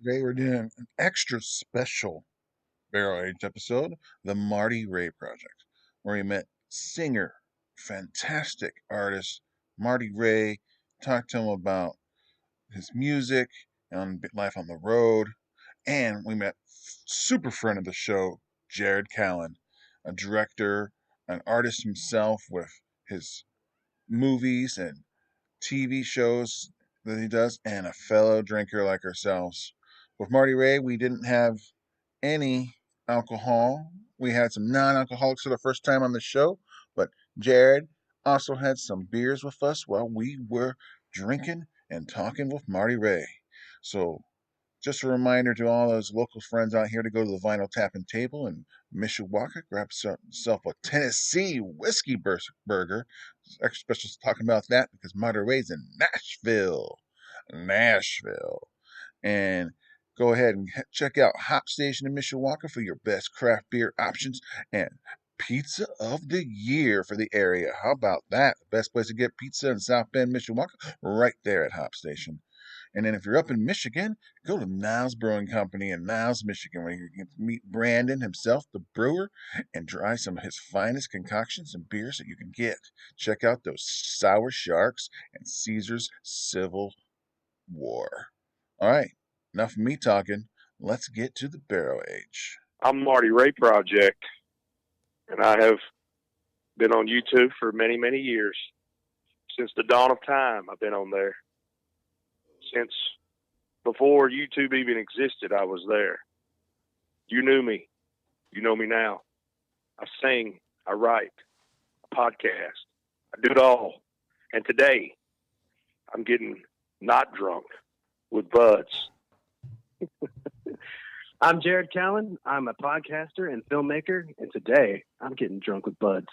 Today we're doing an extra special barrel aged episode, the Marty Ray Project, where we met singer, fantastic artist Marty Ray, talked to him about his music and life on the road, and we met super friend of the show, Jared Callan, a director, an artist himself with his movies and TV shows that he does, and a fellow drinker like ourselves. With Marty Ray, we didn't have any alcohol. We had some non-alcoholics for the first time on the show, but Jared also had some beers with us while we were drinking and talking with Marty Ray. So just a reminder to all those local friends out here to go to the Vinyl Tapping Table in Mishawaka, grab yourself a Tennessee whiskey burger. Extra special talking about that because Marty Ray's in Nashville. And go ahead and check out Hop Station in Mishawaka for your best craft beer options and pizza of the year for the area. How about that? The best place to get pizza in South Bend, Mishawaka, right there at Hop Station. And then if you're up in Michigan, go to Niles Brewing Company in Niles, Michigan, where you can meet Brandon himself, the brewer, and try some of his finest concoctions and beers that you can get. Check out those Sour Sharks and Caesar's Civil War. All right, enough of me talking. Let's get to the barrel age. I'm Marty Ray Project, and I have been on YouTube for many, many years. Since the dawn of time, I've been on there. Since before YouTube even existed, I was there. You knew me. You know me now. I sing. I write. I podcast. I do it all. And today, I'm getting not drunk with buds. I'm Jared Callan. I'm a podcaster and filmmaker. And today, I'm getting drunk with buds.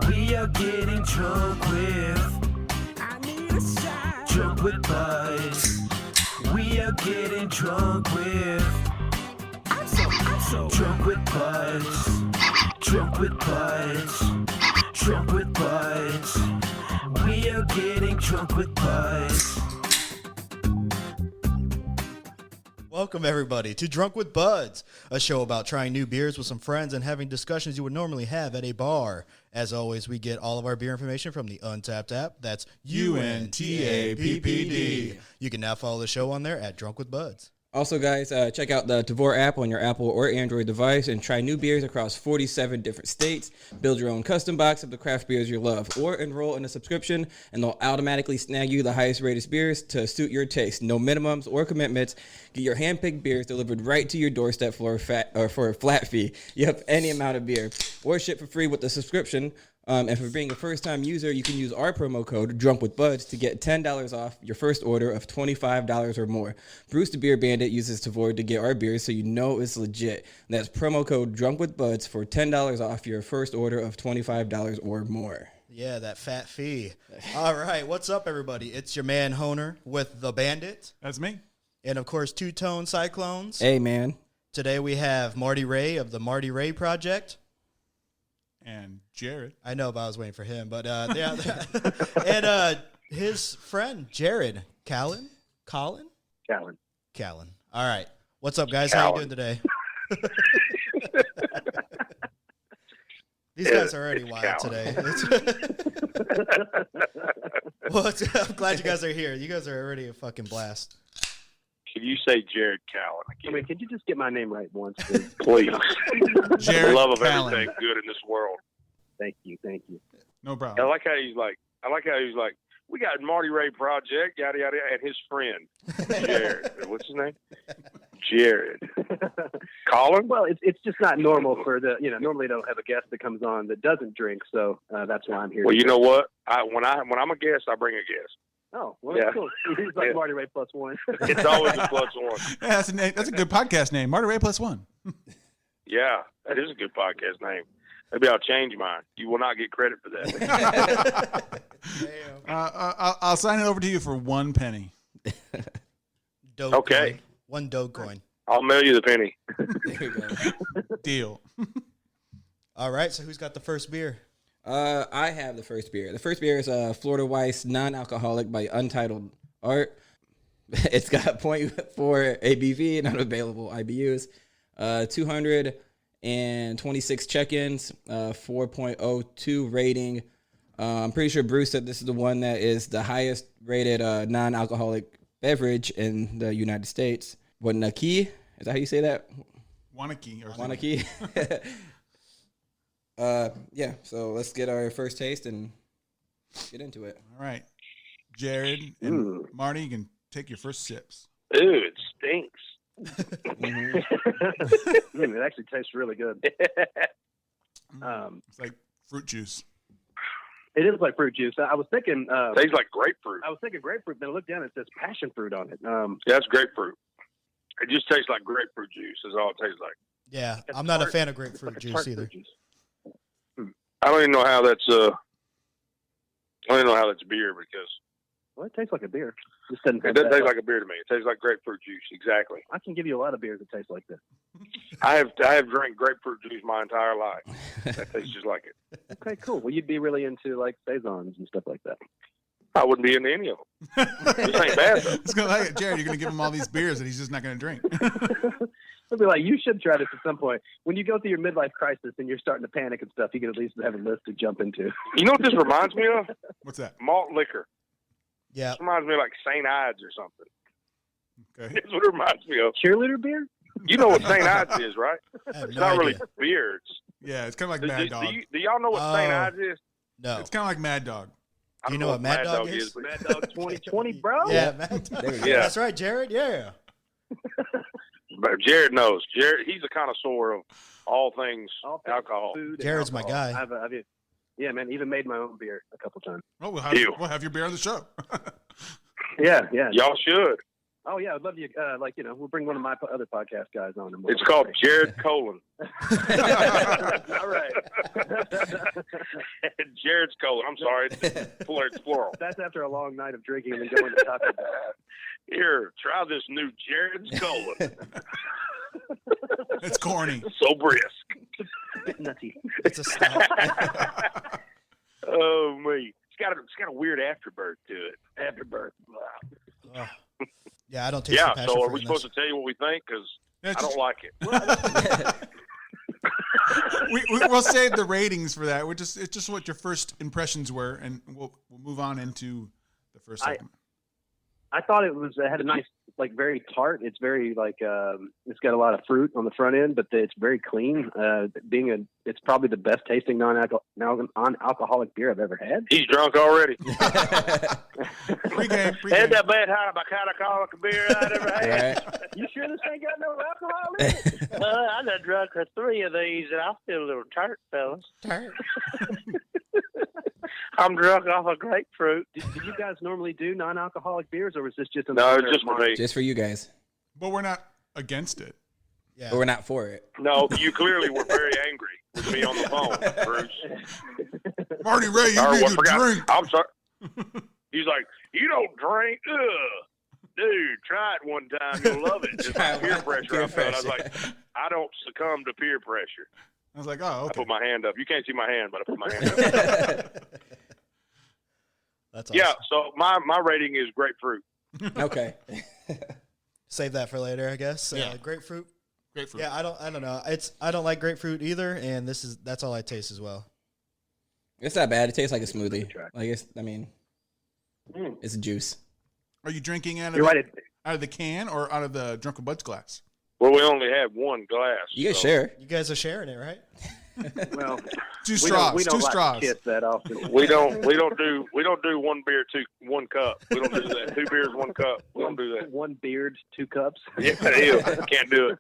We are getting drunk with... Drunk with buds. We are getting drunk with. I'm so drunk with buds. Drunk with buds. Drunk with buds. We are getting drunk with buds. Welcome, everybody, to Drunk with Buds, a show about trying new beers with some friends and having discussions you would normally have at a bar. As always, we get all of our beer information from the Untapped app. That's UNTAPPD. You can now follow the show on there at Drunk with Buds. Also, guys, check out the Tavor app on your Apple or Android device and try new beers across 47 different states. Build your own custom box of the craft beers you love, or enroll in a subscription, and they'll automatically snag you the highest rated beers to suit your taste. No minimums or commitments. Get your hand-picked beers delivered right to your doorstep for a flat fee. Yep, any amount of beer. Or ship for free with the subscription. And for being a first-time user, you can use our promo code DRUNKWITHBUDS to get $10 off your first order of $25 or more. Bruce the Beer Bandit uses Tavor to get our beers, so you know it's legit. And that's promo code DRUNKWITHBUDS for $10 off your first order of $25 or more. Yeah, that fat fee. All right, what's up, everybody? It's your man, Honer, with the Bandit. That's me. And, of course, Two-Tone Cyclones. Hey, man. Today we have Marty Ray of the Marty Ray Project. And Jared. I know, but I was waiting for him. But yeah, and his friend Jared Callan. Callan. All right, what's up, guys? Callan. How you doing today? These guys are already wild today. Well, I'm glad you guys are here. You guys are already a fucking blast. Can you say Jared Callan I again? mean, could you just get my name right once, please? Please. Jared The love of Callan. everything good in this world. Thank you. No I problem. like how he's like, we got Marty Ray Project, yada, yada, and his friend, Jared. What's his name? Jared. Colin? Well, it's just not normal for normally they'll have a guest that comes on that doesn't drink, so that's why I'm here. Well, you know what? When I'm a guest, I bring a guest. Oh, well, Yeah. that's cool. He's like Yeah. Marty Ray plus one. It's always a plus one. Yeah, that's a good podcast name. Marty Ray plus one. Yeah, that is a good podcast name. Maybe I'll change mine. You will not get credit for that. I'll sign it over to you for 1 penny. Doge Okay. coin. One Dogecoin. I'll mail you the penny. There you go. Deal. All right, so who's got the first beer? I have the first beer. The first beer is Florida Weiss non-alcoholic by Untitled Art. It's got 0.4 ABV, not available IBUs, 226 check-ins, 4.02 rating. I'm pretty sure Bruce said this is the one that is the highest rated non-alcoholic beverage in the United States. Wanaki? Is that how you say that? Wanaki. Wanaki. Yeah, so let's get our first taste and get into it. All right. Jared and Marty, you can take your first sips. Ooh, it stinks. It actually tastes really good. It's like fruit juice. It is like fruit juice. I was thinking. Tastes like grapefruit. I was thinking grapefruit. Then I looked down and it says passion fruit on it. Yeah, that's grapefruit. It just tastes like grapefruit juice. Is all it tastes like. Yeah, I'm not a fan of grapefruit juice either. Juice. I don't even know how that's. I don't even know how that's beer because Well, it tastes like a beer. Just doesn't it doesn't taste like a beer to me. It tastes like grapefruit juice. Exactly. I can give you a lot of beers that taste like this. I have drank grapefruit juice my entire life. That tastes just like it. Okay, cool. Well, you'd be really into like saisons and stuff like that. I wouldn't be into any of them. This ain't bad though. It's gonna like Jared. You're gonna give him all these beers that he's just not gonna drink. I'd be like, you should try this at some point. When you go through your midlife crisis and you're starting to panic and stuff, you can at least have a list to jump into. You know what this reminds me of? What's that? Malt liquor. Yeah. This reminds me of like St. Ides or something. Okay. That's what it reminds me of. Cheerleader beer? You know what St. Ides is, right? I have It's no not really idea. beer. It's, Yeah, it's kind of like Mad Dog. do y'all know what St. Oh. Ides is? No. It's kind of like Mad Dog. I Do you don't know what Mad Dog is? but- Mad Dog 2020, bro? Yeah, Mad Dog. There we go. Yeah. That's right, Jared. Yeah. But Jared knows. Jared, he's a connoisseur of all things All things alcohol. food and Jared's my alcohol. guy. Yeah, man. Even made my own beer a couple times. Well, we'll Ew. have your beer on the show. Yeah. Y'all should. Oh yeah, I'd love you. We'll bring one of my other podcast guys on. And It's called Jared Callan. All right. Jared's Callan. I'm sorry. It's plural. That's after a long night of drinking and going to Taco Bell. Here, try this new Jared's Callan. It's corny. So brisk. Bit nutty. It's a stout. Oh, me. It's got a weird afterbirth to it. Afterbirth. Oh. Yeah, I don't taste Yeah, the passion so are fruit we in supposed this. to tell you what we think? Because Yeah, I don't like it. We'll save the ratings for that. It's just what your first impressions were, and we'll move on into the first segment. I thought it had a nice, like, very tart. It's very like it's got a lot of fruit on the front end, but it's very clean. It's probably the best tasting non-alcoholic beer I've ever had. He's drunk already. Pre-game. Ain't that bad how alcoholic beer I'd ever had. Right. You sure this ain't got no alcohol in it? I done drunk 3 of these, and I feel a little tart, fellas. I'm drunk off of grapefruit. Did you guys normally do non-alcoholic beers, or was this just No, it's just for me. Just for you guys. But we're not against it. Yeah. But we're not for it. No, you clearly were very angry with me on the phone, Bruce. Marty Ray, you Or need what, to forgot. drink. I'm sorry. He's like, you don't drink? Ugh. Dude, try it one time. You'll love it. Just Try like peer it. pressure Peer I felt. I was pressure. like, I don't succumb to peer pressure. I was like, oh, I okay. put my hand up. You can't see my hand, but I put my hand up. That's awesome. Yeah, so my rating is grapefruit. Okay. Save that for later, I guess. Yeah. Grapefruit. Grapefruit. Yeah, I don't know. I don't like grapefruit either, and that's all I taste as well. It's not bad. It tastes like a smoothie. track. Like it's juice. Are you drinking out You're right. of the can or out of the Drunken Bud's glass? Well, we only have one glass. You can so- share. You guys are sharing it, right? Well, Two we straws. don't Two like straws. to kiss that often. We don't do one beer, one cup. We don't do that. 2 beers, 1 cup. We don't do that. One beard, 2 cups. Yeah, ew. Can't do it.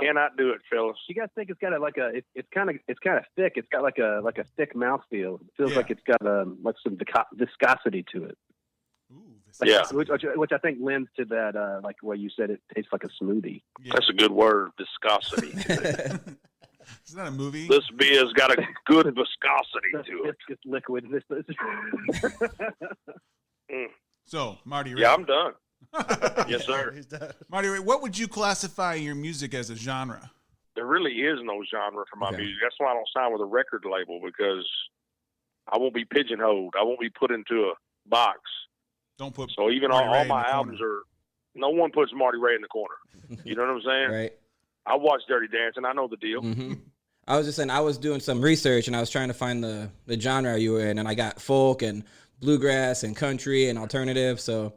Cannot do it, fellas. You guys think it's got it's kind of thick. It's got like a thick mouthfeel. It feels Yeah. like it's got like some viscosity to it. Ooh, Yeah. Which I think lends to that like what you said. It tastes like a smoothie. yeah. That's a good word, viscosity. Isn't that a movie? This beer's got a good viscosity to it. It's liquid. So, Marty Ray. Yeah, I'm done. Yes, sir. He's done. Marty Ray, what would you classify your music as a genre? There really is no genre for my Okay. music. That's why I don't sign with a record label, because I won't be pigeonholed. I won't be put into a box. Don't put. So even Marty Ray all in my the albums corner. are. No one puts Marty Ray in the corner. You know what I'm saying? Right. I watch Dirty Dancing. I know the deal. Mm-hmm. I was just saying, I was doing some research and I was trying to find the genre you were in, and I got folk and bluegrass and country and alternative. So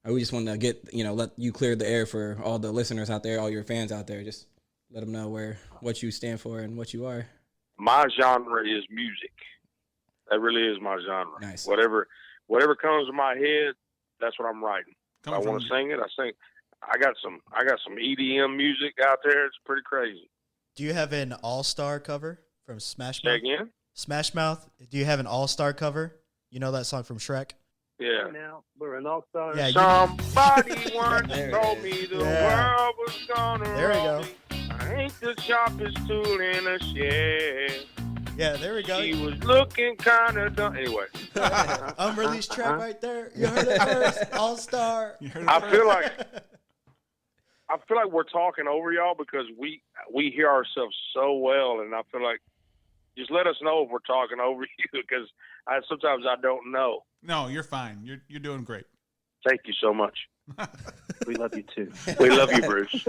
we just wanted to get, let you clear the air for all the listeners out there, all your fans out there. Just let them know what you stand for and what you are. My genre is music. That really is my genre. Nice. Whatever comes to my head, that's what I'm writing. If I want to sing it, I sing. I got some EDM music out there. It's pretty crazy. Do you have an all-star cover from Smash Mouth? Say again? Smash Mouth. Do you have an all-star cover? You know that song from Shrek? Yeah. Now we're an all-star. Yeah. Somebody once told me the Yeah. world was gonna There we go. roll me. I ain't the sharpest tool in the shed. Yeah, there we go. She was looking kind of dumb. Anyway. Unreleased track right there. You heard it first. All-star. I feel like we're talking over y'all because we hear ourselves so well, and I feel like just let us know if we're talking over you because sometimes I don't know. No, you're fine. You're doing great. Thank you so much. We love you too. We love you, Bruce.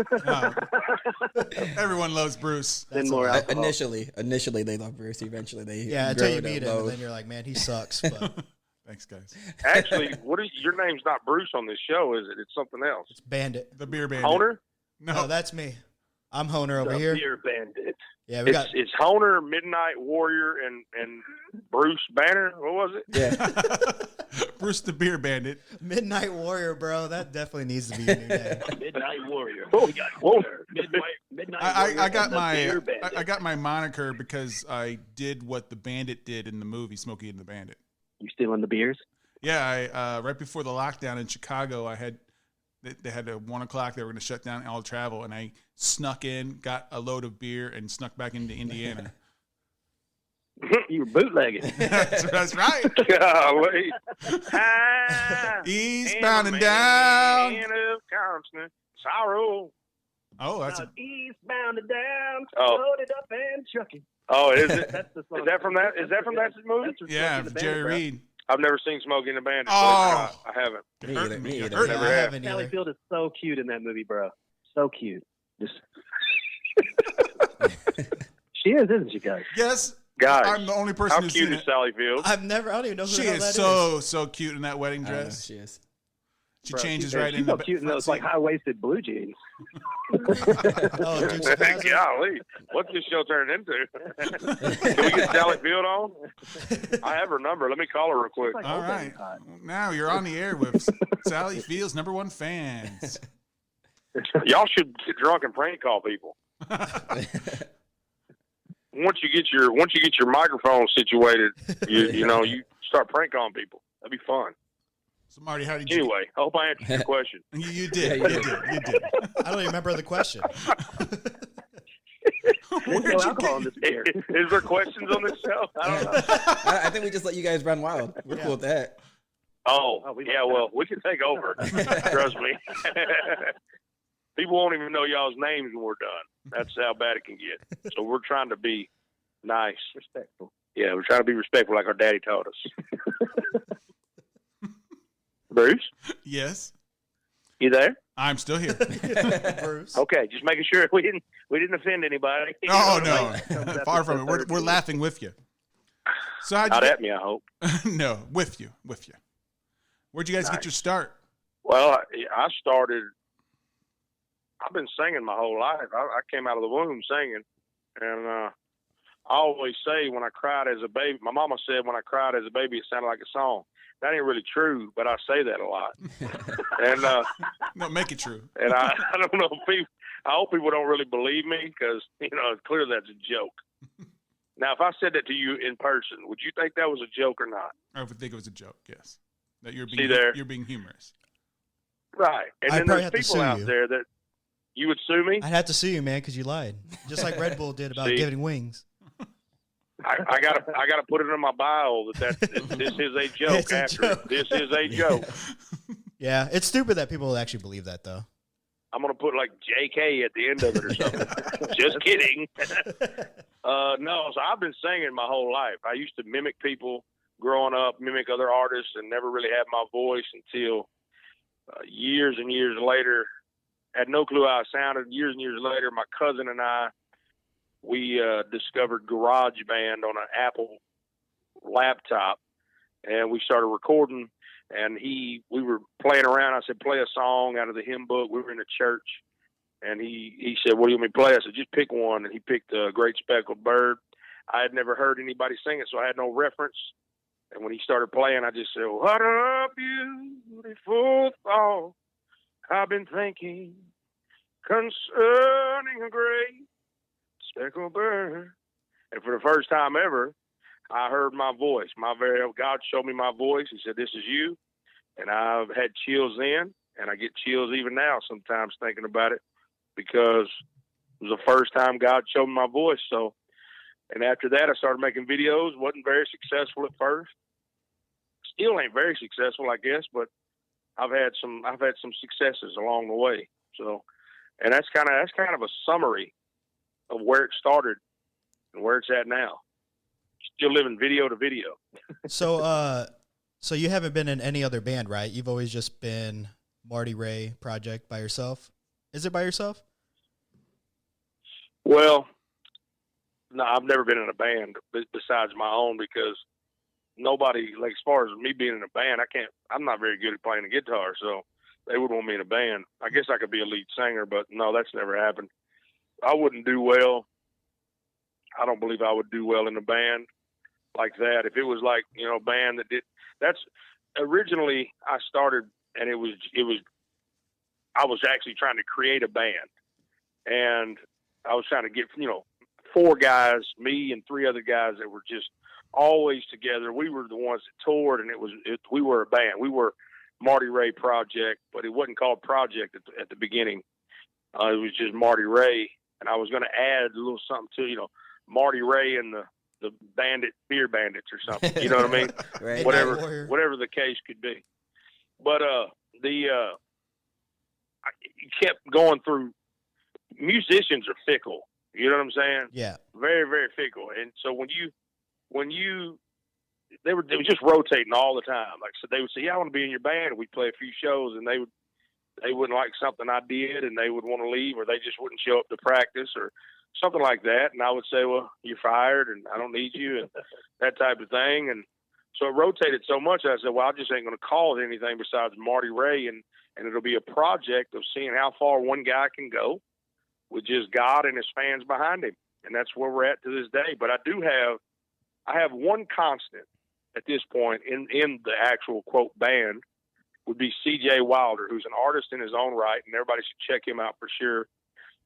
Everyone loves Bruce. Then more alcohol. Initially they love Bruce. Eventually they until grow you to meet him, love. and then you're like, man, he sucks. But Thanks, guys. Actually, your name's not Bruce on this show, is it? It's something else. it's Bandit. The beer bandit. Honer? No, that's me. I'm Honer over The here. Beer Bandit. Yeah, we got. It's Honer, Midnight Warrior, and Bruce Banner. What was it? Yeah. Bruce the beer bandit. Midnight Warrior, bro. That definitely needs to be your new name. Midnight Warrior. Whoa. We got Whoa. Midnight Warrior. I got and the Beer Bandit. I got my moniker because I did what the bandit did in the movie Smokey and the Bandit. You stealing the beers? Yeah, I right before the lockdown in Chicago, they had at 1 o'clock they were going to shut down all travel, and I snuck in, got a load of beer, and snuck back into Indiana. You were bootlegging. That's right. Golly. Eastbound and down. Of constant sorrow. Oh, that's Eastbound and down, Oh. loaded up and trucking. Oh, is it? That's the song. Is that from that? Is that from that movie? That's from yeah, Smokey and the Jerry Bandit, bro. Reed. I've never seen Smokey and the Bandit. Oh. I haven't. Me either. Me It either. hurt Yeah, Never I have. haven't Sally either. Field is so cute in that movie, bro. So cute. Just she is, isn't she, guys? Yes, Guys, I'm the only person how who's cute seen is it. Sally Field? I don't even know who She the hell is that so cute in that wedding dress. She is. She Bro, changes she's right she's in so the cute in front those like seat. high-waisted blue jeans. Oh, Dukes of Hazzard. Golly, what's this show turned into? Can we get Sally Field on? I have her number. Let me call her real quick. Like, All okay, right, hot. now you're on the air with Sally Field's #1 fans. Y'all should get drunk and prank call people. Once you get your microphone situated, you start prank calling people. That'd be fun. So Marty, how did you? Anyway, I hope I answered your question. You did. Yeah, You you did. You did. I don't even remember the question. There's no alcohol in this beer. Is there questions on this show? I don't know. I think we just let you guys run wild. We're cool with that. Oh, Oh, we yeah, like well, we can take over. Trust me. People won't even know y'all's names when we're done. That's how bad it can get. So we're trying to be nice. Respectful. Yeah, we're trying to be respectful like our daddy taught us. Bruce, Yes, you there? I'm still here. Bruce. Okay, just making sure we didn't offend anybody. Oh Comes no, after far from it. We're 13. laughing with you. So how'd Not you at me, I hope. no, with you. Where'd you guys get your start? Well, I've been singing my whole life. I came out of the womb singing. And I always say when I cried as a baby, my mama said when I cried as a baby, it sounded like a song. That ain't really true, but I say that a lot. And No, make it true. and I don't know if people, I hope people don't really believe me because, it's clear that's a joke. Now, if I said that to you in person, would you think that was a joke or not? I would think it was a joke. Yes, that you're See being there? you're being humorous. Right. And I'd then probably there's have to people sue out you. there that you would sue me. I'd have to sue you, man, because you lied. Just like Red Bull did about See? giving wings. I gotta put it in my bio that this is a joke. It's a after joke. this is a joke. Yeah, it's stupid that people actually believe that, though. I'm gonna put like JK at the end of it or something. Just kidding. No, so I've been singing my whole life. I used to mimic people growing up, mimic other artists, and never really had my voice until years and years later. Had no clue how I sounded. Years and years later, my cousin and I, we discovered GarageBand on an Apple laptop, and we started recording. And we were playing around. I said, play a song out of the hymn book. We were in a church, and he said, what do you want me to play? I said, just pick one. And he picked Great Speckled Bird. I had never heard anybody sing it, so I had no reference. And when he started playing, I just said, what a beautiful thought I've been thinking concerning a great speckled bird. And for the first time ever, I heard my voice. God showed me my voice. He said, this is you. And I've had chills then, and I get chills even now sometimes thinking about it, because it was the first time God showed me my voice. So, and after that, I started making videos. Wasn't very successful at first. Still ain't very successful, I guess, but I've had some successes along the way. So, and that's kind of a summary of where it started and where it's at now. Still living video to video. So you haven't been in any other band, right? You've always just been Marty Ray Project by yourself. Is it by yourself? Well, no, I've never been in a band besides my own, because nobody, like, as far as me being in a band, I'm not very good at playing the guitar, so they would want me in a band. I guess I could be a lead singer, but no, that's never happened. I wouldn't do well. I don't believe I would do well in a band like that. If it was like, a band that did, that's originally I started, and I was actually trying to create a band, and I was trying to get, 4 guys, me and 3 other guys that were just always together. We were the ones that toured, and we were a band. We were Marty Ray Project, but it wasn't called Project at the beginning. It was just Marty Ray, and I was going to add a little something to, Marty Ray and the Beer Bandits or something. You know what I mean? Right. Whatever the case could be. But I kept going through. Musicians are fickle. You know what I'm saying? Yeah. Very, very fickle. And so they were just rotating all the time. Like, so they would say, yeah, I want to be in your band. We'd play a few shows, and they wouldn't like something I did, and they would want to leave, or they just wouldn't show up to practice or something like that. And I would say, well, you're fired, and I don't need you, and that type of thing. And so it rotated so much, I said, well, I just ain't going to call it anything besides Marty Ray, and it'll be a project of seeing how far one guy can go with just God and his fans behind him. And that's where we're at to this day. But I have one constant at this point in the actual, quote, band, would be C.J. Wilder, who's an artist in his own right, and everybody should check him out for sure.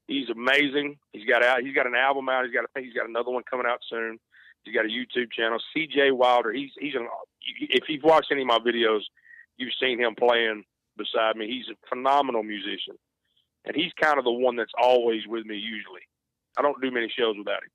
He's amazing. He's got an album out. I think he's got another one coming out soon. He's got a YouTube channel. C.J. Wilder. If you've watched any of my videos, you've seen him playing beside me. He's a phenomenal musician, and he's kind of the one that's always with me usually. I don't do many shows without him.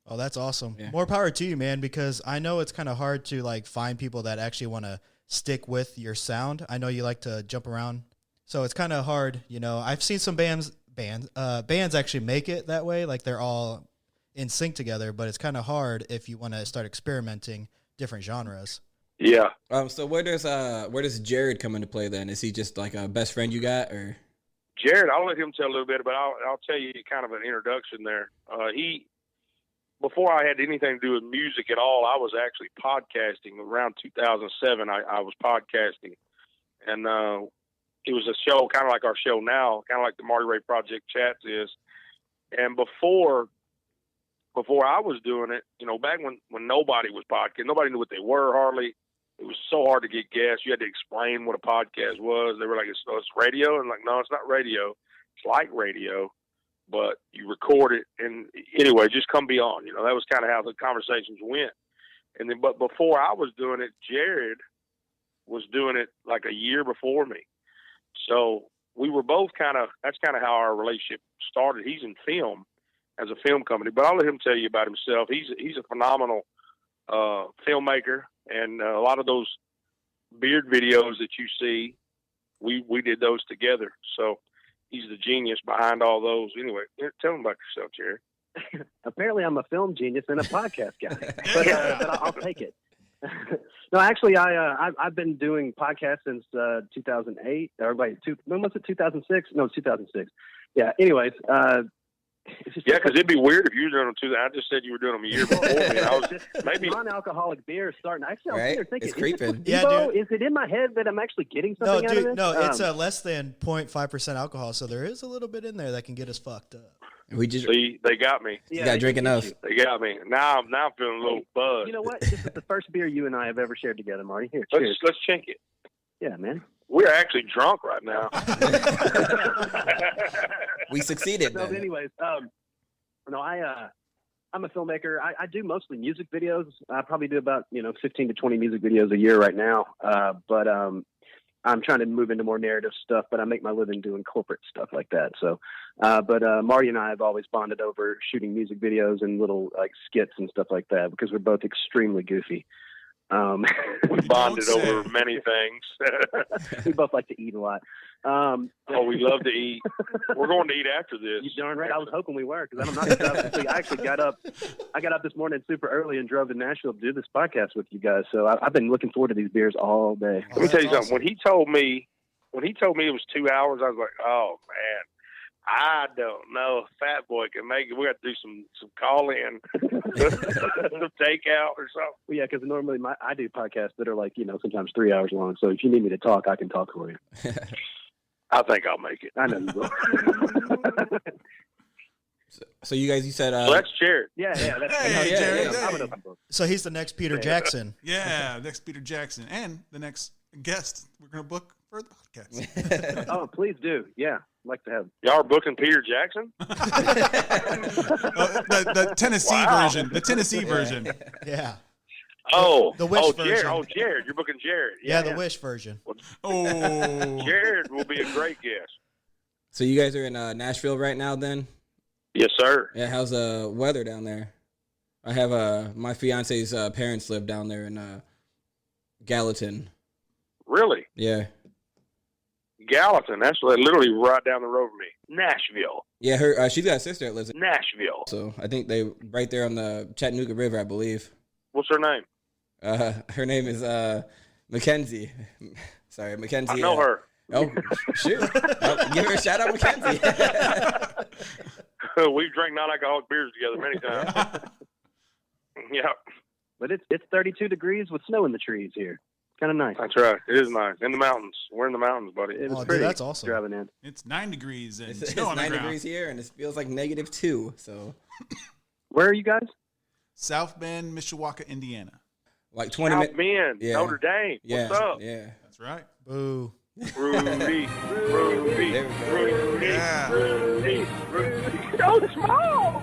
Oh, that's awesome. Yeah. More power to you, man, because I know it's kind of hard to find people that actually want to stick with your sound. I know you like to jump around, so it's kind of hard. I've seen some bands actually make it that way, like they're all in sync together, but it's kind of hard if you want to start experimenting different genres. Yeah. So where does Jared come into play then? Is he just like a best friend you got, or? Jared, I'll let him tell a little bit, but I'll tell you kind of an introduction there. Before I had anything to do with music at all, I was actually podcasting. Around 2007, I was podcasting, and it was a show kind of like our show now, kind of like the Marty Ray Project Chats is. And before I was doing it, back when nobody was podcasting, nobody knew what they were hardly. It was so hard to get guests. You had to explain what a podcast was. They were like, it's radio. And like, no, it's not radio. It's like radio, but you record it. And anyway, just come be on. That was kind of how the conversations went. And then, but before I was doing it, Jared was doing it like a year before me. So we were both that's kind of how our relationship started. He's in film, as a film company, but I'll let him tell you about himself. He's a phenomenal filmmaker, and a lot of those beard videos that you see, we did those together. So he's the genius behind all those. Anyway, tell him about yourself, Jared. Apparently I'm a film genius and a podcast guy, but I'll take it. No, actually, I've been doing podcasts since 2008. Or wait, when was it? 2006? No, 2006. Yeah. Anyways, Yeah, because it'd be weird if you were doing them too. I just said you were doing them a year before me. And I was maybe non-alcoholic beer is starting. Actually, I was Right? here thinking, It's creeping. dude. Is it in my head that I'm actually getting something out of this? No, it's less than 0.5% alcohol, so there is a little bit in there that can get us fucked up. We just see they got me. you got to drink enough. They got me. Now I'm feeling a little buzzed. You know what? This is the first beer you and I have ever shared together, Marty. Here, Let's cheers. chink it. Yeah, man. We're actually drunk right now. We succeeded. No, Then. but anyways, I'm a filmmaker. I do mostly music videos. I probably do about 15 to 20 music videos a year right now. But I'm trying to move into more narrative stuff. But I make my living doing corporate stuff like that. So, but Marty and I have always bonded over shooting music videos and little like skits and stuff like that because we're both extremely goofy. We bonded over many things. We both like to eat a lot. We love to eat. We're going to eat after this. You darn right. I was hoping we were because I'm not. I actually got up. I got up this morning super early and drove to Nashville to do this podcast with you guys. So I've been looking forward to these beers all day. Let me tell you something. When he told me it was 2 hours, I was like, oh man. I don't know. Fat boy can make it. We got to do some call in, some takeout or something. Well, yeah, because normally I do podcasts that are like sometimes 3 hours long. So if you need me to talk, I can talk for you. I think I'll make it. I know you will. So you said so that's Jared. Yeah. That's Hey, Jared. I'm an open book. So he's the next Peter Jackson. Yeah, next Peter Jackson. And the next guest we're going to book for the podcast. Oh, please do. Yeah, I'd like to have. Y'all are booking Peter Jackson? The Tennessee version. The Tennessee version. Yeah. Oh, The Wish Jared. version. Oh, Jared. You're booking Jared. Yeah, the Wish version. Oh. Jared will be a great guest. So you guys are in Nashville right now then? Yes, sir. Yeah, how's the weather down there? I have my fiance's parents live down there in Gallatin. Really? Yeah. Gallatin. That's literally right down the road from me. Nashville. Yeah, her she's got a sister that lives in Nashville. So I think they right there on the Chattanooga River, I believe. What's her name? Her name is Mackenzie. Sorry, Mackenzie. I know her. Oh, shoot. Give her a shout out, Mackenzie. We've drank non-alcoholic beers together many times. Yeah. But it's 32 degrees with snow in the trees here. Kind of nice. That's right. It is nice. In the mountains. We're in the mountains, buddy. It was Dude, pretty. that's awesome. Driving in. It's 9 degrees and It's snow on the 9 ground. degrees here, and it feels like -2. So Where are you guys? South Bend, Mishawaka, Indiana. like 20 South minutes. Bend, Notre Dame. Yeah, What's up? yeah. That's right. Boo. Rudy. There we go. Yeah. So small.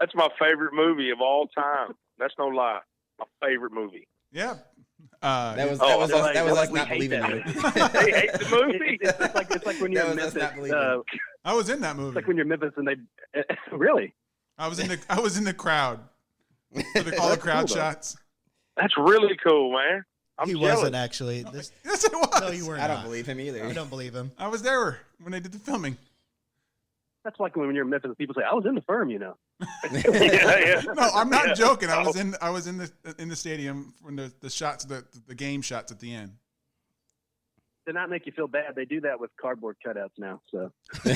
That's my favorite movie of all time. That's no lie. My favorite movie. Yeah. That was Oh, us we not hate believing that you. They hate the movie. It's like when you're That in was us Memphis. not believing. I was in that It's movie. like when you're in Memphis and they really. I was in the crowd. All the crowd cool, though. shots. That's really cool, man. I'm He jealous. wasn't actually. Yes, it was. No, you weren't. I don't believe him either. I don't believe him. I was there when they did the filming. That's like when you're in Memphis and people say, "I was in the firm," yeah. No, I'm not Yeah. joking. I was in the stadium when the shots, the game shots at the end. To not make you feel bad, they do that with cardboard cutouts now. So Do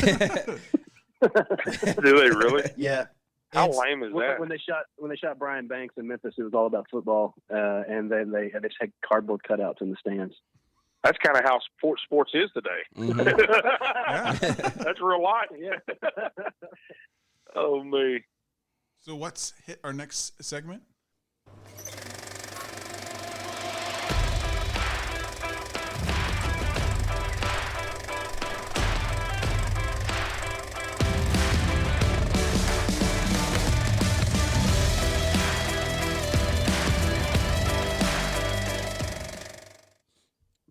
they really? yeah. How It's- lame is that? When they shot Brian Banks in Memphis, it was all about football, and then they just had cardboard cutouts in the stands. That's kind of how sports is today. Mhm. That's real life. Yeah. Oh, me. So what's hit our next segment?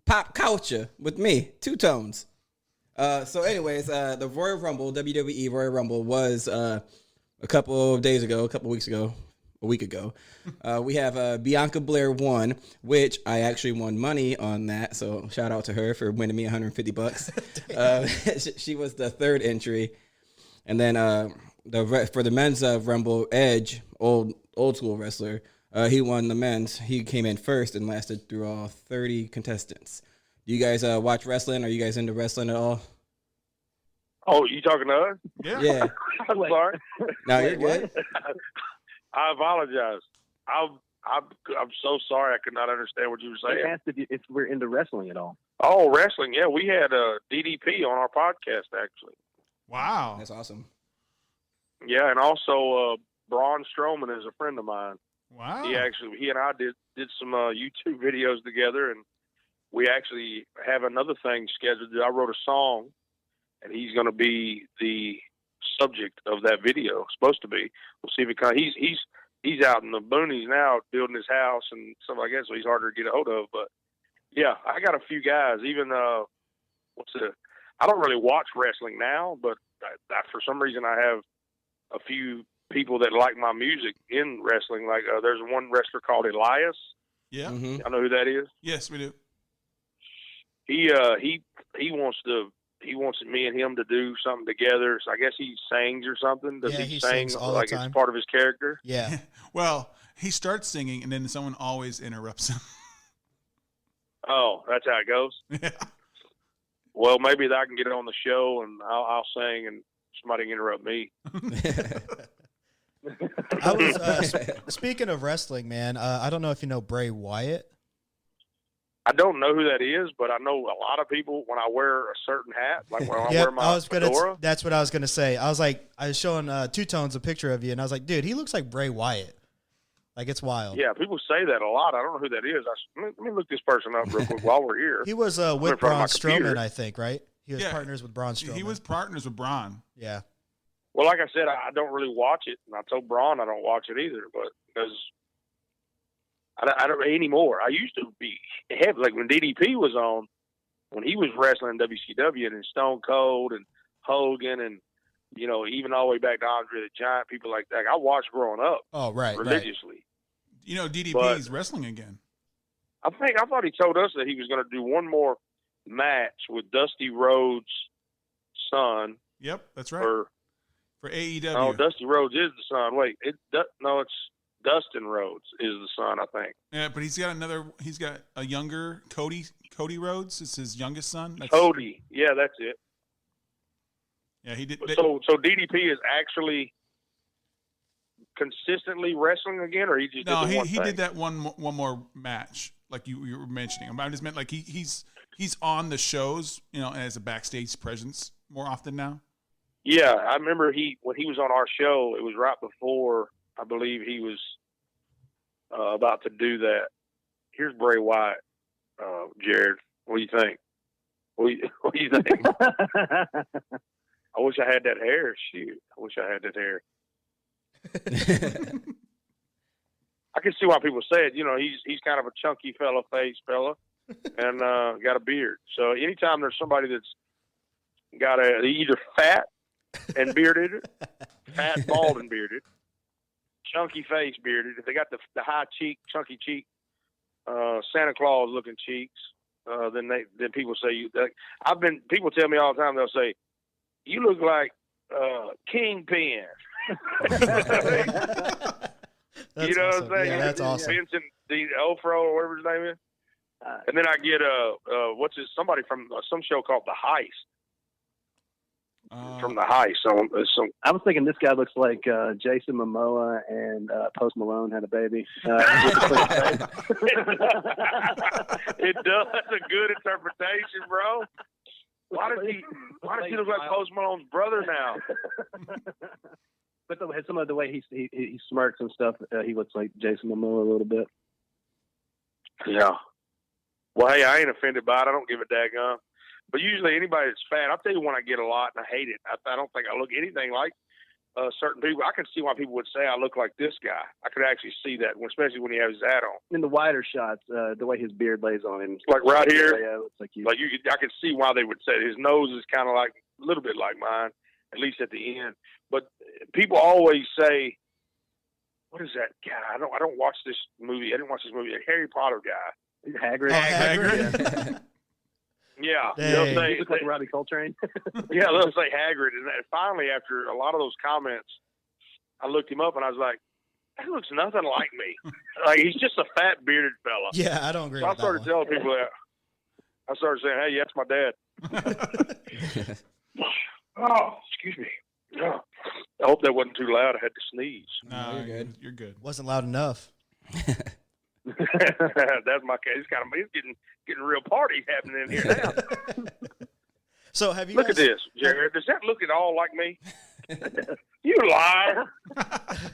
Pop culture with me, Two Tones. So anyways, the Royal Rumble, WWE Royal Rumble was a couple weeks ago, a week ago. We have Bianca Blair won, which I actually won money on that. So shout out to her for winning me $150. She was the third entry. And then for the men's Rumble, Edge, old old school wrestler. He won the men's. He came in first and lasted through all 30 contestants. Do you guys watch wrestling? Are you guys into wrestling at all? Oh, you talking to us? Yeah. I'm sorry. No, you're good. I apologize. I'm so sorry. I could not understand what you were I saying. asked if we're into wrestling at all. Oh, wrestling. Yeah, we had DDP on our podcast, actually. Wow. That's awesome. Yeah, and also Braun Strowman is a friend of mine. Wow. He and I did some YouTube videos together, and we actually have another thing scheduled. I wrote a song, and he's going to be the subject of that video. Supposed to be. We'll see if it comes. He's out in the boonies now, building his house and stuff like that, so he's harder to get a hold of. But yeah, I got a few guys. Even I don't really watch wrestling now, but for some reason I have a few people that like my music in wrestling. Like there's one wrestler called Elias. Yeah. Mm-hmm. I know who that is. Yes, we do. He wants me and him to do something together. So I guess he sings or something. Does Yeah, he he sing sings all like the time. it's part of his character? Yeah. Well, he starts singing, and then someone always interrupts him. Oh, that's how it goes. Yeah. Well, maybe I can get on the show and I'll sing and somebody can interrupt me. I was speaking of wrestling, man. I don't know if you know Bray Wyatt. I don't know who that is, but I know a lot of people when I wear a certain hat, like when I wear my fedora. That's what I was gonna say. I was showing Two Tones a picture of you, and I was like, dude, he looks like Bray Wyatt. Like, it's wild. Yeah, people say that a lot. I don't know who that is. Let me look this person up real quick while we're here. He was with Braun Strowman, I think, right? He was partners with Braun Strowman. He was partners with Braun. Yeah. Well, like I said, I don't really watch it, and I told Braun I don't watch it either, but because I don't anymore. I used to be heavy, like when DDP was on, when he was wrestling in WCW and Stone Cold and Hogan and even all the way back to Andre the Giant, people like that. I watched growing up. Oh, right, religiously. Right. DDP's wrestling again. I thought he told us that he was going to do one more match with Dusty Rhodes' son. Yep, that's right. For AEW. Oh, Dusty Rhodes is the son. Wait, it's Dustin Rhodes is the son, I think. Yeah, but he's got a younger Cody Rhodes. It's his youngest son. Cody. Yeah, that's it. Yeah, he did. So DDP is actually consistently wrestling again, or he just he did that one more match, like you were mentioning. I just meant like he's on the shows, as a backstage presence more often now. Yeah, I remember when he was on our show. It was right before I believe he was about to do that. Here's Bray Wyatt, Jared. What do you think? What do you think? I wish I had that hair. Shoot, I wish I had that hair. I can see why people say it. He's kind of a chunky fella, and got a beard. So anytime there's somebody that's got either fat and bearded, fat, bald, and bearded, chunky face, bearded. If they got the high cheek, chunky cheek, Santa Claus looking cheeks, then people say people tell me all the time. They'll say, "You look like Kingpin." That's what awesome. I'm saying? Yeah, that's awesome. Vincent D'Onofrio or whatever his name is. And then I get somebody from some show called The Heist. From The Heist. So I was thinking this guy looks like Jason Momoa and Post Malone had a baby. It does. That's a good interpretation, bro. Why does he look like Post Malone's brother now? But some of the way he smirks and stuff, he looks like Jason Momoa a little bit. Yeah. Well, hey, I ain't offended by it. I don't give a daggum. But usually anybody that's fat, I'll tell you one I get a lot, and I hate it. I don't think I look anything like certain people. I can see why people would say I look like this guy. I could actually see that, especially when he has his hat on. In the wider shots, the way his beard lays on him. Like right here? Yeah, it looks like you. I can see why they would say it. His nose is kind of like a little bit like mine, at least at the end. But people always say, what is that guy? I don't watch this movie. I didn't watch this movie. A Harry Potter guy. Hagrid. Hagrid. Yeah. Dang. They'll say, you look like Robbie Coltrane. Yeah, they'll say Hagrid. And finally, after a lot of those comments, I looked him up and I was like, that looks nothing like me. Like, he's just a fat, bearded fella. Yeah, I don't agree So I with that started one. telling people that. I started saying, hey, that's my dad. Oh, excuse me. Oh, I hope that wasn't too loud. I had to sneeze. No, you're good. You're good. Wasn't loud enough. That's my case. It's getting real party happening in here now. So have you Look guys, at this, Jared. Does that look at all like me? You liar.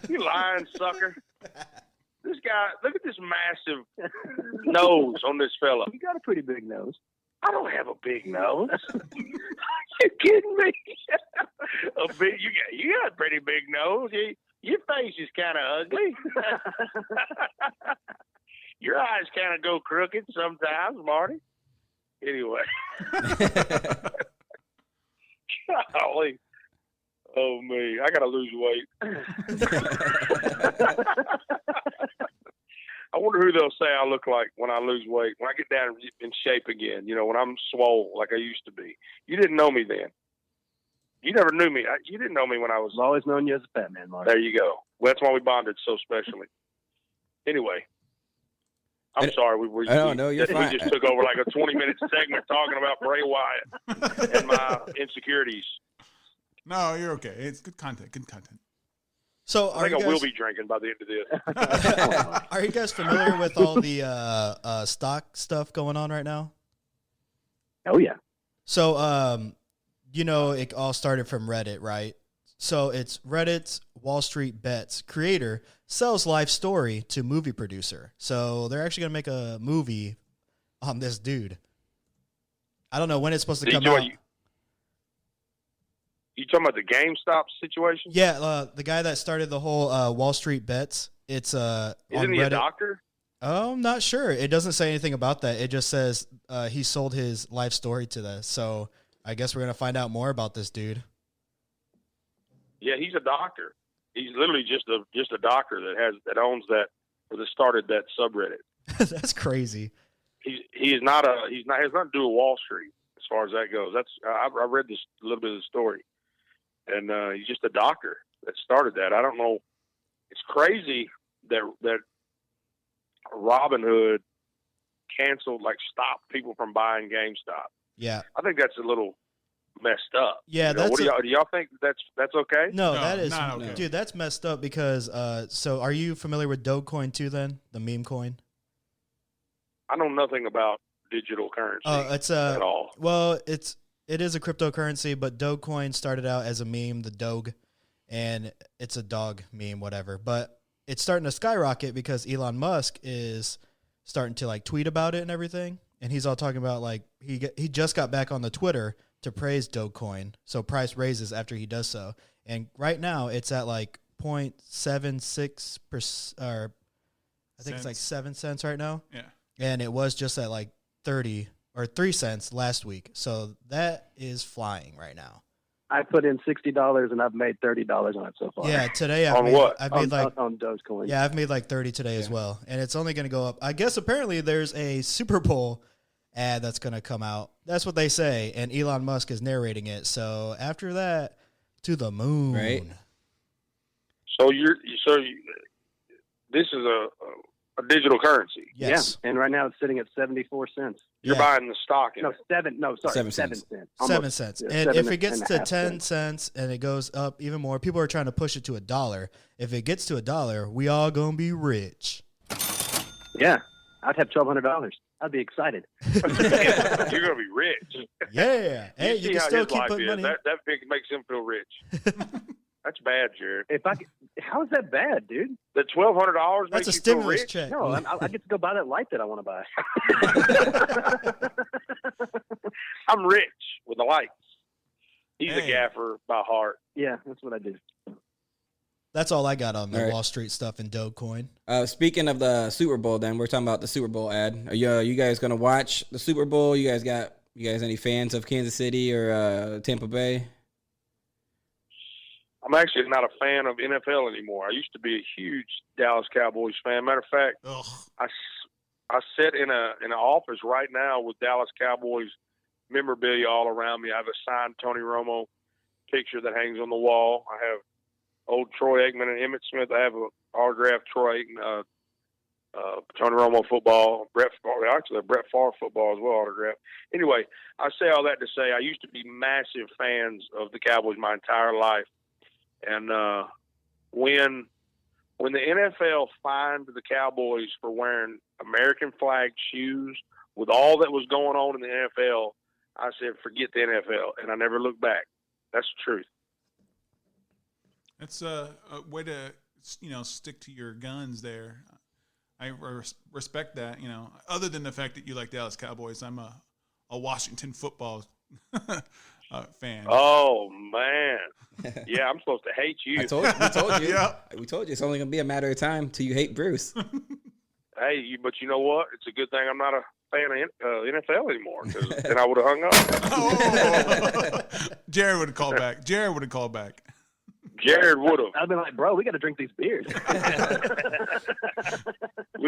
You lying sucker. This guy, look at this massive nose on this fella. You got a pretty big nose. I don't have a big nose. You kidding me? You got a pretty big nose. Your face is kind of ugly. Your eyes kind of go crooked sometimes, Marty. Anyway. Golly. Oh, me. I got to lose weight. I wonder who they'll say I look like when I lose weight, when I get down in shape again, when I'm swole like I used to be. You didn't know me then. You never knew me. You didn't know me when I was... I've always known you as a fat man, Mark. There you go. Well, that's why we bonded so specially. Anyway. I'm sorry. We you're fine. We just took over like a 20-minute segment talking about Bray Wyatt and my insecurities. No, you're okay. It's good content. Good content. So I think I will be drinking by the end of this. Are you guys familiar with all the stock stuff going on right now? Oh, yeah. So, it all started from Reddit, right? So it's Reddit's Wall Street Bets creator sells life story to movie producer. So they're actually going to make a movie on this dude. I don't know when it's supposed to come out. You talking about the GameStop situation? Yeah, the guy that started the whole Wall Street Bets. It's Isn't he a doctor? I'm not sure. It doesn't say anything about that. It just says he sold his life story to this. So I guess we're gonna find out more about this dude. Yeah, he's a doctor. He's literally just a doctor that owns that or that started that subreddit. That's crazy. He has nothing to do with Wall Street as far as that goes. I read this a little bit of the story, and he's just a doctor that started that. I don't know. It's crazy that Robinhood stopped people from buying GameStop. Yeah, I think that's a little messed up. Yeah, do y'all think that's okay? No, that is not okay. Dude, that's messed up because so are you familiar with Dogecoin too then? The meme coin? I know nothing about digital currency It's at all. Well, it is a cryptocurrency, but Dogecoin started out as a meme, the Doge, and it's a dog meme, whatever. But it's starting to skyrocket because Elon Musk is starting to tweet about it and everything, and he's all talking about he just got back on the Twitter to praise Dogecoin, so price raises after he does so, and right now it's at 0.76%, or I think it's 7 cents right now. Yeah. And it was just at 30 or 3 cents last week. So that is flying right now. I put in $60 and I've made $30 on it so far. Yeah, today On what? I've made on Dogecoin. Yeah, I've made 30 today as well. And it's only going to go up. I guess apparently there's a Super Bowl ad that's going to come out. That's what they say. And Elon Musk is narrating it. So after that, to the moon. Right. So this is a digital currency. Yes. Yeah, and right now it's sitting at 74 cents. You're buying the stock in it. 7 7 cents. 7 cents. Yeah, And if it gets to 10 cents. cents and it goes up even more, people are trying to push it to $1. If it gets to $1, we all going to be rich. Yeah, I'd have $1,200. I'd be excited. You're going to be rich. Yeah. Hey, you see can how still his keep life putting is. money. That makes him feel rich. That's bad, Jared. How is that bad, dude? The $1,200 That's makes a you feel stimulus rich? check. No, I get to go buy that light that I want to buy. I'm rich with the lights. He's a gaffer by heart. Yeah, that's what I do. That's all I got on the All right. Wall Street stuff and Dogecoin. Speaking of the Super Bowl, then we're talking about the Super Bowl ad. Are you guys gonna watch the Super Bowl? You guys any fans of Kansas City or Tampa Bay? I'm actually not a fan of NFL anymore. I used to be a huge Dallas Cowboys fan. Matter of fact, Ugh. I sit in an office right now with Dallas Cowboys memorabilia all around me. I have a signed Tony Romo picture that hangs on the wall. I have old Troy Aikman and Emmitt Smith. I have autographed Troy Aikman, Tony Romo football, Brett Favre football as well, autographed. Anyway, I say all that to say I used to be massive fans of the Cowboys my entire life, and when the NFL fined the Cowboys for wearing American flag shoes with all that was going on in the NFL, I said, forget the NFL, and I never looked back. That's the truth. That's a way to, stick to your guns there. I respect that, other than the fact that you like Dallas Cowboys. I'm a Washington football fan. Oh, man. Yeah, I'm supposed to hate you. We told you. Yeah. We told you it's only going to be a matter of time till you hate Bruce. Hey, but you know what? It's a good thing I'm not a fan of NFL anymore, because then I would have hung up. Oh. Jared would have called back. Jared would have. I've been like, bro, we got to drink these beers. We'd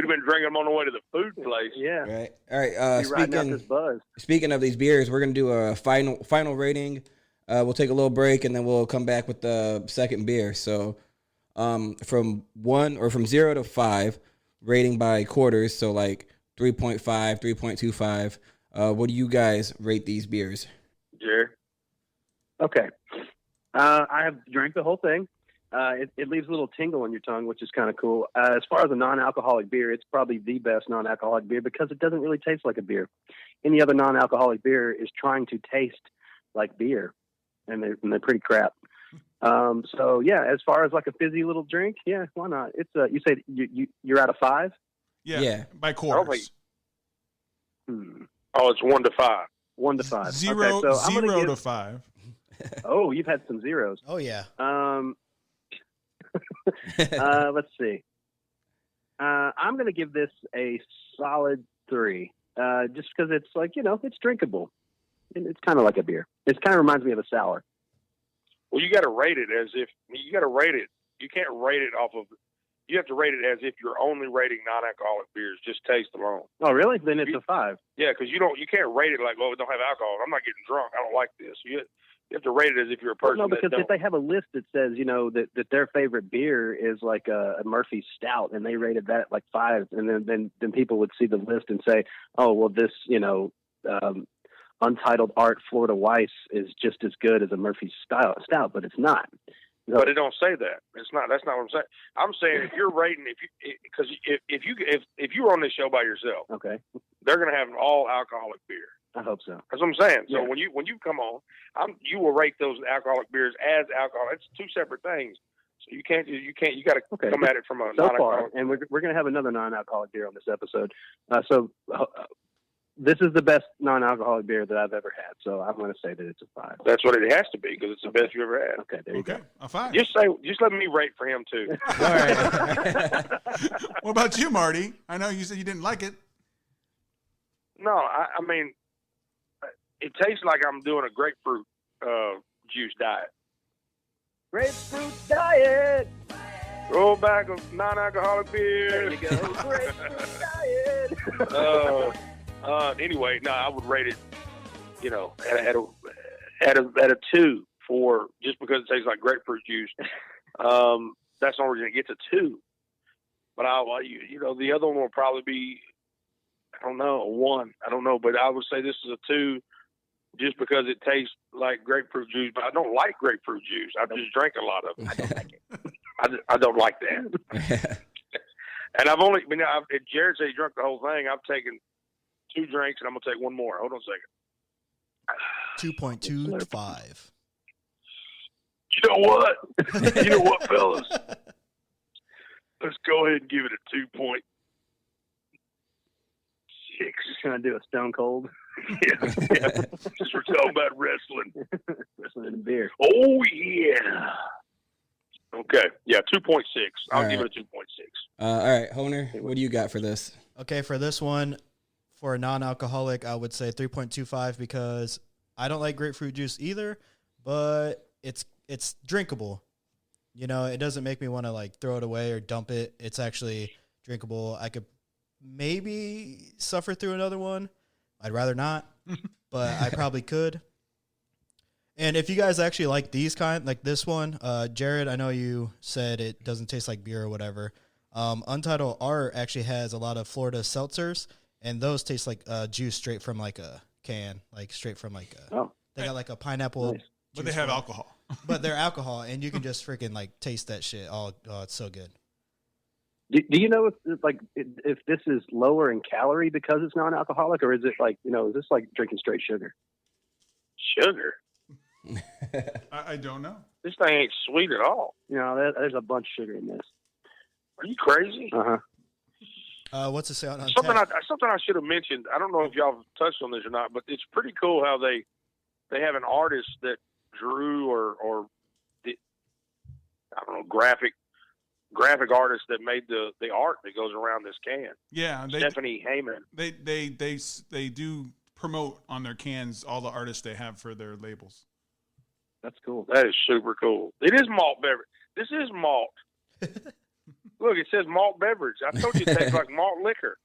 have been drinking them on the way to the food place. Yeah. Right. All right. Be riding out this buzz. Speaking of these beers, we're going to do a final rating. We'll take a little break, and then we'll come back with the second beer. So from 0 to 5, rating by quarters, so like 3.5, 3.25. What do you guys rate these beers? Jared? Okay. I have drank the whole thing. It leaves a little tingle on your tongue, which is kind of cool. As far as a non-alcoholic beer, it's probably the best non-alcoholic beer because it doesn't really taste like a beer. Any other non-alcoholic beer is trying to taste like beer, and they're pretty crap. So yeah, as far as like a fizzy little drink, yeah, why not? It's you say you're out of 5? Yeah. By quarters. Oh, it's 1 to 5. 1 to 5. Zero, okay, so 0 to 5. Oh, you've had some zeros. Oh yeah. Let's see. I'm going to give this a solid 3, just because it's like, it's drinkable. It's kind of like a beer. It kind of reminds me of a sour. Well, you got to rate it as if you got to rate it. You can't rate it off of. You have to rate it as if you're only rating non-alcoholic beers, just taste alone. Oh, really? Then it's a 5. Yeah, because you can't rate it like, it don't have alcohol. I'm not getting drunk. I don't like this. You have to rate it as if you're a person. No, because if they have a list that says, that their favorite beer is like a Murphy Stout, and they rated that at like 5, and then people would see the list and say, oh, well, this, Untitled Art Florida Weiss is just as good as a Murphy Stout, but it's not. No. But it don't say that. It's not. That's not what I'm saying. I'm saying if you're rating, because if you're on this show by yourself, okay, they're going to have all alcoholic beer. I hope so. That's what I'm saying. So yeah. when you come on, you will rate those alcoholic beers as alcohol. It's 2 separate things. So you can't. You got to come at it from a non-alcoholic. And we're going to have another non-alcoholic beer on this episode. This is the best non-alcoholic beer that I've ever had, so I'm going to say that it's a 5. That's what it has to be, because it's the best you ever had. Okay, there you go. A 5. Just let me rate for him too. All right. What about you, Marty? I know you said you didn't like it. No, I mean, it tastes like I'm doing a grapefruit juice diet. Grapefruit diet. Roll back of non-alcoholic beer. There you go. Grapefruit diet. Anyway, no, I would rate it, at a 2 for just because it tastes like grapefruit juice. That's the only reason it gets a 2. But the other one will probably be, I don't know, a 1. I don't know, but I would say this is a 2 just because it tastes like grapefruit juice. But I don't like grapefruit juice. I just drank a lot of it. I don't like it. I don't like that. And I've only, Jared said he drank the whole thing. I've taken 2 drinks, and I'm going to take one more. Hold on a second. 2.25. You know what, fellas? Let's go ahead and give it a 2.6. Can I do a Stone Cold? Yeah. Just we're talking about wrestling. Wrestling and beer. Oh, yeah. Okay. Yeah, 2.6. I'll give it a 2.6. All right, Honer, what do you got for this? Okay, for this one, for a non-alcoholic, I would say 3.25 because I don't like grapefruit juice either, but it's drinkable. It doesn't make me want to like throw it away or dump it. It's actually drinkable. I could maybe suffer through another one. I'd rather not, but I probably could. And if you guys actually like these like this one, Jared, I know you said it doesn't taste like beer or whatever. Untitled Art actually has a lot of Florida seltzers, and those taste like juice straight from like a can, like straight from like a. Oh. They got like a pineapple. Nice. But they have alcohol. But they're alcohol, and you can just freaking like taste that shit. Oh, it's so good. Do you know if this is lower in calorie because it's non-alcoholic, or is it like, is this like drinking straight sugar? Sugar. I don't know. This thing ain't sweet at all. There's a bunch of sugar in this. Are you crazy? What's it say on Something I should have mentioned. I don't know if y'all have touched on this or not, but it's pretty cool how they have an artist that drew or I don't know, graphic artist that made the art that goes around this can. Yeah, Stephanie Heyman. They do promote on their cans all the artists they have for their labels. That's cool. That is super cool. It is malt beverage. This is malt. Look, it says malt beverage. I told you it tastes like malt liquor.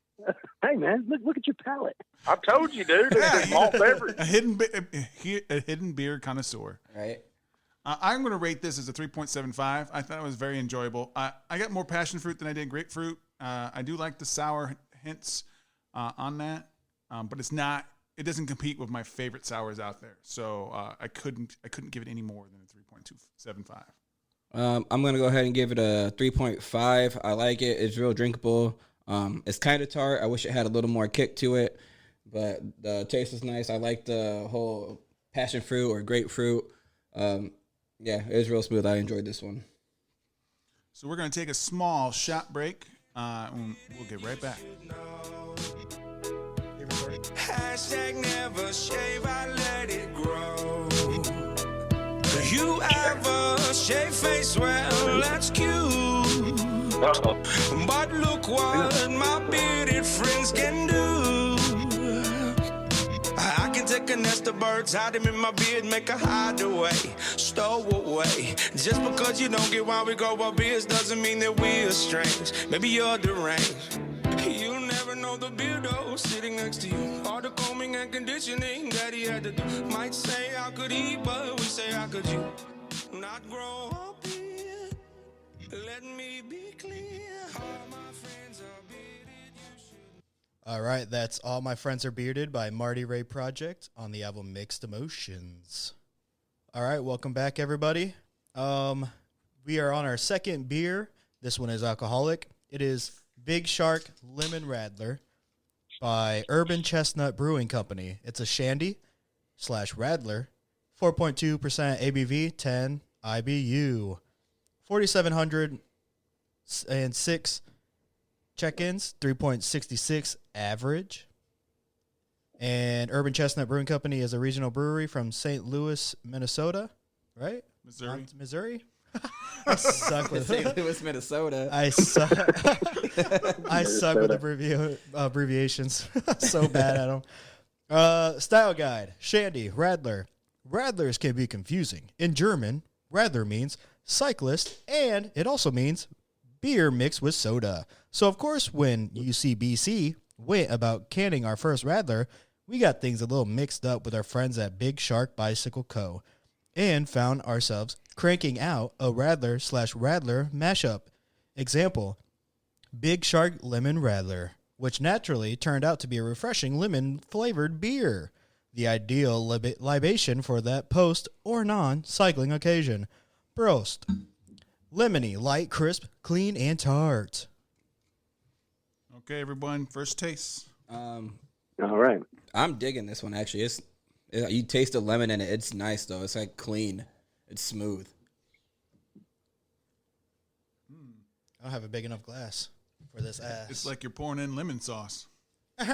Hey man, look at your palate. I told you, dude. It's a malt beverage. A hidden beer connoisseur. Right. I'm going to rate this as a 3.75. I thought it was very enjoyable. I got more passion fruit than I did grapefruit. I do like the sour hints on that, but it's not. It doesn't compete with my favorite sours out there. So I couldn't give it any more than a 3.275. I'm going to go ahead and give it a 3.5. I like it. It's real drinkable. It's kind of tart. I wish it had a little more kick to it, but the taste is nice. I like the whole passion fruit or grapefruit. Yeah, it was real smooth. I enjoyed this one. So we're going to take a small shot break. And we'll get right back. Hashtag never shave, I let it grow. You ever shave face? Well, that's cute. But look what my bearded friends can do. I can take a nest of birds, hide them in my beard, make a hideaway, stow away. Just because you don't get why we grow our beards doesn't mean that we're strange. Maybe you're deranged. You never know the beardo sitting next to you. All the combing and conditioning that he had to do. Might say how could he, but we say how could you not grow up here? Let me be clear. All my friends are bearded. You should. All right, that's All My Friends Are Bearded by Marty Ray Project on the album Mixed Emotions. All right, welcome back, everybody. We are on our second beer. This one is alcoholic. It is Big Shark Lemon Radler by Urban Chestnut Brewing Company. It's a shandy / Radler, 4.2% ABV, 10 IBU, 4,706 check-ins, 3.66 average. And Urban Chestnut Brewing Company is a regional brewery from St. Louis, Minnesota, right? Missouri? I suck with St. Louis, Minnesota. I suck with abbreviations. So bad at them. Style guide: Shandy, Radler. Radlers can be confusing. In German, Radler means cyclist, and it also means beer mixed with soda. So, of course, when UCBC went about canning our first Radler, we got things a little mixed up with our friends at Big Shark Bicycle Co. and found ourselves cranking out a Radler / Radler mashup. Example, Big Shark Lemon Radler, which naturally turned out to be a refreshing lemon-flavored beer. The ideal libation for that post or non-cycling occasion. Prost. Lemony, light, crisp, clean, and tart. Okay, everyone, first taste. All right. I'm digging this one, actually. You taste the lemon in it. It's nice, though. It's like clean. It's smooth. I don't have a big enough glass for this ass. It's like you're pouring in lemon sauce. Fuck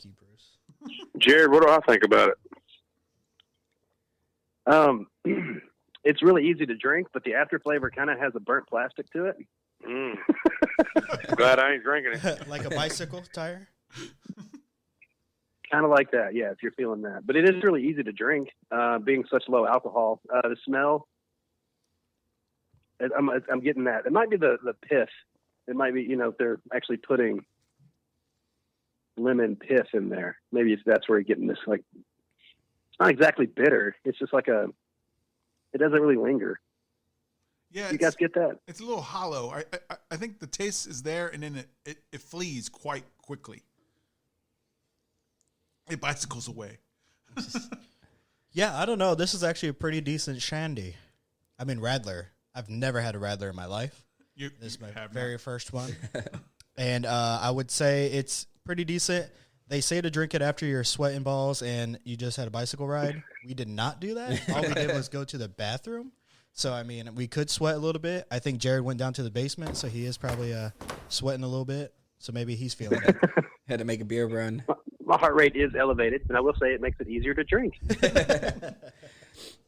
you, Bruce. Jared, what do I think about it? It's really easy to drink, but the after flavor kind of has a burnt plastic to it. Glad I ain't drinking it. Like a bicycle tire? Kind of like that, yeah, if you're feeling that. But it is really easy to drink, being such low alcohol. The smell, I'm getting that. It might be the pith. It might be, if they're actually putting lemon pith in there. Maybe that's where you're getting this, like, not exactly bitter. It's just like it doesn't really linger. Yeah, You guys get that? It's a little hollow. I think the taste is there, and then it flees quite quickly. It bicycles away. Yeah, I don't know. This is actually a pretty decent shandy. I mean, Radler. I've never had a Radler in my life. This is my very first one. And I would say it's pretty decent. They say to drink it after you're sweating balls and you just had a bicycle ride. We did not do that. All we did was go to the bathroom. So, I mean, we could sweat a little bit. I think Jared went down to the basement, so he is probably sweating a little bit. So maybe he's feeling it. Had to make a beer run. My heart rate is elevated, and I will say it makes it easier to drink.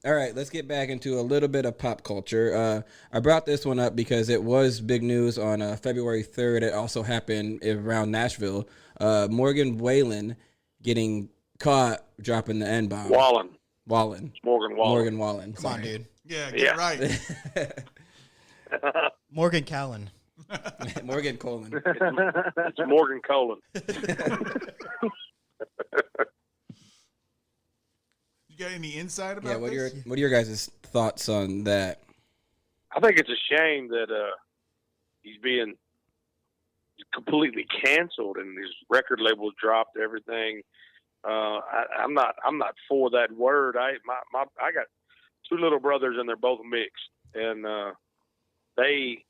All right, let's get back into a little bit of pop culture. I brought this one up because it was big news on February 3rd. It also happened around Nashville. Morgan Wallen getting caught dropping the N-bomb. Wallen. It's Morgan Wallen. Morgan Wallen. Come on, dude. Yeah, get right. Morgan Callan. Morgan Colon. It's Morgan Colon. You got any insight about Yeah, what this? are your guys' thoughts on that? I think it's a shame that he's being completely canceled and his record label dropped everything. I'm not for that word. I got two little brothers and they're both mixed, and they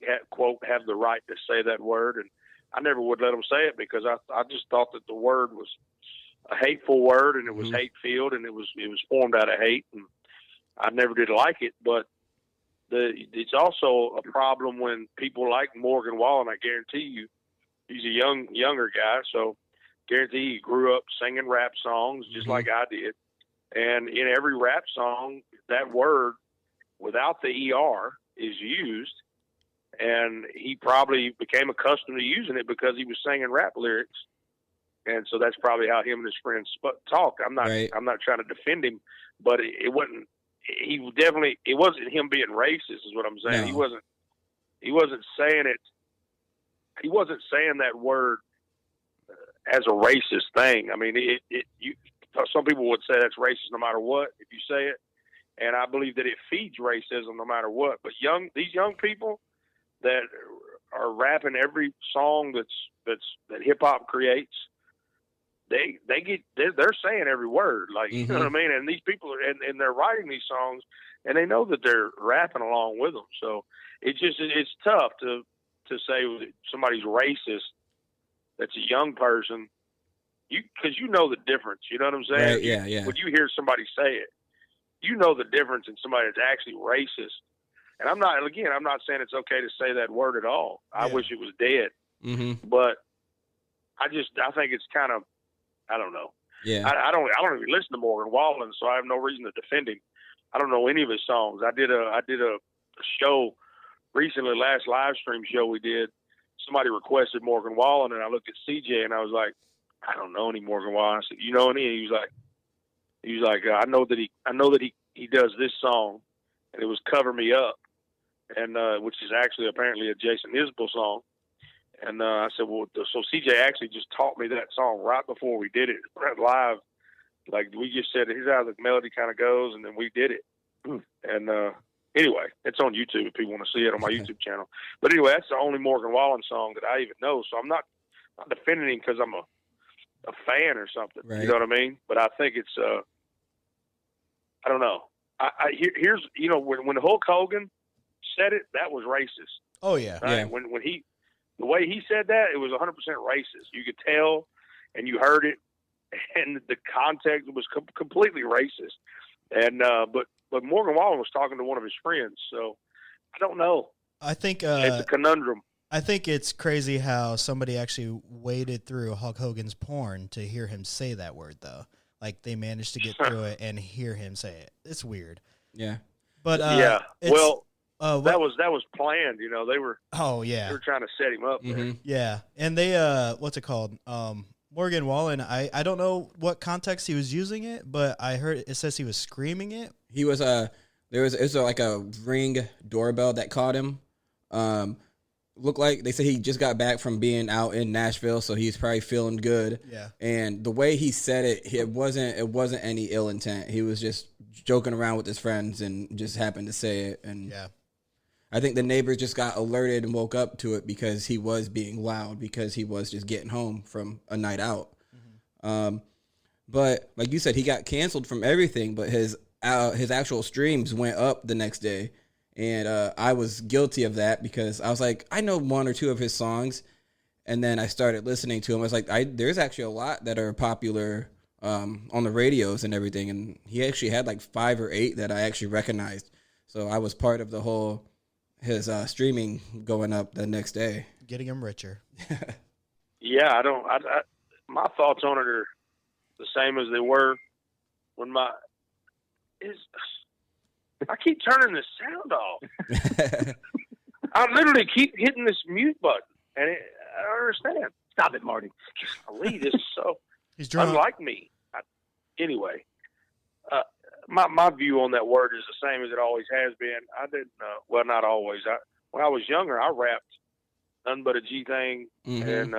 have the right to say that word, and I never would let them say it because I just thought that the word was a hateful word, and it was hate filled, and it was formed out of hate, and I never did like it. But it's also a problem when people like Morgan Wallen. I guarantee you, he's a younger guy, so guarantee he grew up singing rap songs just like I did, and in every rap song, that word without the ER is used. And he probably became accustomed to using it because he was singing rap lyrics. And so that's probably how him and his friends talk. I'm not trying to defend him, but it wasn't him being racist is what I'm saying. No. He wasn't saying it. He wasn't saying that word as a racist thing. I mean, some people would say that's racist no matter what, if you say it. And I believe that it feeds racism no matter what. But these young people that are rapping every song that hip hop creates, they're saying every word, like you know what I mean. And these people and they're writing these songs, and they know that they're rapping along with them. So it's tough to say somebody's racist. That's a young person, because you know the difference. You know what I'm saying? Right, yeah. When you hear somebody say it, you know the difference in somebody that's actually racist. And I'm not saying it's okay to say that word at all. Yeah. I wish it was dead. But I think it's kind of, I don't know. Yeah. I don't even listen to Morgan Wallen, so I have no reason to defend him. I don't know any of his songs. I did a show recently, last live stream show we did. Somebody requested Morgan Wallen, and I looked at CJ and I was like, I don't know any Morgan Wallen. I said, you know any? And he was like, I know that he does this song, and it was Cover Me Up. And which is actually apparently a Jason Isbell song. And I said, well, so CJ actually just taught me that song right before we did it live. Like we just said, here's how the melody kind of goes, and then we did it. And anyway, it's on YouTube if people want to see it on my YouTube channel. But anyway, that's the only Morgan Wallen song that I even know. So I'm not defending him because I'm a fan or something. Right. You know what I mean? But I think it's I don't know. Here's when Hulk Hogan said it, that was racist. Oh yeah. Right? Yeah. When the way he said that, it was 100% racist. You could tell, and you heard it, and the context was completely racist. And but Morgan Wallen was talking to one of his friends, so I don't know. I think it's a conundrum. I think it's crazy how somebody actually waded through Hulk Hogan's porn to hear him say that word, though. Like they managed to get through it and hear him say it. It's weird. Yeah. But yeah. Well. That was planned, they were. Oh yeah, they were trying to set him up. Yeah, and they what's it called? Morgan Wallen. I don't know what context he was using it, but I heard it says he was screaming it. He was it was like a Ring doorbell that caught him. looked like. They said he just got back from being out in Nashville, so he's probably feeling good. Yeah. And the way he said it, it wasn't any ill intent. He was just joking around with his friends and just happened to say it. And Yeah. I think the neighbors just got alerted and woke up to it because he was being loud, because he was just getting home from a night out. But like you said, he got canceled from everything, but his actual streams went up the next day. And I was guilty of that because I was like, I know one or two of his songs. And then I started listening to him. I was like, there's actually a lot that are popular on the radios and everything. And he actually had like 5 or 8 that I actually recognized. So I was part of the whole, his streaming going up the next day. Getting him richer. Yeah, my thoughts on it are the same as they were when I keep turning the sound off. I literally keep hitting this mute button, and I don't understand. Stop it, Marty. Golly, this is so He's drunk. unlike me. Anyway, my view on that word is the same as it always has been. I didn't, well, not always. When I was younger, I rapped Nothing But a G Thing and,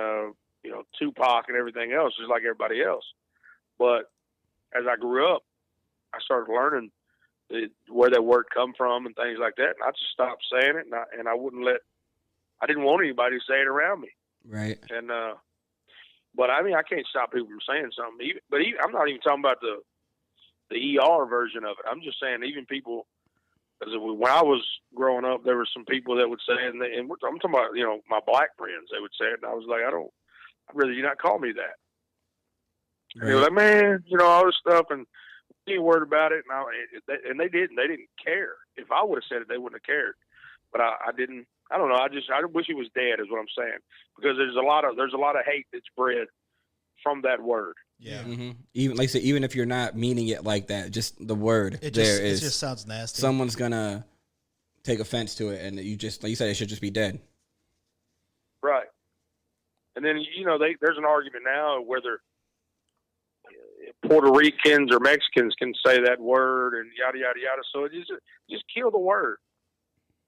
Tupac and everything else, just like everybody else. But as I grew up, I started learning where that word come from and things like that. And I just stopped saying it, and I didn't want anybody to say it around me. Right. And, but I mean, I can't stop people from saying something. I'm not even talking about the ER version of it. I'm just saying even people, because when I was growing up, there were some people that would say it, and I'm talking about, my black friends, they would say it. And I was like, I'd rather you not call me that. Right. And they were like, man, all this stuff, and any word about it, and they didn't care. If I would have said it, they wouldn't have cared. But I didn't. I don't know. I wish he was dead, is what I'm saying, because there's a lot of hate that's bred from that word. Yeah. Mm-hmm. Even like I said, even if you're not meaning it like that, just the word It just sounds nasty. Someone's gonna take offense to it, and you just, like you said, it should just be dead. Right. And then there's an argument now whether Puerto Ricans or Mexicans can say that word and yada yada yada. So it just kill the word.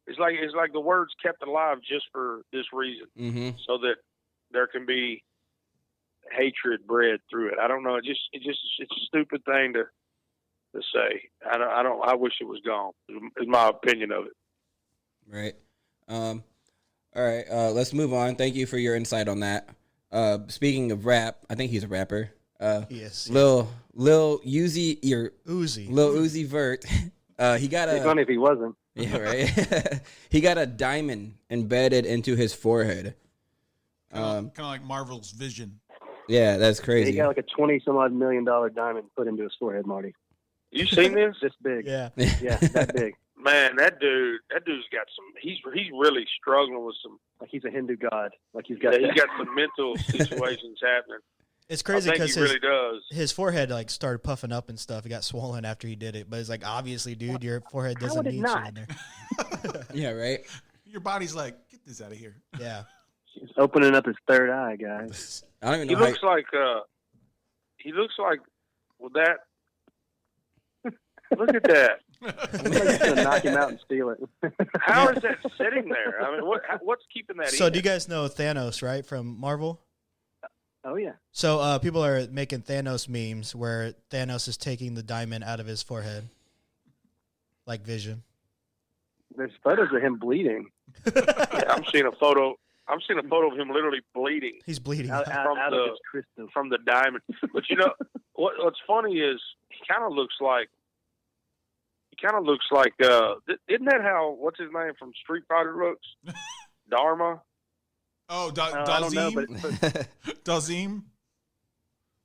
It's like the word's kept alive just for this reason, so that there can be hatred bred through it. I don't know. It's a stupid thing to say. I wish it was gone. Is my opinion of it. Right. All right. Let's move on. Thank you for your insight on that. Speaking of rap, I think he's a rapper. Yes. Lil Uzi Lil Uzi Vert. He got It'd be funny if he wasn't. Yeah, right. He got a diamond embedded into his forehead. Kind of like Marvel's Vision. Yeah, that's crazy. He got like a $20-some-odd million diamond put into his forehead, Marty. You seen this? This big. Yeah. Yeah, that big. Man, that dude's got some. He's really struggling with some. Like he's a Hindu god. Like he's got. Yeah, he's got some mental situations happening. It's crazy because he really does. His forehead started puffing up and stuff. It got swollen after he did it, but it's like, obviously, dude, your forehead doesn't need shit in there. Yeah, right. Your body's like, get this out of here. Yeah. He's opening up his third eye, guys. I don't even He know. looks like with that. Look at that. I'm like going to knock him out and steal it. How is that sitting there? I mean, what's keeping that? So, in? do you guys know Thanos, right, from Marvel? Oh, yeah. So, people are making Thanos memes where Thanos is taking the diamond out of his forehead, like Vision. There's photos of him bleeding. Yeah, I'm seeing a photo of him literally bleeding. He's bleeding out of his crystal. From the diamond. But what's funny is he kind of looks like isn't that how, what's his name from Street Fighter looks? Dharma? Oh, I don't know, but Dazim?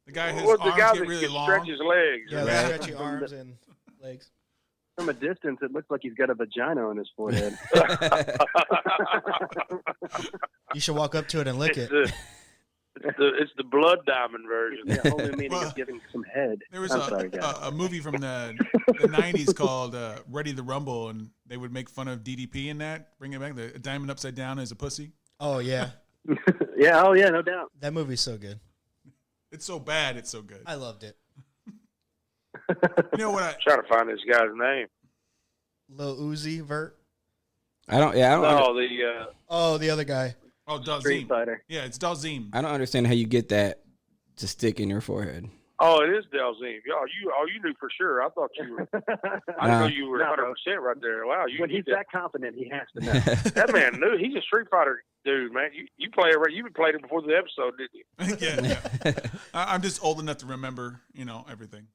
The guy whose the arms guy get that really can long. stretch his legs. Yeah, Right. stretchy arms and legs. from a distance, it looks like he's got a vagina on his forehead. You should walk up to it and lick it. It's the blood diamond version. Yeah, only meaning of giving some head. There was sorry, guys. a movie from the 90s called Ready to Rumble, and they would make fun of DDP in that, bring it back. The diamond upside down as a pussy. Oh, yeah. Yeah, oh yeah, no doubt. That movie's so good. It's so bad, it's so good. I loved it. You know what? I'm trying to find this guy's name. Lil Uzi Vert. I don't. Yeah, I don't. No, the Oh, the other guy. Oh, Street Dalzim. Fighter. Yeah, it's Dalzim. I don't understand how you get that to stick in your forehead. oh, it is Dalzim. You knew for sure. I thought you were. I didn't know you were 100% right there. Wow, you When get he's that confident, he has to know. That man knew. He's a Street Fighter dude, man. You play it right. You played it before the episode, didn't you? Yeah. I'm just old enough to remember, everything.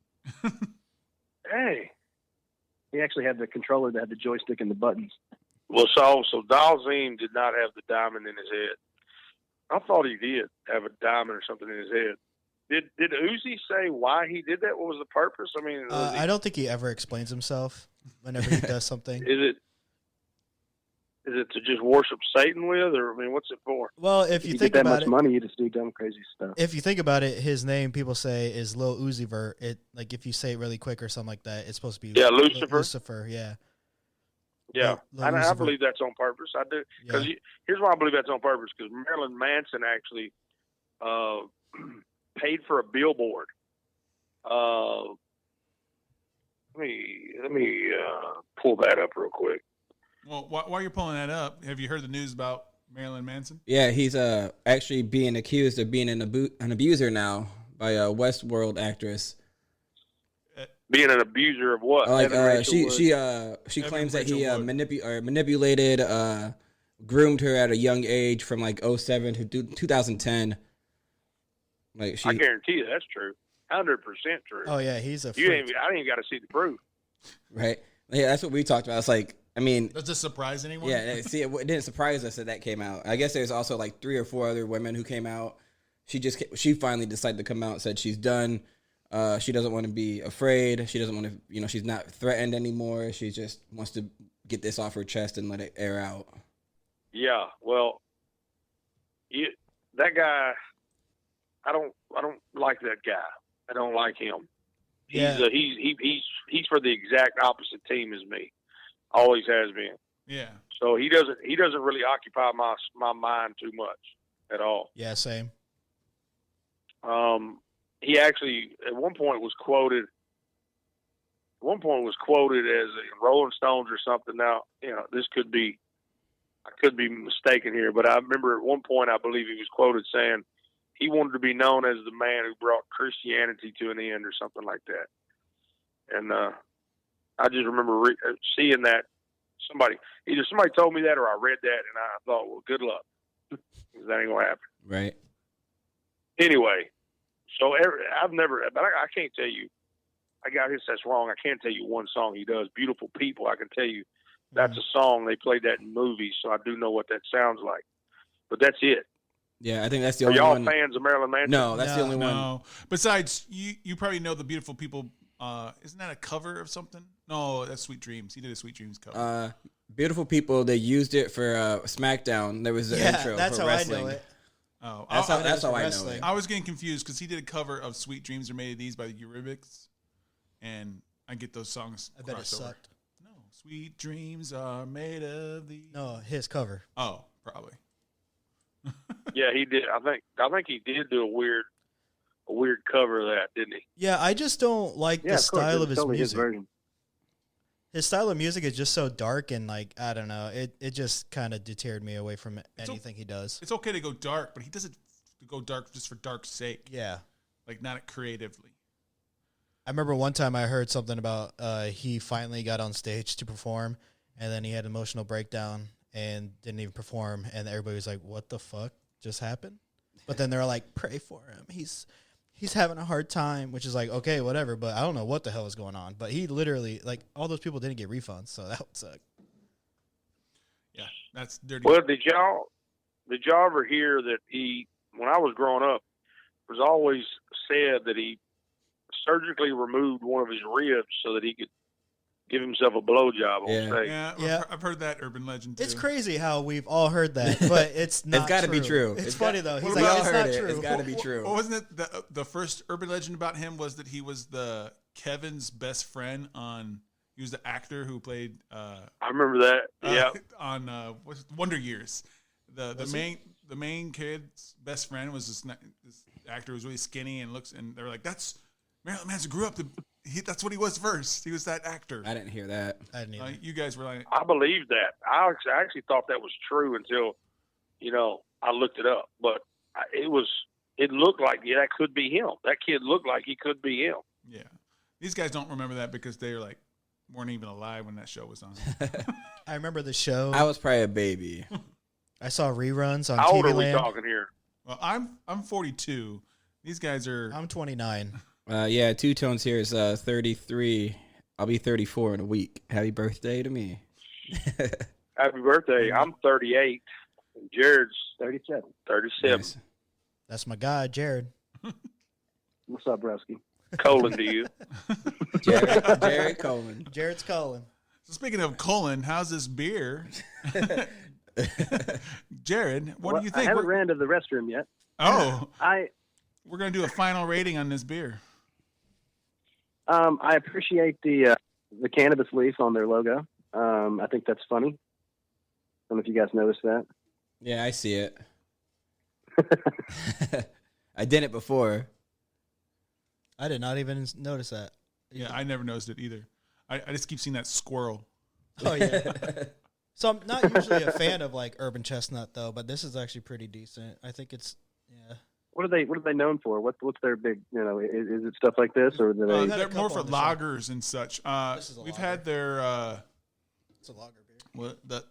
Hey. He actually had the controller that had the joystick and the buttons. Well, so Dalzim did not have the diamond in his head. I thought he did have a diamond or something in his head. Did Uzi say why he did that? What was the purpose? I mean, I don't think he ever explains himself whenever he does something. Is it to just worship Satan with, or I mean, what's it for? Well, if you think get that about much it, money, you just do dumb, crazy stuff. if you think about it, his name people say is Lil Uzi Vert. It like if you say it really quick or something like that, it's supposed to be Lucifer. Lucifer, yeah. Yeah, Lil I Lucifer. believe that's on purpose. I do because here's why I believe that's on purpose. Because Marilyn Manson actually paid for a billboard. Let me pull that up real quick. Well, while you're pulling that up, have you heard the news about Marilyn Manson? Yeah, he's actually being accused of being an abuser now by a Westworld actress. Being an abuser of what? She claims that he manipulated, groomed her at a young age from like 2007 to 2010. Like I guarantee you that's true. 100% true. Oh yeah, he's a I freak. didn't even got to see the proof. Right? Yeah, that's what we talked about. It's like, I mean, Does this surprise anyone? yeah. See, it didn't surprise us that came out. I guess there's also like 3 or 4 other women who came out. She finally decided to come out and said she's done. She doesn't want to be afraid. She doesn't want to, she's not threatened anymore. She just wants to get this off her chest and let it air out. Yeah, well, that guy, I don't like that guy. I don't like him. Yeah. He's for the exact opposite team as me. Always has been. Yeah. So he doesn't really occupy my mind too much at all. Yeah, same. He actually at one point was quoted as a Rolling Stones or something. Now, this I could be mistaken here, but I remember at one point I believe he was quoted saying he wanted to be known as the man who brought Christianity to an end or something like that. And I just remember seeing that either somebody told me that or I read that, and I thought, well, good luck, because that ain't gonna happen. Right. Anyway, so I've never, but I can't tell you. I guess that's wrong. I can't tell you one song he does. Beautiful People. I can tell you that's a song. They played that in movies, so I do know what that sounds like. But that's it. Yeah, I think that's the Are only y'all one. fans of Marilyn Manson? No, that's the only one. No. Besides, you probably know the Beautiful People. Isn't that a cover of something? No, that's Sweet Dreams. He did a Sweet Dreams cover. Beautiful People. They used it for SmackDown. There was the intro that's for how wrestling. I know it. Oh, That's how I know wrestling. it. I was getting confused because he did a cover of Sweet Dreams Are Made of These by the Eurythmics, and I get those songs. I bet it crossed over. sucked. No, Sweet Dreams Are Made of These. No, his cover. Oh, probably. Yeah, he did. I think he did do a weird cover of that, didn't he? Yeah, I just don't like the of course, style it's of his totally music. his version. His style of music is just so dark and like I don't know. It just kind of deterred me away from anything he does. It's okay to go dark, but he doesn't go dark just for dark's sake. Yeah. Like not creatively. I remember one time I heard something about he finally got on stage to perform, and then he had an emotional breakdown and didn't even perform, and everybody was like, "What the fuck just happened?" But then they're like, "Pray for him. He's having a hard time," which is like, okay, whatever. But I don't know what the hell is going on. But he literally, like, all those people didn't get refunds, so that would suck. Yeah, that's dirty. Well, did y'all ever hear that he, when I was growing up, was always said that he surgically removed one of his ribs so that he could give himself a blowjob on stage? Yeah, I've heard that urban legend too. It's crazy how we've all heard that, but it's not. It's got to be true. It's funny though. He's What like, about- it's heard not it. true. It's got to be true. Well, wasn't it the first urban legend about him was that he was the Kevin's best friend on. He was the actor who played. I remember that. Yeah. On what's it, Wonder Years, the main kid's best friend was this actor who was really skinny and looks, and they were like, "That's Marilyn Manson grew up to That's what he was first. He was that actor. I didn't hear that. I didn't either. You guys were like, I believe that. I actually thought that was true until, I looked it up. But it looked like, that could be him. That kid looked like he could be him. yeah. These guys don't remember that because they weren't even alive when that show was on. I remember the show. I was probably a baby. I saw reruns on How old TV are we Land. talking here? Well, I'm 42. These guys are. I'm 29. Yeah, Two Tones here is 33. I'll be 34 in a week. Happy birthday to me. Happy birthday. I'm 38. And Jared's 37. 37. Nice. That's my guy, Jared. What's up, Browski? Colin to you. Jared Callan. Jared's calling. So speaking of Colin, how's this beer? Jared, what do you think? I haven't ran to the restroom yet. Oh, I we're going to do a final rating on this beer. I appreciate the cannabis leaf on their logo. I think that's funny. I don't know if you guys noticed that. Yeah, I see it. I did it before. I did not even notice that. Yeah, I never noticed it either. I just keep seeing that squirrel. Oh, yeah. So I'm not usually a fan of urban chestnut though, but this is actually pretty decent. I think it's What are they known for? What's their big? Is it stuff like this, or do they? had a They're more couple for on the show. lagers and such. This is a We've lager. had their It's a lager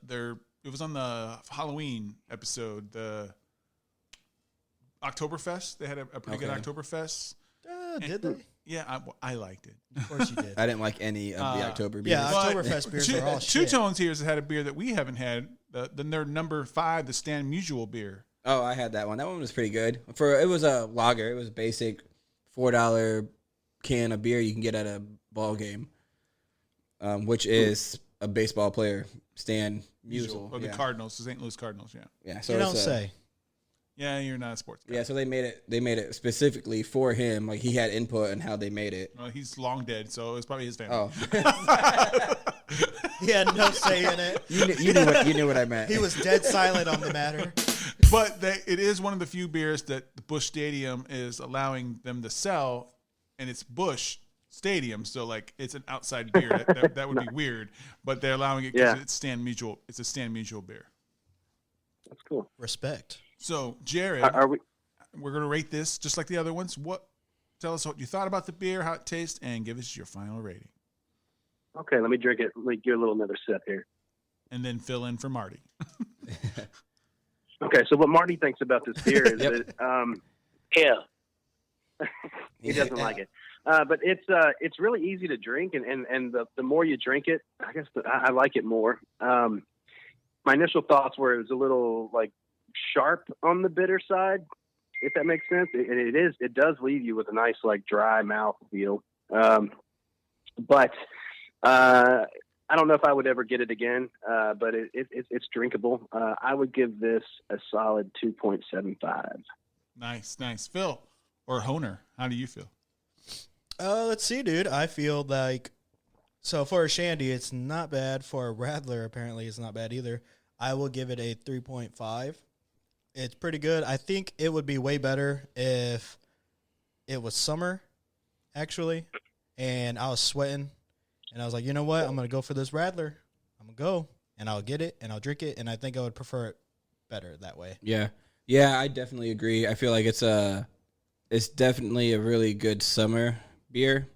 beer. it was on the Halloween episode, the Oktoberfest. They had a pretty good Okay. Oktoberfest. Did they? Yeah, I liked it. Of course you did. I didn't like any of the October beers. Yeah, Oktoberfest beers are all Two shit. Tones here has had a beer that we haven't had. Then their number 5, the Stan Musial beer. Oh, I had that one. That one was pretty good. It was a lager. It was a basic $4 can of beer you can get at a ball game, which is a baseball player, Stan Musial. Or the Yeah. Cardinals, the St. Louis Cardinals, yeah. Yeah, so You don't it's, say. Yeah, you're not a sports guy. Yeah, so they made it specifically for him. Like he had input in how they made it. Well, he's long dead, so it's probably his family. Oh, He had no say in it. you knew what I meant. He was dead silent on the matter. But it is one of the few beers that the Busch Stadium is allowing them to sell, and it's Busch Stadium, so it's an outside beer. That would be weird, but they're allowing it because it's Stan Musial. It's a Stan Musial beer. That's cool. Respect. So Jared, Are we? we're gonna rate this just like the other ones. Tell us what you thought about the beer, how it tastes, and give us your final rating, Okay, let me drink it. Let me give it another sip here. and then fill in for Marty. Okay, so what Marty thinks about this beer is Yep. that Yeah. he doesn't like it. But it's really easy to drink, and the more you drink it, I guess I like it more. My initial thoughts were it was a little sharp on the bitter side, if that makes sense. It does leave you with a nice dry mouth feel. But I don't know if I would ever get it again. But it's drinkable. I would give this a solid 2.75. Nice. Phil or Honer, how do you feel? Let's see, dude. I feel so for a Shandy, it's not bad. For a Radler, apparently, it's not bad either. I will give it a 3.5. It's pretty good. I think it would be way better if it was summer, actually, and I was sweating, and I was like, you know what? I'm going to go for this Radler. I'm going to go, and I'll get it, and I'll drink it, and I think I would prefer it better that way. Yeah, I definitely agree. I feel like it's definitely a really good summer beer.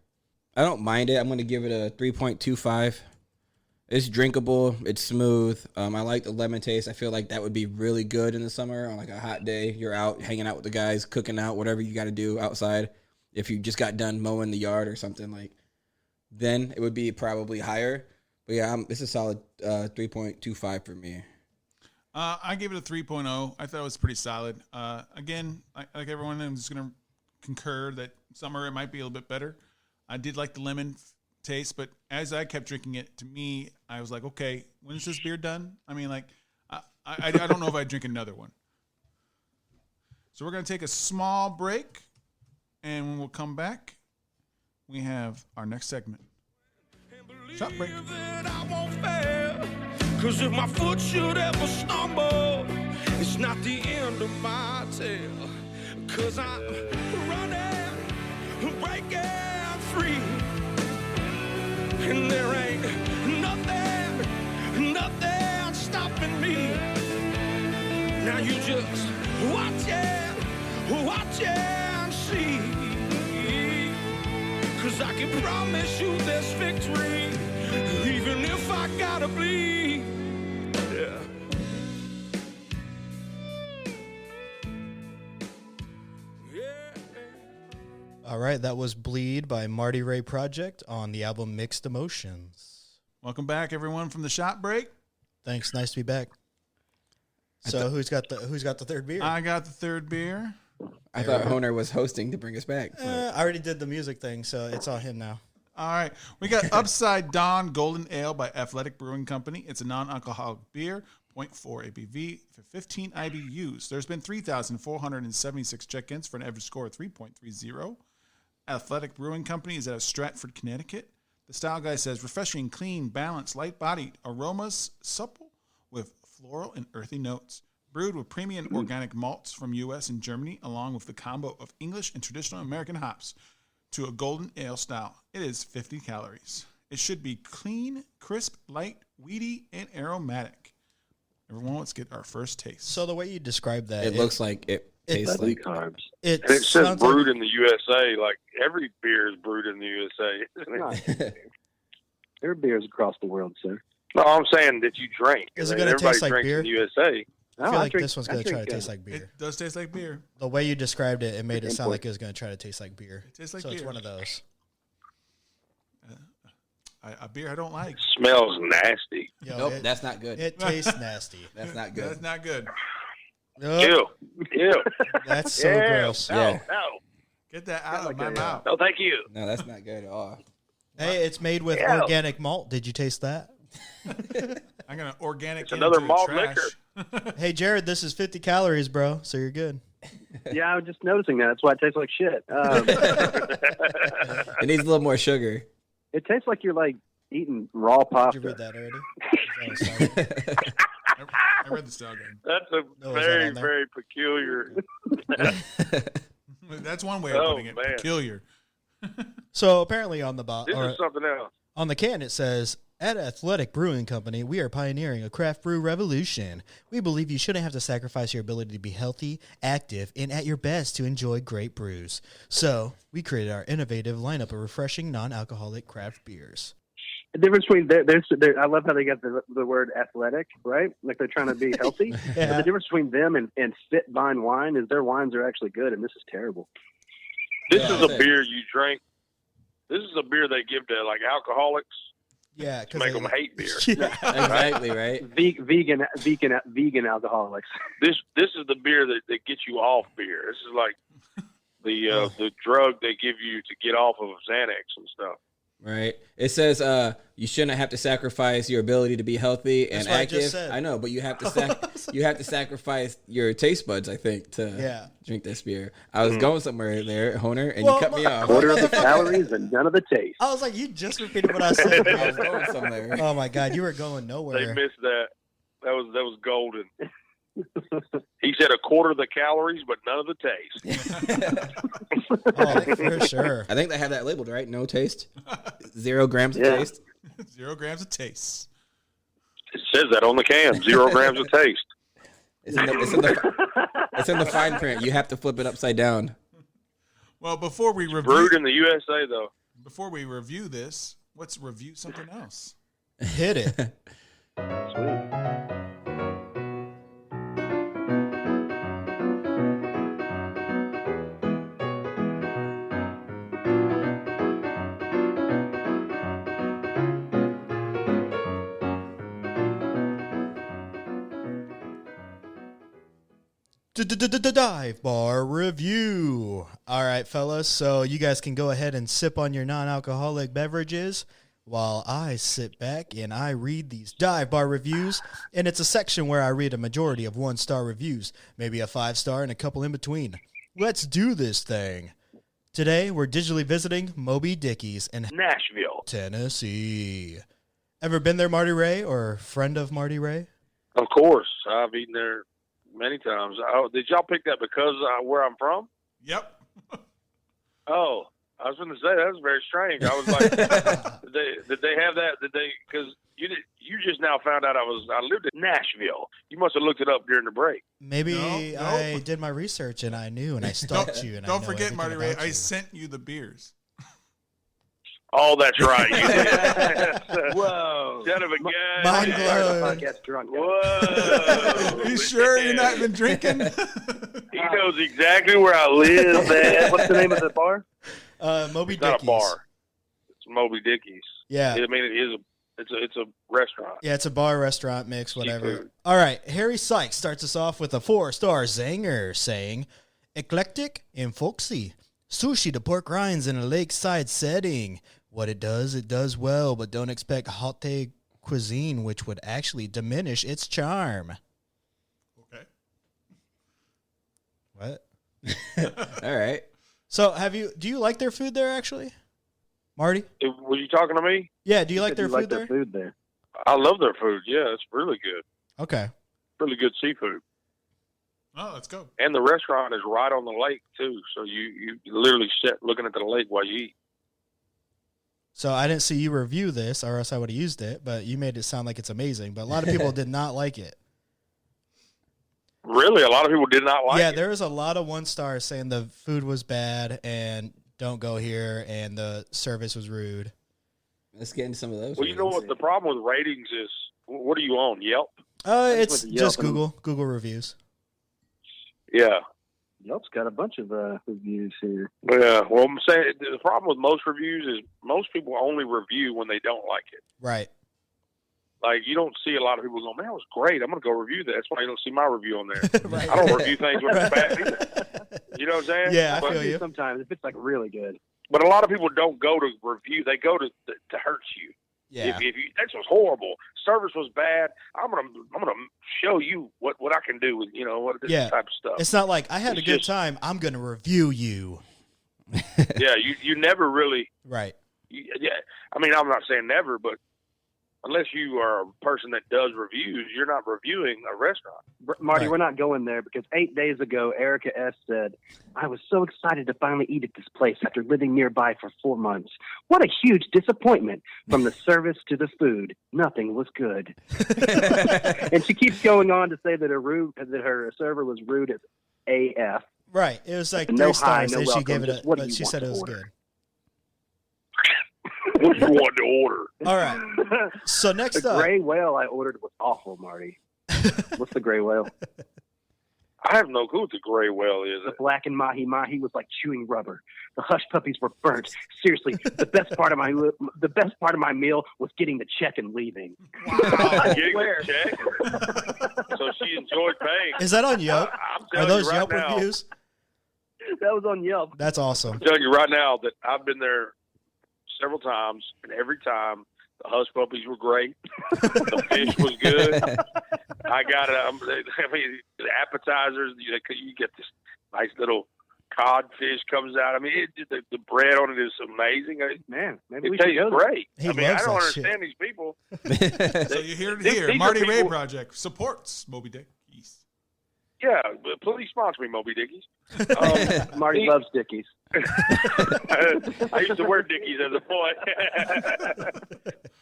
I don't mind it. I'm going to give it a 3.25. It's drinkable. It's smooth. I like the lemon taste. I feel like that would be really good in the summer on a hot day. You're out hanging out with the guys, cooking out, whatever you got to do outside. If you just got done mowing the yard or something, then it would be probably higher. But yeah, it's a solid 3.25 for me. I gave it a 3.0. I thought it was pretty solid. Again, like everyone, I'm just going to concur that summer it might be a little bit better. I did like the lemon taste, but as I kept drinking it, to me, I was like, okay, when is this beer done? I mean, I don't know if I'd drink another one. So we're going to take a small break, and when we'll come back, we have our next segment. Shop break. That I won't fail. 'Cause if my foot should ever stumble, it's not the end of my tale. 'Cause I'm running, breaking free. and there ain't nothing stopping me. Now you just watch and see. 'Cause I can promise you there's victory, even if I gotta bleed. Yeah. All right, that was Bleed by Marty Ray Project on the album Mixed Emotions. Welcome back, everyone, from the shot break. Thanks, nice to be back. So who's got the third beer? I got the third beer. I thought Honer was hosting to bring us back. I already did the music thing, so it's on him now. All right. We got Upside Down Golden Ale by Athletic Brewing Company. It's a non-alcoholic beer, 0.4 ABV for 15 IBUs. There's been 3,476 check-ins for an average score of 3.30. Athletic Brewing Company is out of Stratford, Connecticut. The style guide says, refreshing, clean, balanced, light-bodied, aromas, supple, with floral and earthy notes. Brewed with premium organic malts from U.S. and Germany, along with the combo of English and traditional American hops to a golden ale style. It is 50 calories. It should be clean, crisp, light, weedy, and aromatic. Everyone, let's get our first taste. So the way you describe that, It looks like it tastes like. Carbs. it And it says sounds brewed like, in the USA. Like every beer is brewed in the USA. Isn't it? There are beers across the world, sir. No, I'm saying that you drink. Is it I mean, gonna everybody taste like drinks beer? in the USA. I feel like this one's going to try to taste like It beer. does taste like beer. The way you described it, it made it sound Import. like it was going to try to taste like beer. It tastes like so beer. it's one of those. A beer I don't like. Smells nasty. Yo, Nope, that's not good. it tastes nasty. That's not good. That's not good. Nope, Ew. Ew. that's so Ew. gross. No, Yeah. no. Get that out of like my a, mouth. No, thank you. No, that's not good at all. Hey, it's made with Ew. organic malt. Did you taste that? I'm going to organic It's another into malt trash. Hey, Jared, this is 50 calories, bro, so you're good. Yeah, I was just noticing that. That's why it tastes like shit. It needs a little more sugar. It tastes like you're like eating raw Did pasta. you read that already? Is that a song? I read the style guide. That's a No, is that very, on there? very peculiar. That's one way of Oh, putting it. man. Peculiar. So apparently on the This is something else. on the can it says, at Athletic Brewing Company, we are pioneering a craft brew revolution. We believe you shouldn't have to sacrifice your ability to be healthy, active, and at your best to enjoy great brews. So we created our innovative lineup of refreshing non-alcoholic craft beers. The difference between I love how they got the word athletic, right? Like they're trying to be healthy. But Yeah. the difference between them and Fit Vine Wine is their wines are actually good, and this is terrible. This Yeah, is a that's it. beer you drink. This is a beer they give to like alcoholics Yeah, to make them hate beer. Exactly, right? Vegan alcoholics. This is the beer that gets you off beer. This is like the drug they give you to get off of Xanax and stuff. Right. It says you shouldn't have to sacrifice your ability to be healthy and That's what I active. just said. I know, but you have to sacrifice your taste buds, I think, to drink this beer. I was going somewhere there, Honer, and Well, you cut me off. Quarter of the calories and none of the taste. I was like, you just repeated what I said. I was going somewhere. Oh my God, you were going They nowhere. missed that. That was golden. He said a quarter of the calories, but none of the taste. Oh, for sure. I think they have that labeled, right? No taste. 0 grams of Yeah. taste. 0 grams of taste. It says that on the can. 0 grams of taste. It's in the fine print. You have to flip it upside down. Well, before we Brewed in the USA, though. review this, let's review something else. Hit it. Dive bar review. All right, fellas. So you guys can go ahead and sip on your non-alcoholic beverages while I sit back and I read these dive bar reviews. And it's a section where I read a majority of 1-star reviews, maybe a 5-star and a couple in between. Let's do this thing. Today, we're digitally visiting Moby Dickey's in Nashville. Tennessee. Ever been there, Marty Ray, or friend of Marty Ray? Of course. I've eaten there many times. Did y'all pick that because where I'm from? Yep. Oh, I was going to say that was very strange. I was like, did they have that? Did they? Because you just now found out I lived in Nashville. You must have looked it up during the break. Maybe No. I did my research and I knew and I stalked you. And Don't I know forget, everything Marty Ray, about I you. sent you the beers. Oh, that's right. You did. Whoa. Son of a gun. Mind Sorry, the blown. podcast drunk. Whoa. You sure you're not been drinking? He knows exactly where I live, man. What's the name of the bar? Moby It's not a Dickie's. bar. It's Moby Dickie's. Yeah. I mean, it is it's a restaurant. Yeah, it's a bar, restaurant mix, whatever. Seafood. All right, Harry Sykes starts us off with a 4-star zinger saying, eclectic and folksy. Sushi to pork rinds in a lakeside setting. What it does well, but don't expect haute cuisine, which would actually diminish its charm. Okay. What? All right. So do you like their food there, actually? Marty? Was you talking to me? Yeah, do you like Said their you food like there? their food there. I love their food. Yeah, it's really good. Okay. Really good seafood. Oh, let's go. And the restaurant is right on the lake too, so you literally sit looking at the lake while you eat. So I didn't see you review this, or else I would have used it, but you made it sound like it's amazing. But a lot of people did not like it. Really, a lot of people did not like Yeah, it. there was a lot of 1-stars saying the food was bad and don't go here, and the service was rude. Let's get into some of those. Well, you know what the problem with ratings is? What are you on, Yelp? It's went to just Yelp Google reviews. Yeah. Yelp's got a bunch of reviews here. Yeah. Well, I'm saying the problem with most reviews is most people only review when they don't like it. Right. Like, you don't see a lot of people go, man, it was great. I'm going to go review that. That's why you don't see my review on there. Right. I don't review things when it's bad either. You know what I'm saying? Yeah, I but, feel you. Sometimes if it's like really good. but a lot of people don't go to review. They go to hurt you. Yeah. If you, that was horrible. Service was bad. I'm gonna show you what I can do with what this Yeah. type of stuff. It's not like I had It's a good just- time. I'm going to review you. Yeah, you never really. Right. Yeah, I mean, I'm not saying never, but unless you are a person that does reviews, you're not reviewing a restaurant. Marty, Right. we're not going there because 8 days ago, Erica S. said, I was so excited to finally eat at this place after living nearby for 4 months. What a huge disappointment. From the service to the food, nothing was good. And she keeps going on to say that her server was rude as AF. Right. It was like No 3 hi, stars. no and she welcome. gave it Just a, what do but you she want said to it was order? good. What you want to order? All right. So next The up. gray whale I ordered was awful, Marty. What's the gray whale? I have no clue what the gray whale is. The black and mahi mahi was like chewing rubber. The hush puppies were burnt. Seriously, the best part of my meal was getting the check and leaving. I Getting swear. the check. So she enjoyed paying. Is that on Yelp? I'm Are telling those you right Yelp now, reviews? That was on Yelp. That's awesome. I'm telling you right now that I've been there several times, and every time the hush puppies were great. The fish was good. I got the appetizers. You get this nice little codfish comes out. I mean, the bread on it is amazing. Man, maybe we It should tastes go there. great. He I mean, I loves don't that understand these people. So you hear it These- here. these are Marty Ray people- Project supports Moby Dick East. Yeah, but please sponsor me, Moby Dickies. Marty loves Dickies. I used to wear Dickies as a boy.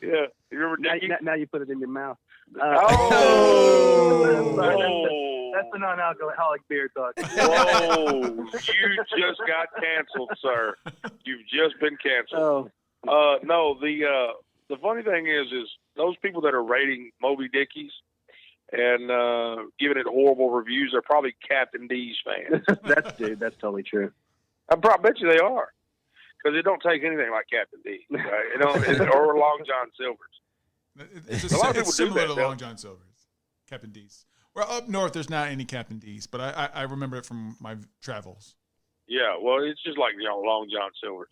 Yeah, you remember Dickies? Now you put it in your mouth. Oh, That's the non-alcoholic beer talk. whoa! You just got canceled, sir. You've just been canceled. Oh, No, the funny thing is those people that are rating Moby Dickies and giving it horrible reviews are probably Captain D's fans. that's totally true. I bet you they are, because it don't take anything like Captain D, right? Or Long John Silver's. It's A lot of people do similar that, to though. Long John Silver's, Captain D's. Well, up north, there's not any Captain D's, but I remember it from my travels. Yeah, well, it's just like Long John Silver's.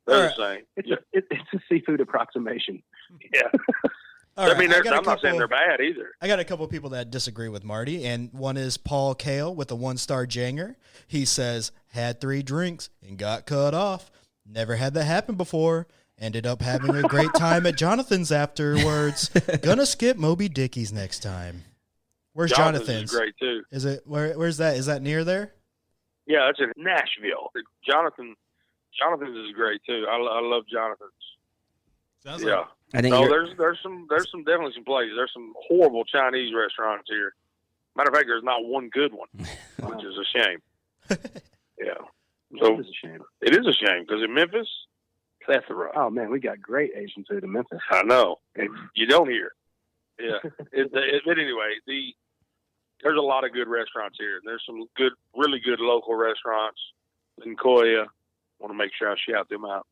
They're the same. It's a seafood approximation. Yeah. All right, I mean, I got a I'm not saying couple- they're bad either. I got a couple people that disagree with Marty, and one is Paul Kale with a 1-star janger. He says, had 3 drinks and got cut off. Never had that happen before. Ended up having a great time at Jonathan's afterwards. Gonna skip Moby Dickie's next time. Where's Jonathan's? is great too. Is it where's that? Is that near there? Yeah, it's in Nashville. Jonathan Jonathan's is great too. I love Jonathan's. Sounds Yeah. like I think No, you're- there's some definitely some places. There's some horrible Chinese restaurants here. Matter of fact, there's not one good one, which is a shame. Yeah. So It's a shame. it is a shame because in Memphis, plethora. Oh man, we got great Asian food in Memphis. I know. You don't hear. Yeah. But anyway, there's a lot of good restaurants here. There's some good, really good local restaurants in Koya. Want to make sure I shout them out.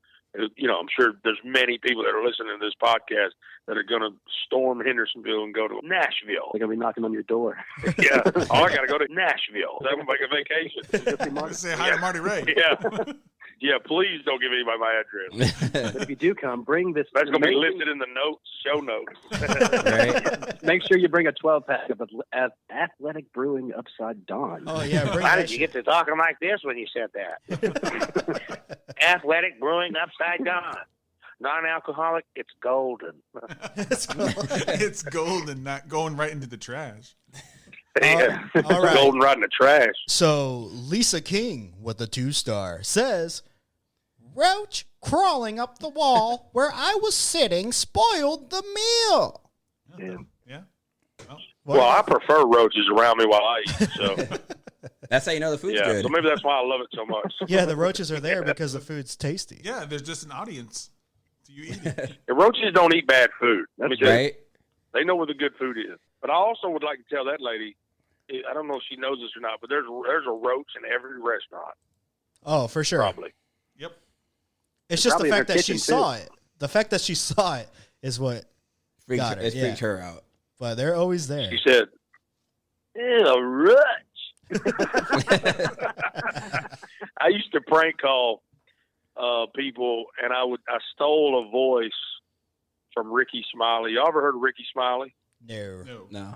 You know, I'm sure there's many people that are listening to this podcast that are going to storm Hendersonville and go to Nashville. They're gonna be knocking on your door. Yeah. Oh, I got to go to Nashville. I'm going to make a vacation. let's say hi to Marty Ray. Yeah. Yeah, please don't give anybody my address. But if you do come, bring this. That's going to be listed in the show notes. right. Make sure you bring a 12-pack of Athletic Brewing Upside Down. Oh yeah, bring How that did you shit. get to talking like this when you said that? Athletic Brewing Upside Down. Non-alcoholic, it's golden. It's gold and not going right into the trash. Yeah. All right. Golden right in the trash. So Lisa King with a 2-star says, roach crawling up the wall where I was sitting spoiled the meal. Yeah. Well, I prefer roaches around me while I eat, so That's how you know the food's yeah. good. So maybe that's why I love it so much. Yeah, the roaches are there because the food's tasty. Yeah, there's just an audience. So you eat it. And roaches don't eat bad food. Let me tell you. Right? They know where the good food is. But I also would like to tell that lady, I don't know if she knows this or not, but there's a roach in every restaurant, Oh, for sure. probably. Yep. It's just the Probably in fact her that she kitchen, saw it. The fact that she saw it is what got her. It Yeah. freaked her out. But they're always there. She said, "Ew, a roach." I used to prank call people, and I stole a voice from Ricky Smiley. Y'all ever heard of Ricky Smiley? No. No.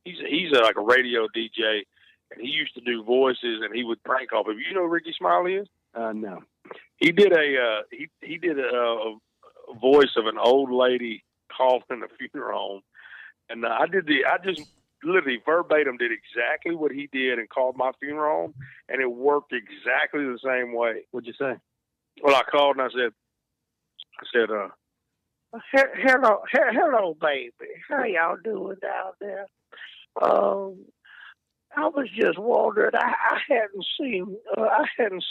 He's like a radio DJ, and he used to do voices, and he would prank call people. You know who Ricky Smiley is? No. He did a voice of an old lady calling a funeral home, and I just literally verbatim did exactly what he did and called my funeral home, and it worked exactly the same way. What'd you say? Well, I called and I said, Hello, baby. How y'all doing down there? I was just wondering. I hadn't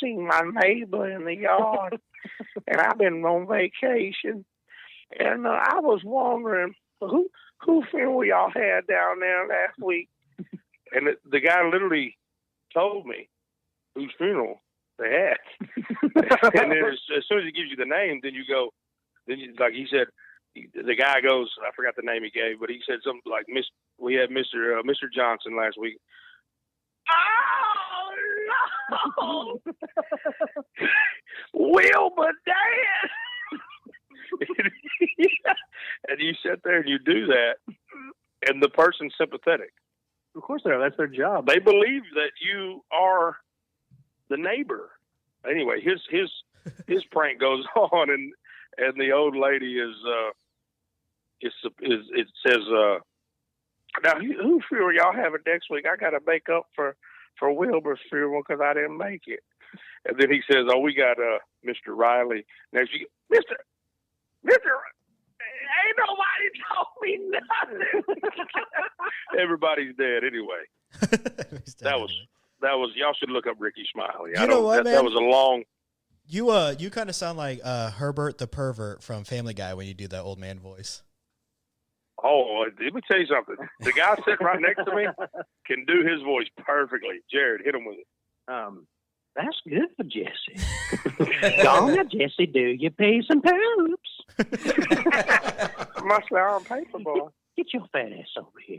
seen my neighbor in the yard, and I've been on vacation. And I was wondering who funeral y'all had down there last week. and the guy literally told me whose funeral they had. And then as soon as he gives you the name, then like he said, the guy goes, I forgot the name he gave, but he said something like, we had Mr. Johnson last week. Oh, no! Wilbur Dad! And you sit there and you do that, and the person's sympathetic. Of course they are. That's their job. They believe that you are the neighbor. Anyway, his prank goes on, and the old lady it says, now who funeral y'all having next week? I got to make up for Wilbur's funeral because I didn't make it. And then he says, oh, we got Mr. Riley next week. Mr. Ain't nobody told me nothing. Everybody's dead anyway. That was y'all should look up Ricky Smiley. You know what, man? That was a long. You kind of sound like Herbert the pervert from Family Guy when you do that old man voice. Oh, let me tell you something. The guy sitting right next to me can do his voice perfectly. Jared, hit him with it. That's good for Jesse. Donna, Jesse, do you pee some poops? Must on paper, boy. Get your fat ass over here.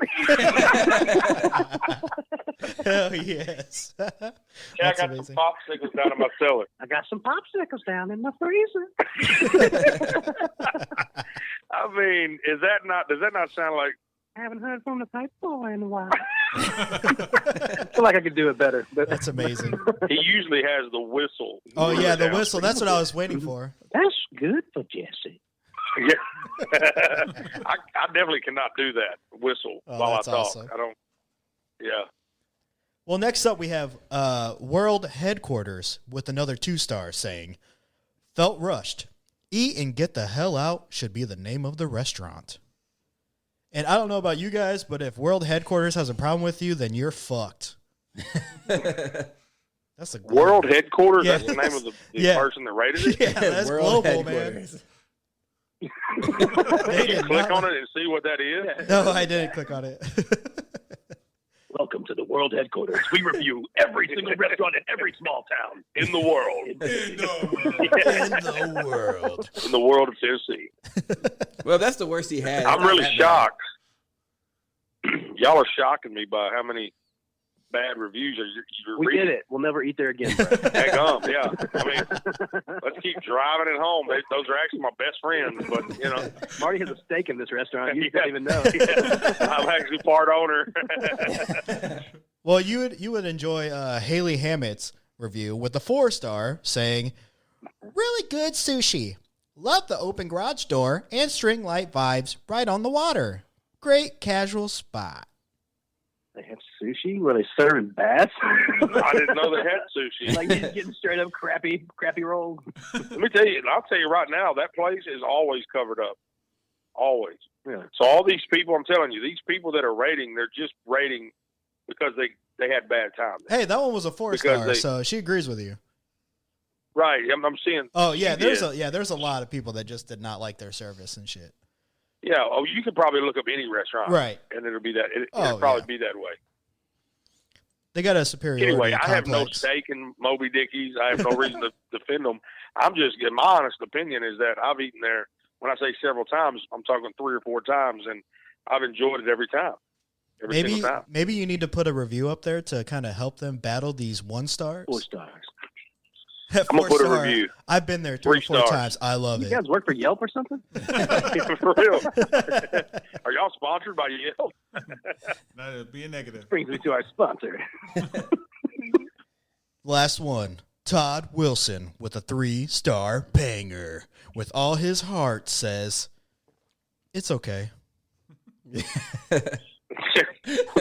Hell yes. Yeah, I That's got amazing. some popsicles down in my cellar. I got some popsicles down in my freezer. I mean, does that not sound like? Haven't heard from the paper boy in a while. I feel like I could do it better. But That's amazing. He usually has the whistle. Oh yeah, the down. whistle. That's what I was waiting for. that's good for Jesse. Yeah. I definitely cannot do that whistle Oh, while I that's talk. awesome. I don't. Yeah. Well, next up we have World Headquarters with another 2-star saying, felt rushed. Eat and get the hell out should be the name of the restaurant. And I don't know about you guys, but if World Headquarters has a problem with you, then you're fucked. That's a World Headquarters? Yeah. That's the name of the person that rated it? Yeah, that's World global, man. Headquarters. They Did you did click not- on it and see what that is? No, I didn't click on it. Welcome to the World Headquarters. We review every single restaurant in every small town In the world. In the world. In the world of Tennessee. Well, that's the worst he had. I'm really shocked. Y'all are shocking me by how many bad reviews you're We reading. did it. We'll never eat there again, bro. Heck yeah. I mean, let's keep driving it home. Those are actually my best friends, but, you know. Marty has a stake in this restaurant. You Yeah. don't even know. I'm actually part owner. Well, you would enjoy Haley Hammett's review with the 4-star saying, really good sushi. Love the open garage door and string light vibes right on the water. Great casual spot. They have sushi? Were they serving bass? I didn't know they had sushi. Like just getting straight up crappy rolls. Let me tell you, and I'll tell you right now, that place is always covered up. Always. Yeah. So all these people, I'm telling you, these people that are rating, they're just rating because they had bad times. Hey, that one was a 4-star, they- so she agrees with you. Right. I'm seeing. Oh yeah, She there's did. a lot of people that just did not like their service and shit. Yeah. Oh, you could probably look up any restaurant. Right. And it'll be that. Oh, It'll probably yeah. be that way. They got a superiority Anyway, I have no complex. stake in Moby Dickies. I have no reason to defend them. I'm just, my honest opinion is that I've eaten there, when I say several times, I'm talking 3 or 4 times, and I've enjoyed it every time. Every single time. Maybe you need to put a review up there to kind of help them battle these 1-stars. 4 stars. I'm going to put a 4-star. review. I've been there 3 or 4 3 stars. times. I love You it. guys work for Yelp or something? For real. Are y'all sponsored by Yelp? That'd be a negative. Brings me to our sponsor. Last one. Todd Wilson with a 3-star banger. With all his heart says, it's okay. With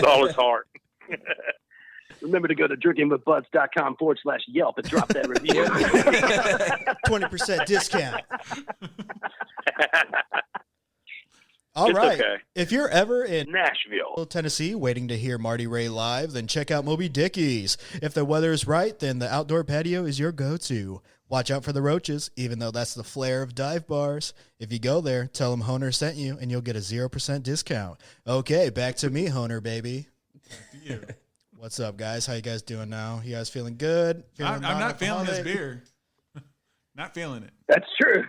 all his heart. Remember to go to drinkingwithbuds.com/Yelp and drop that review. 20% discount. All It's right. okay. If you're ever in Nashville. Tennessee waiting to hear Marty Ray live, then check out Moby Dickies. If the weather is right, then the outdoor patio is your go-to. Watch out for the roaches, even though that's the flair of dive bars. If you go there, tell them Honer sent you, and you'll get a 0% discount. Okay, back to me, Honer, baby. You. What's up, guys? How you guys doing now? You guys feeling good? I'm not feeling this non-alcoholic? beer. Not feeling it. That's true.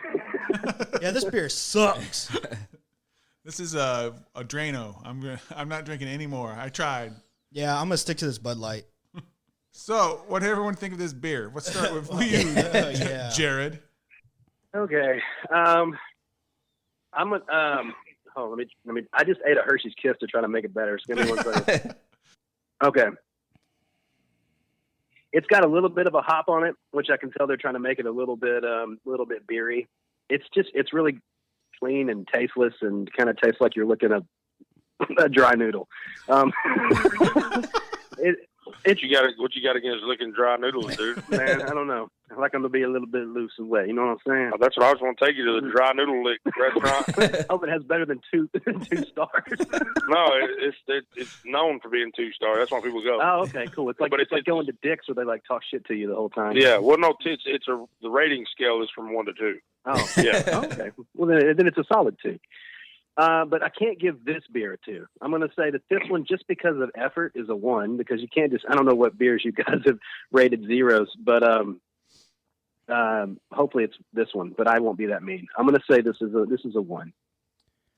Yeah, this beer sucks. This is a Drano. I'm not drinking anymore. I tried. Yeah, I'm going to stick to this Bud Light. So, what did everyone think of this beer? Let's start with you, yeah. Jared. Okay. I'm let me. I just ate a Hershey's Kiss to try to make it better. It's gonna be 1 second. Okay. It's got a little bit of a hop on it, which I can tell they're trying to make it a little bit beery. It's really clean and tasteless and kind of tastes like you're looking at a dry noodle. What you got against looking dry noodles, dude? Man, I don't know. I like them to be a little bit loose and wet. You know what I'm saying? Oh, that's what I was going to take you to, the dry noodle lick restaurant. I hope it has better than two stars. No, it's known for being 2-star. That's why people go. Oh, okay, cool. It's like But it's like going to Dick's where they like talk shit to you the whole time. Yeah, well, no, the rating scale is from 1 to 2. Oh, Yeah. oh, okay. Well, then it's a solid 2. But I can't give this beer a 2. I'm going to say that this one, just because of effort, is a 1, because you can't just, I don't know what beers you guys have rated zeros, but hopefully it's this one, but I won't be that mean. I'm going to say this is a 1.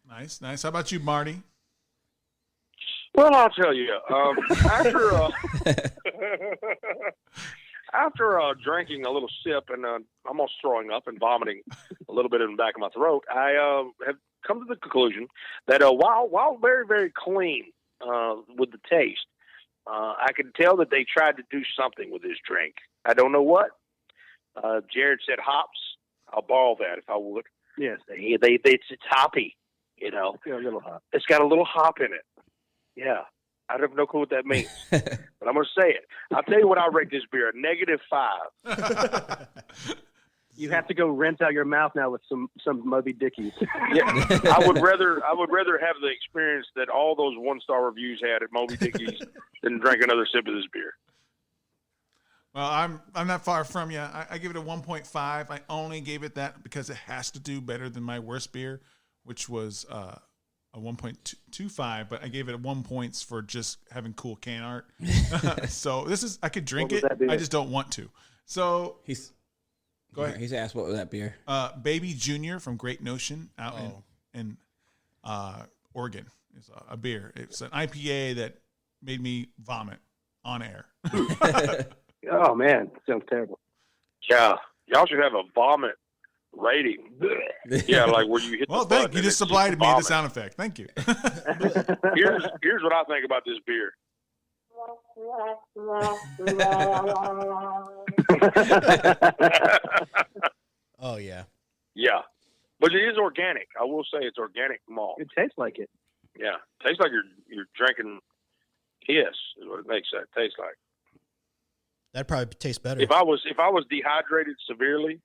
Nice. How about you, Marty? Well, I'll tell you, after drinking a little sip and almost throwing up and vomiting a little bit in the back of my throat, I have come to the conclusion that while very, very clean with the taste, I can tell that they tried to do something with this drink. I don't know what. Jared said hops. I'll borrow that if I would. Yes. It's hoppy, you know. Yeah, a little hot. It's got a little hop in it. Yeah. I have no clue what that means, but I'm going to say it. I'll tell you what I rate this beer, a -5. You have to go rinse out your mouth now with some Moby Dickies. Yeah, I would rather have the experience that all those 1-star reviews had at Moby Dickies than drink another sip of this beer. Well, I'm not far from you. I give it a 1.5. I only gave it that because it has to do better than my worst beer, which was a 1.25. But I gave it 1 point for just having cool can art. So I could drink it. I just don't want to. So go ahead. He's asked what was that beer? Baby Junior from Great Notion out in Oregon. It's a beer. It's an IPA that made me vomit on air. Oh man, sounds terrible. Yeah, y'all should have a vomit rating. Yeah, like where you hit. Well, the button you just supplied me the sound effect. Thank you. Here's what I think about this beer. Oh yeah. Yeah, but it is organic. I will say it's organic malt. It tastes like it. Yeah, tastes like you're drinking piss. Is what it makes that taste like. That'd probably taste better. If I was dehydrated severely,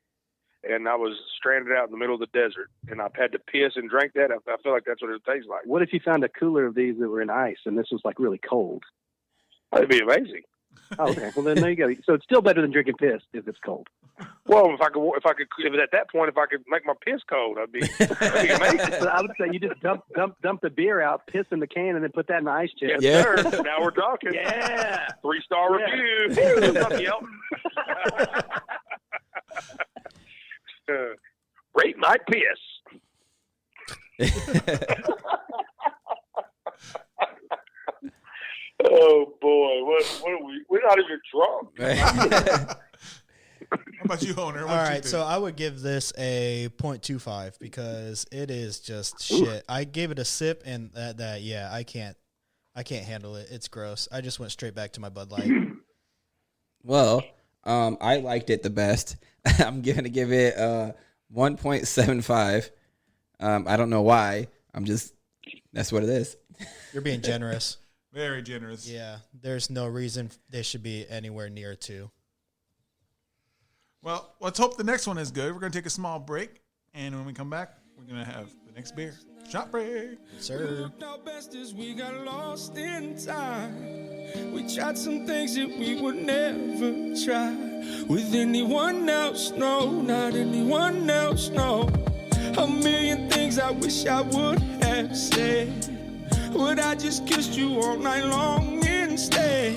and I was stranded out in the middle of the desert, and I've had to piss and drink that, I feel like that's what it tastes like. What if you found a cooler of these that were in ice, and this was like really cold? That'd be amazing. Oh, okay. Well, then there you go. So it's still better than drinking piss if it's cold. Well, if at that point, if I could make my piss cold, that'd be amazing. So I would say you just dump the beer out, piss in the can, and then put that in the ice chest. Yes, sir. Now we're talking. Yeah. 3-star review. Rate my piss. Oh boy, what are we? We're not even drunk. How about you, Owner? All right, so I would give this a 0.25 because it is just shit. I gave it a sip, and I can't handle it. It's gross. I just went straight back to my Bud Light. Well, I liked it the best. I'm going to give it 1.75. I don't know why. That's what it is. You're being generous. Very generous. Yeah, there's no reason they should be anywhere near 2. Well, let's hope the next one is good. We're going to take a small break, and when we come back, we're going to have the next beer. Shot break. Sir. Our best as we got lost in time. We tried some things that we would never try with anyone else. No, not anyone else. No. A million things I wish I would have said. Would I just kissed you all night long instead?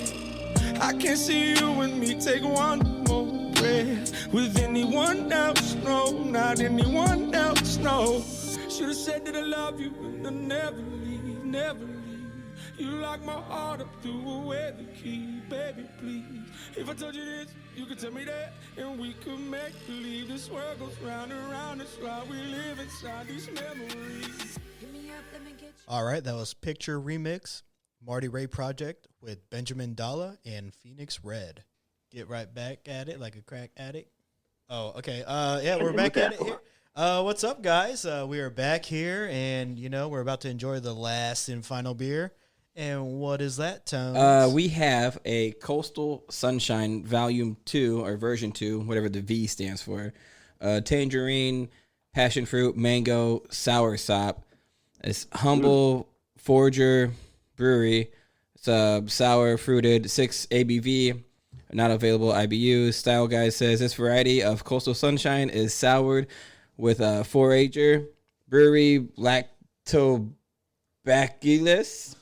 I can't see you and me take one more breath with anyone else. No, not anyone else. No. Should've said that I love you and I'll never leave, never leave. You lock my heart up, threw away the key, baby, please. If I told you this, you could tell me that, and we could make believe this world goes round and round. That's why we live inside these memories. All right, that was Picture Remix, Marty Ray Project with Benjamin Dalla and Phoenix Red. Get right back at it like a crack addict. Oh, okay. Yeah, we're back at it here. What's up, guys? We are back here, and, we're about to enjoy the last and final beer. And what is that, Tones? We have a Coastal Sunshine Volume 2, or Version 2, whatever the V stands for. Tangerine, passion fruit, mango, sour sop. It's Humble Forger Brewery. It's sour fruited, 6 ABV. Not available IBUs. Style Guide says this variety of Coastal Sunshine is soured with a 4-ager brewery lactobacillus.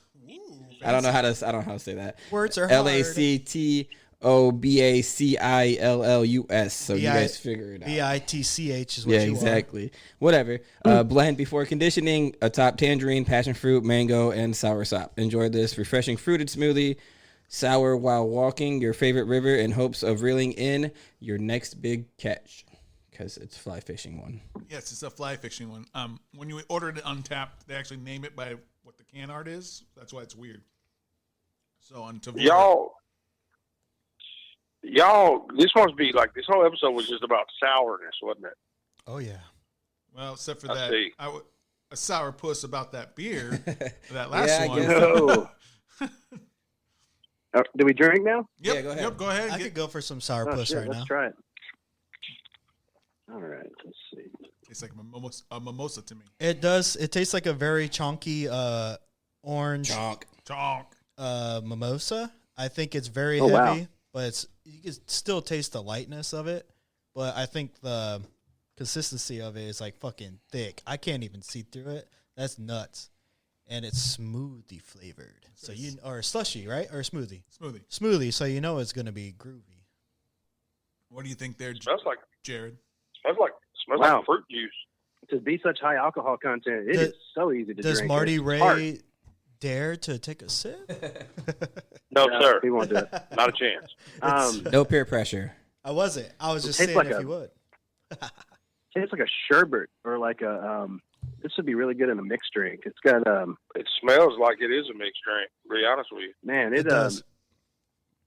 I don't know how to say that. Words are hard. LACTOBACILLUS. So you guys figure it out. BITCH is what you are. Exactly. Whatever. Blend before conditioning, atop tangerine, passion fruit, mango, and sour sop. Enjoy this refreshing fruited smoothie. Sour while walking your favorite river in hopes of reeling in your next big catch. Because it's fly fishing one. Yes, it's a fly fishing one. When you order it Untapped, they actually name it by what the can art is. That's why it's weird. So on Tavora, y'all, this must be like this whole episode was just about sourness, wasn't it? Oh yeah. Well, except for I that, see. a sour puss about that beer, that last Yeah, I one. guess No. Do we drink now? Yep, Yeah, go ahead. Yep, go ahead. I could go for some sourpuss Shit, right let's now. try it. All right, let's see. Tastes like a mimosa to me. It does. It tastes like a very chunky orange Chonk. mimosa. I think it's very Oh, wow. heavy, but you can still taste the lightness of it. But I think the consistency of it is like fucking thick. I can't even see through it. That's nuts. And it's smoothie flavored. So or slushy, right? Or smoothie? Smoothie. So you know it's going to be groovy. What do you think there, Smells like Jared? Wow. Fruit juice. To be such high alcohol content, it is so easy to Does drink. Marty It's Ray hard. dare to take a sip? No, sir. He won't do it. Not a chance. No peer pressure. I wasn't. I was just tastes saying like if a- you would. Tastes like a sherbet or like a. This would be really good in a mixed drink. It's got It smells like it is a mixed drink, to be honest with you. man. It does.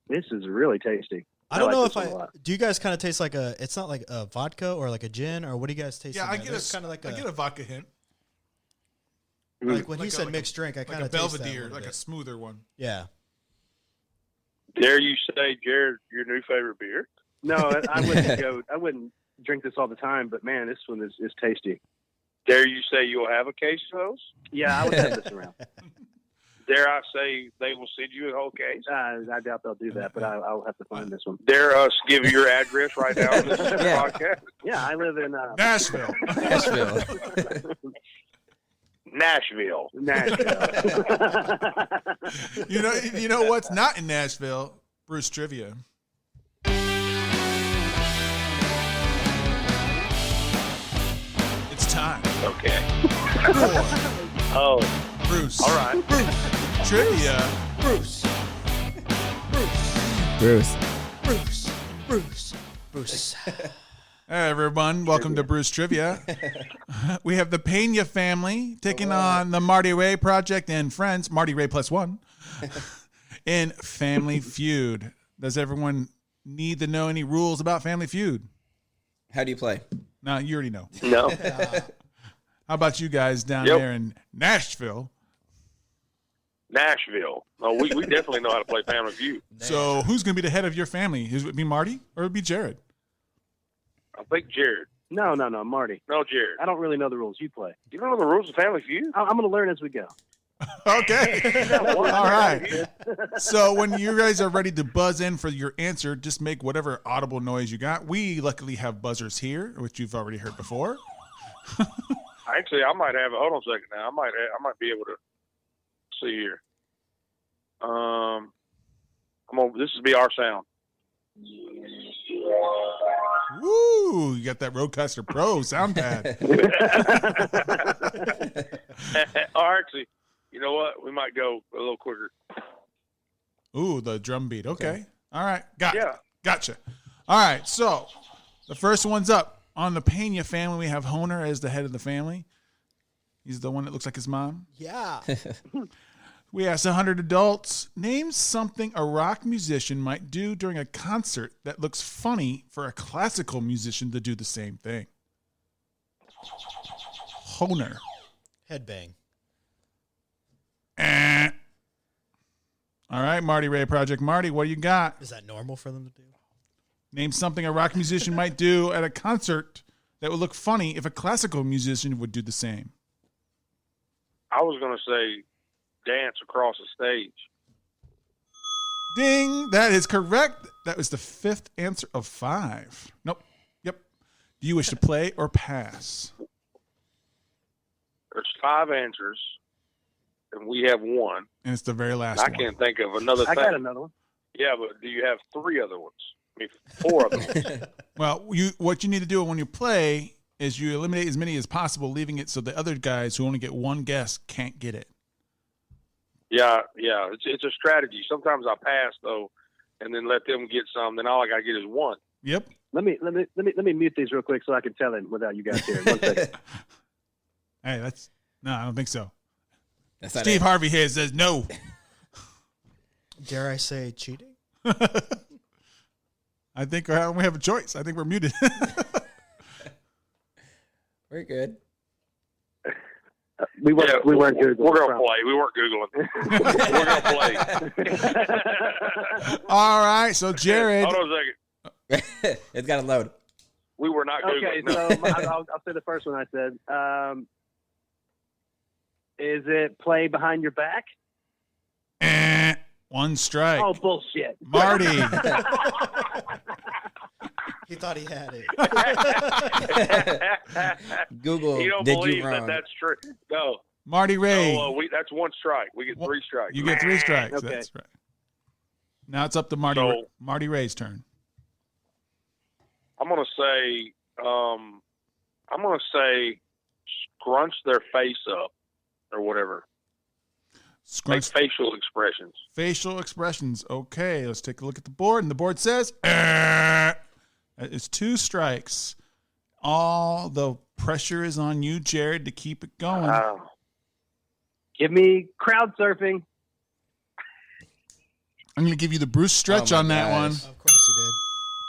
This is really tasty. I don't like know this if one a lot. do you guys kind of taste like a, it's not like a vodka or like a gin, or what do you guys taste? Yeah, in I there? get There's kind of like I get a vodka hint, like when like he a- said like a- mixed drink, I like kind a of taste that Belvedere, little like a bit. smoother one. Yeah. Dare you say, Jared, your new favorite beer? No, I wouldn't go. I wouldn't drink this all the time, but man, this one is tasty. Dare you say you'll have a case of those? Yeah, I would have this around. Dare I say they will send you a whole case? I doubt they'll do that, but I'll have to find this one. Dare us give you your address right now on this Yeah. podcast? Yeah, I live in Nashville. Nashville. Nashville. You know what's not in Nashville? Bruce Trivia. It's time. Okay. For Oh, Bruce. all right. Trivia. Bruce. Hey everyone, welcome to Bruce Trivia. We have the Pena family taking on the Marty Ray Project and friends, Marty Ray plus one, in Family Feud. Does everyone need to know any rules about Family Feud? How do you play? No, you already know. No. How about you guys down Yep. there in Nashville? Nashville. No, we definitely know how to play Family Feud. So who's going to be the head of your family? Is it be Marty or would it be Jared? I think Jared. no, Marty. No, Jared. I don't really know the rules. You play. You don't know the rules of Family Feud? I'm going to learn as we go. Okay. All right. So when you guys are ready to buzz in for your answer, just make whatever audible noise you got. We luckily have buzzers here, which you've already heard before. Actually, I might have. Hold on a second now. I might be able to see here. This will be our sound. Woo! You got that Rodecaster Pro sound pad. Or actually, you know what? We might go a little quicker. Ooh, the drum beat. Okay. All right. Yeah. Gotcha. All right. So the first one's up. On the Pena family, we have Honer as the head of the family. He's the one that looks like his mom. Yeah. We asked 100 adults, name something a rock musician might do during a concert that looks funny for a classical musician to do the same thing. Honer. Headbang. Eh. All right, Marty Ray Project. Marty, what do you got? Is that normal for them to do? Name something a rock musician might do at a concert that would look funny if a classical musician would do the same. I was going to say dance across the stage. Ding! That is correct. That was the fifth answer of 5. Nope. Yep. Do you wish to play or pass? There's 5 answers, and we have one. And it's the very last I one. can't think of another I thing. got another one. Yeah, but do you have 3 other ones? I mean, 4 other ones. Well, what you need to do when you play is you eliminate as many as possible, leaving it so the other guys who only get one guess can't get it. Yeah. It's a strategy. Sometimes I pass though, and then let them get some. Then all I got to get is 1. Yep. Let me mute these real quick so I can tell him without you guys hearing. 1 second. Hey, I don't think so. That's not Steve it. Harvey here says no. Dare I say cheating? I think we have a choice. I think we're muted. We're good. We weren't Googling. We're gonna play. We weren't Googling. We're gonna play. All right, so Jared. Hold on a second. It's got to load. We were not Okay, Googling. so I'll say the first one I said. Is it play behind your back? One strike. Oh, bullshit. Marty. He thought he had it. Google. You don't did believe you wrong? that's true? No. Marty Ray. That's one strike. We get 3 strikes. You get 3 strikes. Okay. That's right. Now it's up to Marty Ray's turn. I'm gonna say, scrunch their face up or whatever. Scrunch Make facial expressions. facial expressions. Okay, let's take a look at the board. And the board says, that is 2 strikes. All the pressure is on you, Jared, to keep it going. Give me crowd surfing. I'm going to give you the Bruce stretch Oh my on that one. gosh. Of course he did.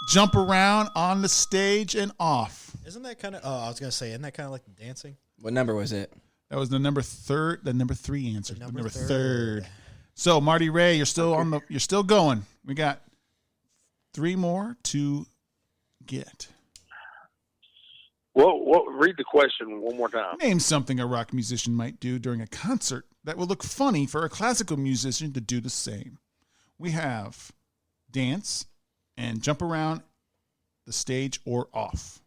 Jump around on the stage and off. Isn't that kind of? Oh, I was gonna say, isn't that kind of like the dancing? What number was it? That was the number 3 answer. The The number number third. 3rd. So Marty Ray, you're still going. We got 3 more to get. Read the question one more time. Name something a rock musician might do during a concert that would look funny for a classical musician to do the same. We have dance and jump around the stage or off.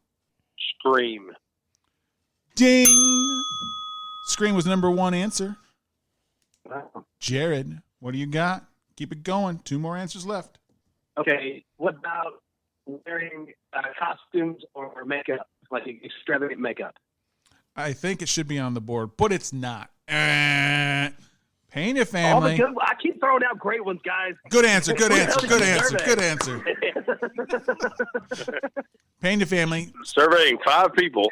Scream. Ding! Scream was number 1 answer. Wow. Jared, what do you got? Keep it going. 2 more answers left. Okay, what about wearing costumes or makeup, like extravagant makeup? I think it should be on the board, but it's not. Paint It All the Family. good, I keep throwing out great ones, guys. Good answer, good What answer, the good hell did answer, you good survey? answer. Paint It Family. Surveying 5 people.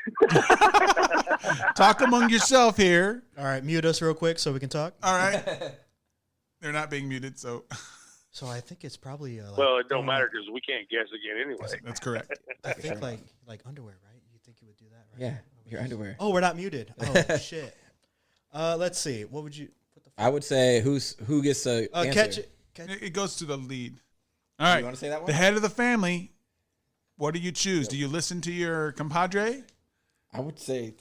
Talk among yourself here. All right, mute us real quick so we can talk. All right. They're not being muted, so So I think it's probably Well, it don't matter because we can't guess again anyway. that's correct. I think like underwear, right? You think you would do that, right? Yeah, your underwear. Oh, we're not muted. Oh shit. Let's see. What would you? What the? I would say who gets a answer? Catch it. It goes to the lead. All right. You want to say that one? The head of the family. What do you choose? Do you listen to your compadre? I would say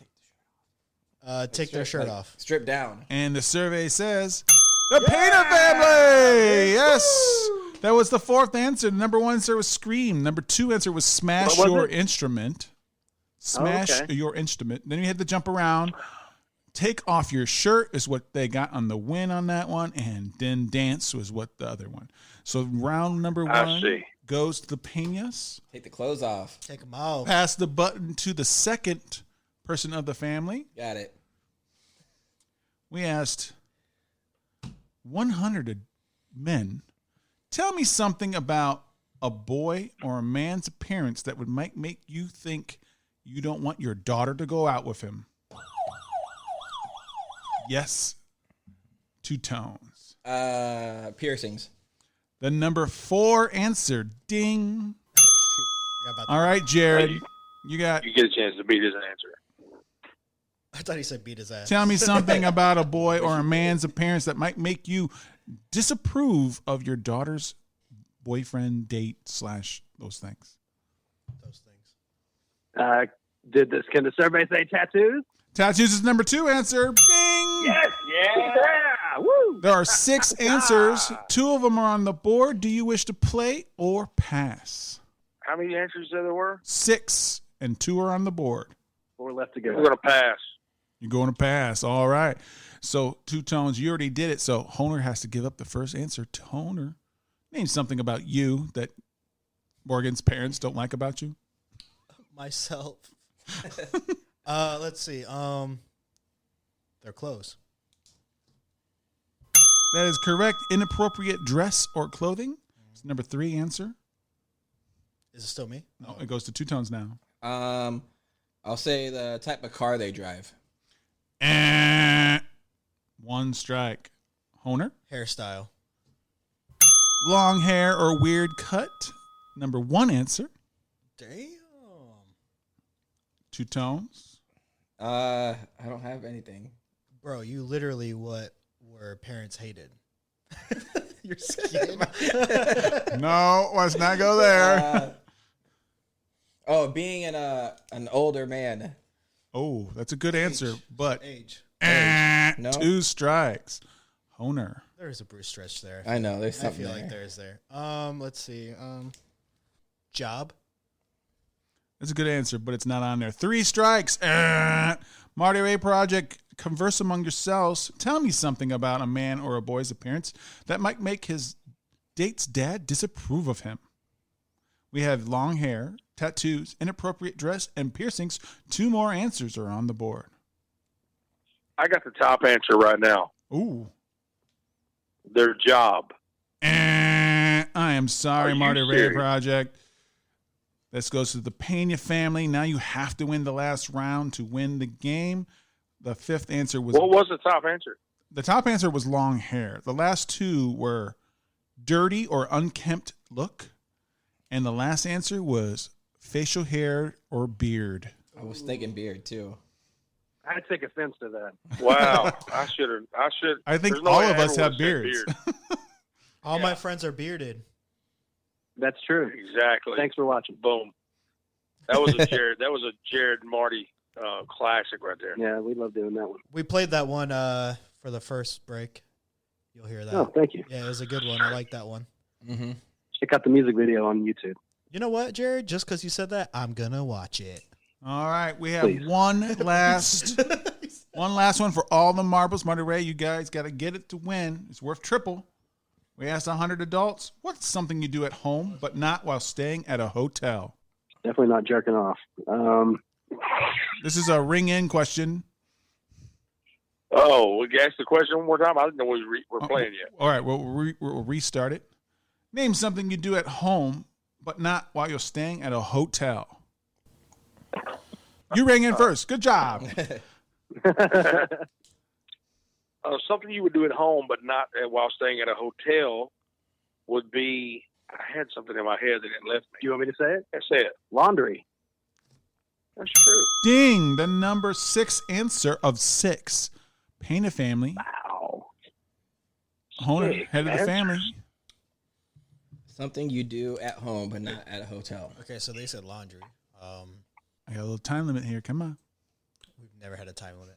Take their shirt off. Strip down. And the survey says the Painter family. Yes. That was the 4th answer. The number 1 answer was Scream. Number 2 answer was Smash What was Your it? Instrument. Smash okay. Your Instrument. Then you had to jump around. Take Off Your Shirt is what they got on the win on that one. And then Dance was what the other one. So round number 1 see. goes to the Peñas. Take the clothes off. Take them off. Pass the button to the 2nd person of the family. Got it. We asked 100 men, tell me something about a boy or a man's appearance that would make you think you don't want your daughter to go out with him. Yes, 2 tones. Piercings. The number 4 answer, ding. Forgot about All right, Jared, Hey, you got, You get a chance to beat his answer. I thought he said beat his ass. tell me something about a boy or a man's appearance that might make you disapprove of your daughter's boyfriend, date, / those things. Those things. Can the survey say tattoos? Tattoos is number 2 answer. Bing! Yes. Yeah. Woo. There are 6 answers. 2 of them are on the board. Do you wish to play or pass? How many answers there were? 6, and 2 are on the board. 4 left to go. We're going to pass. You're going to pass. All right. So 2 tones. You already did it. So Honer has to give up the first answer. Honer, name something about you that Morgan's parents don't like about you. Myself. Let's see. Their clothes. That is correct. Inappropriate dress or clothing. It's number 3 answer. Is it still me? No, it goes to 2 tones now. I'll say the type of car they drive. 1 strike. Honer. Hairstyle. Long hair or weird cut. Number 1 answer. Damn. 2 tones. I don't have anything. Bro, you literally what were parents hated. Your skin. No, let's not go there. Being an older man. Oh, that's a good answer, but Age. No? 2 strikes. Honer. There's a Bruce stretch there. I know, there's I something feel there. like there's there. Let's see. Job. That's a good answer, but it's not on there. 3 strikes. Marty Ray Project. Converse among yourselves. Tell me something about a man or a boy's appearance that might make his date's dad disapprove of him. We have long hair, tattoos, inappropriate dress, and piercings. 2 more answers are on the board. I got the top answer right now. Ooh. Their job. I am sorry, Are you Marty Ray serious? Project. This goes to the Pena family. Now you have to win the last round to win the game. The 5th answer was... What was the top answer? The top answer was long hair. The last 2 were dirty or unkempt look. And the last answer was facial hair or beard. I was thinking beard too. I take offense to that. Wow. I should. I think there's no all way of I us ever have would've said beards. beard. All Yeah. my friends are bearded. That's true. Exactly. Thanks for watching. Boom. That was a Jared. That was a Jared Marty classic right there. Yeah, we love doing that one. We played that one for the first break. You'll hear that. Oh, thank you. Yeah, it was a good one. I like that one. Mm-hmm. Check out the music video on YouTube. You know what, Jared? Just because you said that, I'm gonna watch it. All right, we have Please. one last one for all the marbles. Marty Ray, you guys got to get it to win. It's worth triple. We asked 100 adults, what's something you do at home but not while staying at a hotel? Definitely not jerking off. This is a ring-in question. Oh, we asked the question one more time. I didn't know we were playing yet. All right, we'll restart it. Name something you do at home but not while you're staying at a hotel. You rang in first. Good job. Something you would do at home, but not while staying at a hotel, would be. I had something in my head that it left me. Do you want me to say it? I said Laundry. that's true. Ding, the number 6 answer of 6. Paint a family. Wow. Honer, Six head of the answers. family. Something you do at home but not at a hotel. Okay, so they said laundry. I got a little time limit here. Come on. We've never had a time limit.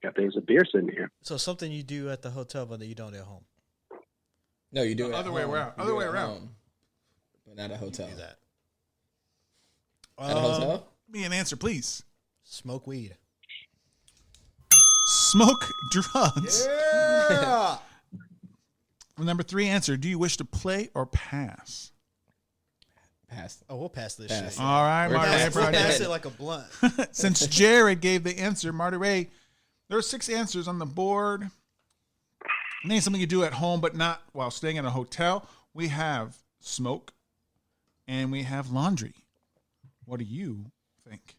Got things of beer sitting here. So something you do at the hotel but that you don't at home. No, you do it Other at way home. around. You Other do way it at around. home, but not a hotel. Do that. At a hotel? Give me an answer, please. Smoke weed. Smoke drugs. Yeah. Number 3 answer. Do you wish to play or pass? Pass. Oh, we'll pass this Pass. shit. All right, We're Marty Ray passing. We'll Project. pass it like a blunt. Since Jared gave the answer, Marty Ray, there are 6 answers on the board. Name something you do at home but not while staying at a hotel. We have smoke and we have laundry. What do you think?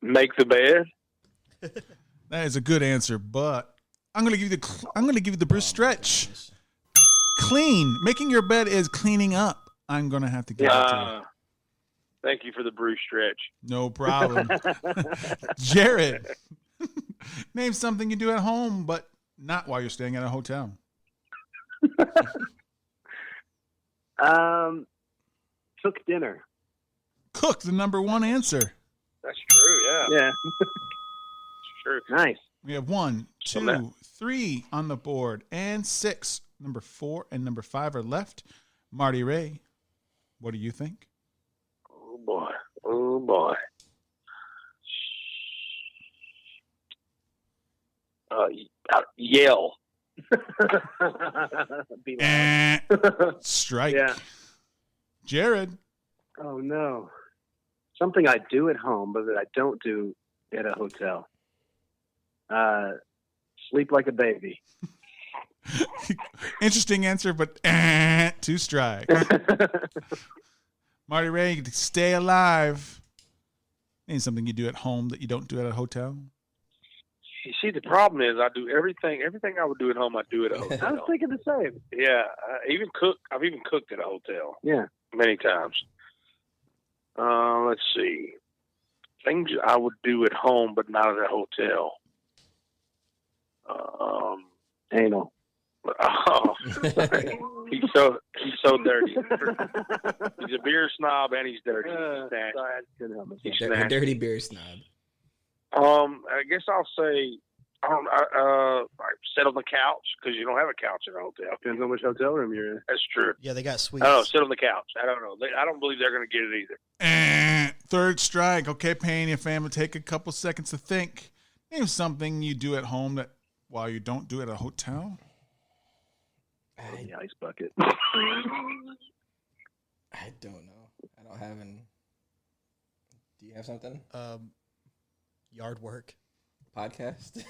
Make the bed. That is a good answer, but I'm going to give you the Bruce stretch. Clean. Making your bed is cleaning up. I'm going to have to give it to you. Thank you for the Bruce stretch. No problem. Jared, name something you do at home, but not while you're staying at a hotel. Cook dinner. Cook, the number 1 answer. That's true. Yeah, Yeah. it's true. Nice. We have 1, So that- 2, 3 on the board, and 6. Number 4 and number 5 are left. Marty Ray, what do you think? Oh boy. Oh boy. Yell. Be loud. Strike. Yeah. Jared, Oh no. Something I do at home, but that I don't do at a hotel. Sleep like a baby. interesting answer, but 2 strikes. Marty Ray, stay alive. Ain't something you do at home that you don't do at a hotel. You see, the problem is I do everything I would do at home. I do at a I was hotel. thinking the same. Yeah, even cook. I've even cooked at a hotel Yeah. many times. Let's see. things I would do at home, but not at a hotel. Anal. Oh, he's so dirty. He's a beer snob and he's dirty. He's A dirty beer snob. I guess I'll say I sit on the couch because you don't have a couch in a hotel. Depends on which hotel room you're in. That's true. Yeah, they got suites. I don't know. Sit on the couch. I don't know. I don't believe they're going to get it either. And third strike. Okay, Payne, your family, take a couple seconds to think. Name something you do at home that while you don't do it at a hotel. The ice bucket. I don't know. I don't have any. Do you have something? Yard work. Podcast? I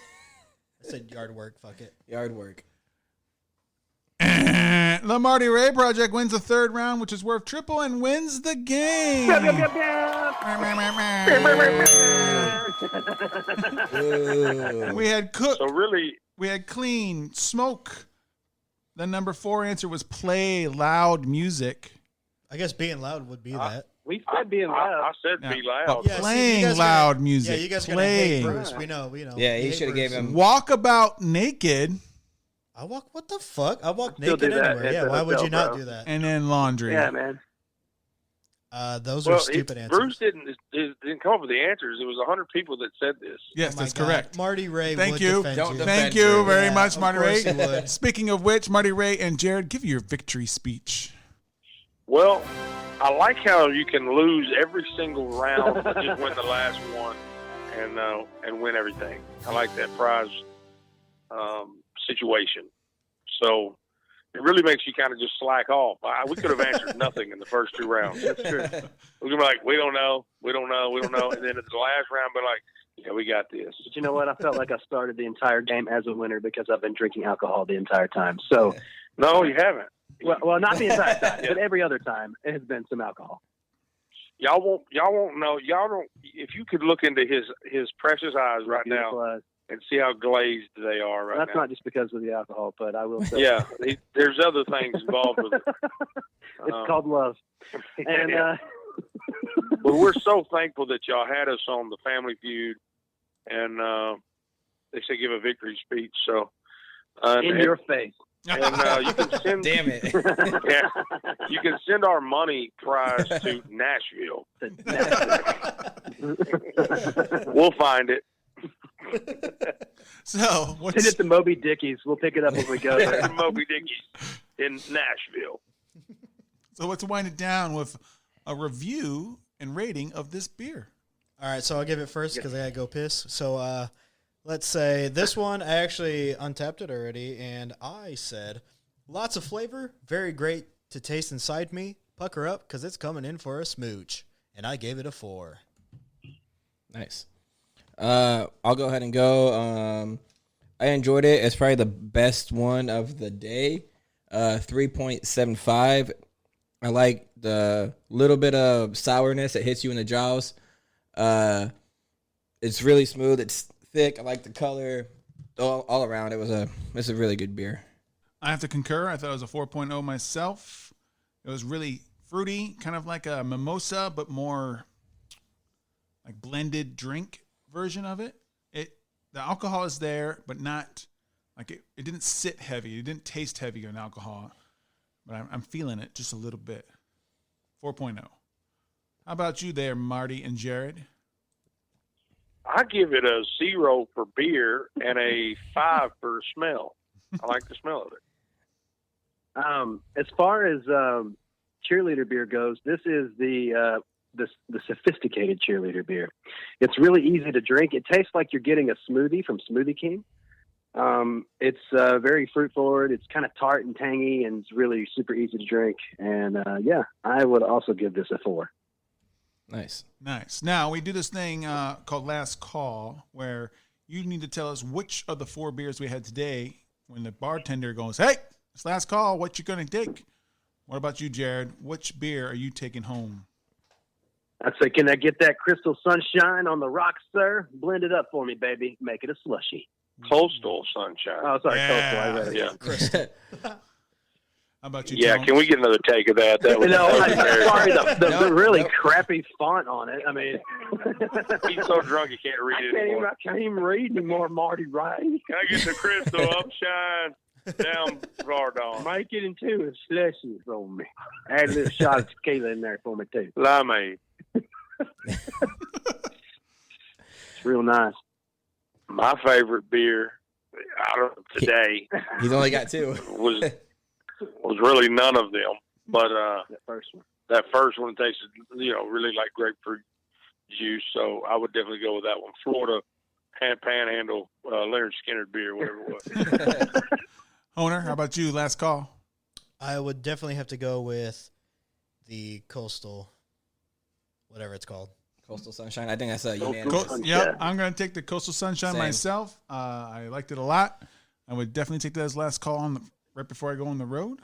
said yard work. Fuck it. Yard work. And the Marty Ray Project wins the third round, which is worth triple, and wins the game. We had cook. So really, We had clean, smoke. The number 4 answer was play loud music. I guess being loud would be that. We said being I loud. said Yeah. be But loud. Yeah, see, playing you guys loud gonna- music. Yeah, you guys are gonna hate playing. Bruce. We know. Yeah, you hate should have gave Bruce. him. Walk about naked, I walk. What the fuck? I walk Still naked do that anywhere. at Yeah. the Why would hotel, you not bro. do that? and then laundry. Yeah, man. Those are stupid answers. Bruce didn't come up with the answers. It was 100 people that said this. Yes, Oh my that's God. correct. Marty Ray Thank would you. defend Don't you. defend Thank you you. very Yeah, much, of Marty course Ray. he would. Speaking of which, Marty Ray and Jared, give your victory speech. Well, I like how you can lose every single round, but just win the last one and win everything. I like that prize situation. So it really makes you kind of just slack off. We could have answered nothing in the first 2 rounds. That's true. We're gonna be like, we don't know, and then at the last round, be like, yeah, we got this. But you know what? I felt like I started the entire game as a winner because I've been drinking alcohol the entire time. So, No, you haven't. well, not the entire time, but every other time it has been some alcohol. Y'all won't know. Y'all don't. If you could look into his precious eyes right now Beautiful eyes. and see how glazed they are right That's now. not just because of the alcohol, but I will say Yeah, there's other things involved with it. it's called love. And But we're so thankful that y'all had us on the Family Feud, and they say give a victory speech. So in your face. and you can send. Damn it. Yeah, you can send our money prize to Nashville. We'll find it. So, Send what's it to Moby Dickies. We'll pick it up when we go there. Moby Dickies in Nashville. what's winding down with a review and rating of this beer? All right, so I'll give it first because I gotta go piss. So let's say this one, I actually untapped it already, and I said lots of flavor, very great to taste inside me. Pucker up because it's coming in for a smooch, and I gave it a 4. Nice. I'll go ahead and go. I enjoyed it. It's probably the best one of the day. 3.75. I like the little bit of sourness that hits you in the jaws. It's really smooth. It's thick. I like the color. All around, it's a really good beer. I have to concur. I thought it was a 4.0 myself. It was really fruity, kind of like a mimosa, but more like blended drink version of it. The alcohol is there, but not like it didn't sit heavy. It didn't taste heavy in alcohol, but I'm feeling it just a little bit. 4.0. How about you there, Marty and Jared? I give it a 0 for beer and a 5 for smell. I like the smell of it. As far as cheerleader beer goes, this is the sophisticated cheerleader beer. It's really easy to drink. It tastes like you're getting a smoothie from Smoothie King. It's very fruit forward. It's kind of tart and tangy, and it's really super easy to drink. And I would also give this a 4. Nice. Now, we do this thing called Last Call, where you need to tell us which of the 4 beers we had today, when the bartender goes, hey, it's last call, what you going to take? What about you, Jared? Which beer are you taking home? I'd say, can I get that Crystal Sunshine on the rocks, sir? Blend it up for me, baby. Make it a slushy. Coastal Sunshine. Oh, sorry, Yeah. Coastal. I read it. Yeah. How about you? Yeah, Jones? can we get another take of that? That was Sorry, the Nope, really nope. crappy font on it. I mean, He's so drunk he can't read it anymore. I can't even read anymore, Marty Ray. Can I get the crystal up, shine, down, far down? Make it into a slushy for me. Add a little shot of tequila in there for me, too. Limeade. It's real nice. My favorite beer out of today He's only got 2. was really none of them, but That first one. that first one tasted, really like grapefruit juice. So I would definitely go with that one. Florida Panhandle Leonard Skinner beer, whatever it was. Honer, how about you? Last call. I would definitely have to go with the Coastal, whatever it's called. Coastal Sunshine. I think that's a unanimous. Yep, I'm going to take the Coastal Sunshine Same. myself. I liked it a lot. I would definitely take that as last call right before I go on the road.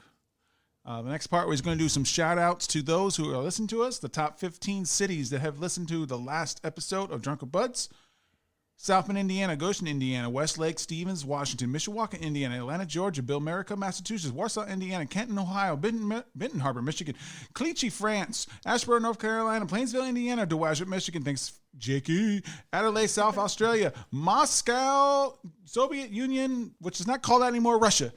The next part, we're going to do some shout-outs to those who are listening to us, the top 15 cities that have listened to the last episode of Drunk with Buds. South Bend, Indiana, Goshen, Indiana, Westlake, Stevens, Washington, Mishawaka, Indiana, Atlanta, Georgia, Billmerica, Massachusetts, Warsaw, Indiana, Kenton, Ohio, Benton Harbor, Michigan, Clichy, France, Asheboro, North Carolina, Plainsville, Indiana, Dowagiac, Michigan, thanks, Jakey, Adelaide, South Australia, Moscow, Soviet Union, which is not called that anymore, Russia,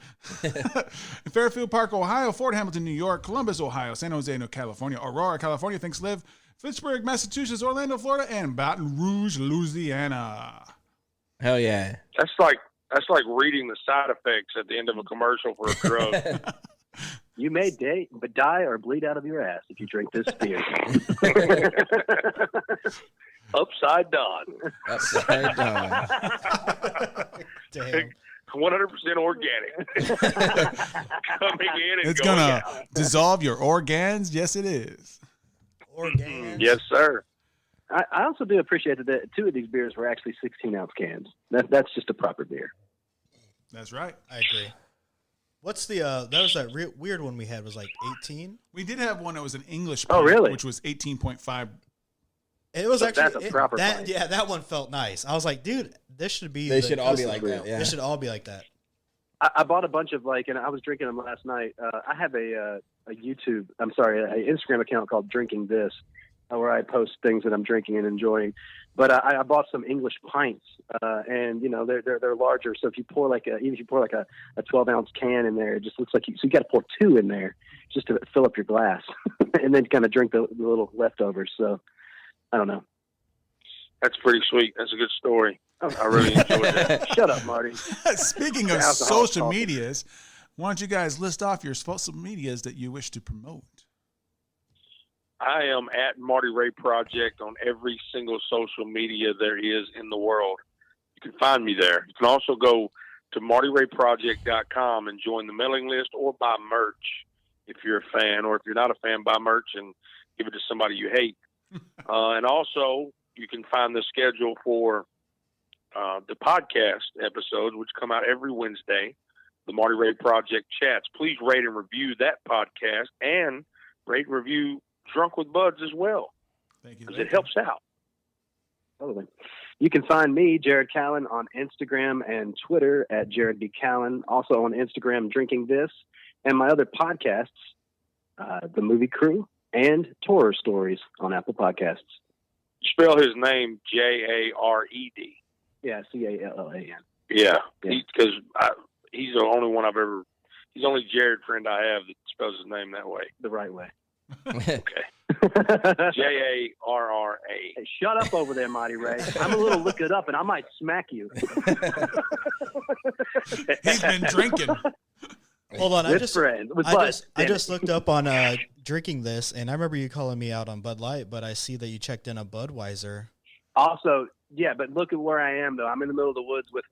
Fairfield Park, Ohio, Fort Hamilton, New York, Columbus, Ohio, San Jose, California, Aurora, California, thanks, Liv, Fitchburg, Massachusetts, Orlando, Florida, and Baton Rouge, Louisiana. Hell yeah. That's like reading the side effects at the end of a commercial for a drug. You may die or bleed out of your ass if you drink this beer. Upside down. Upside down. Damn. 100% organic. Coming in and It's going going to out. dissolve your organs. Yes, it is. Organs. Yes, sir. I also do appreciate that 2 of these beers were actually 16-ounce cans. That's just a proper beer. That's right. I agree. What's the that was that weird one we had was like 18. We did have one that was an English Oh, pint, really? which was 18.5. It was But actually that's a proper pint. yeah, that one felt nice. I was like, dude, this should be. They the should all be Coastal like Brew. that, yeah. They should all be like that. I bought a bunch of and I was drinking them last night. I have an Instagram account called Drinking This, where I post things that I'm drinking and enjoying. But I bought some English pints, and they're larger. So if you pour even if you pour a 12-ounce can in there, it just looks like you got to pour 2 in there just to fill up your glass, and then kind of drink the little leftovers. So I don't know. That's pretty sweet. That's a good story. I really enjoyed that. Shut up, Marty. Speaking of Alcohol social talking. medias, why don't you guys list off your social medias that you wish to promote? I am at Marty Ray Project on every single social media there is in the world. You can find me there. You can also go to martyrayproject.com and join the mailing list or buy merch if you're a fan, or if you're not a fan, buy merch and give it to somebody you hate. And also, you can find the schedule for the podcast episodes, which come out every Wednesday, the Marty Ray Project chats. Please rate and review that podcast and rate and review Drunk with Buds as well, Thank you. because it helps out. Totally. You can find me, Jared Callan, on Instagram and Twitter at Jared B. Callan. Also on Instagram, Drinking This, and my other podcasts, The Movie Crew and Horror Stories on Apple Podcasts. Spell his name Jared. Yeah, Callan. Yeah, Yeah. because he's the only one he's the only Jared friend I have that spells his name that way. The right way. Okay. Jarra. Hey, shut up over there, Marty Ray. I'm a little look it up, and I might smack you. He's been drinking. Hold on, With friends. With Bud. I just looked up on Drinking This, and I remember you calling me out on Bud Light, but I see that you checked in a Budweiser. Also, yeah, but look at where I am, though. I'm in the middle of the woods with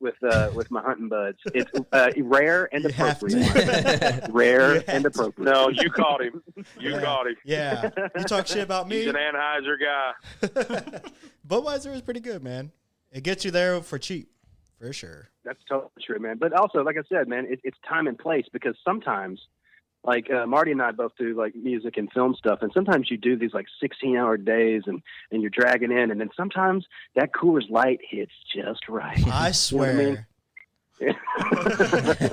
my hunting buds. It's rare and You have appropriate. Rare and appropriate. No, you caught him. You caught him. Yeah, you talk shit about me. He's an Anheuser guy. Budweiser is pretty good, man. It gets you there for cheap, for sure. That's totally true, man. But also, like I said, man, it's time and place, because sometimes, like Marty and I both do like music and film stuff, and sometimes you do these like 16-hour days, and you're dragging in, and then sometimes that Coors Light hits just right. I You know swear. what I mean?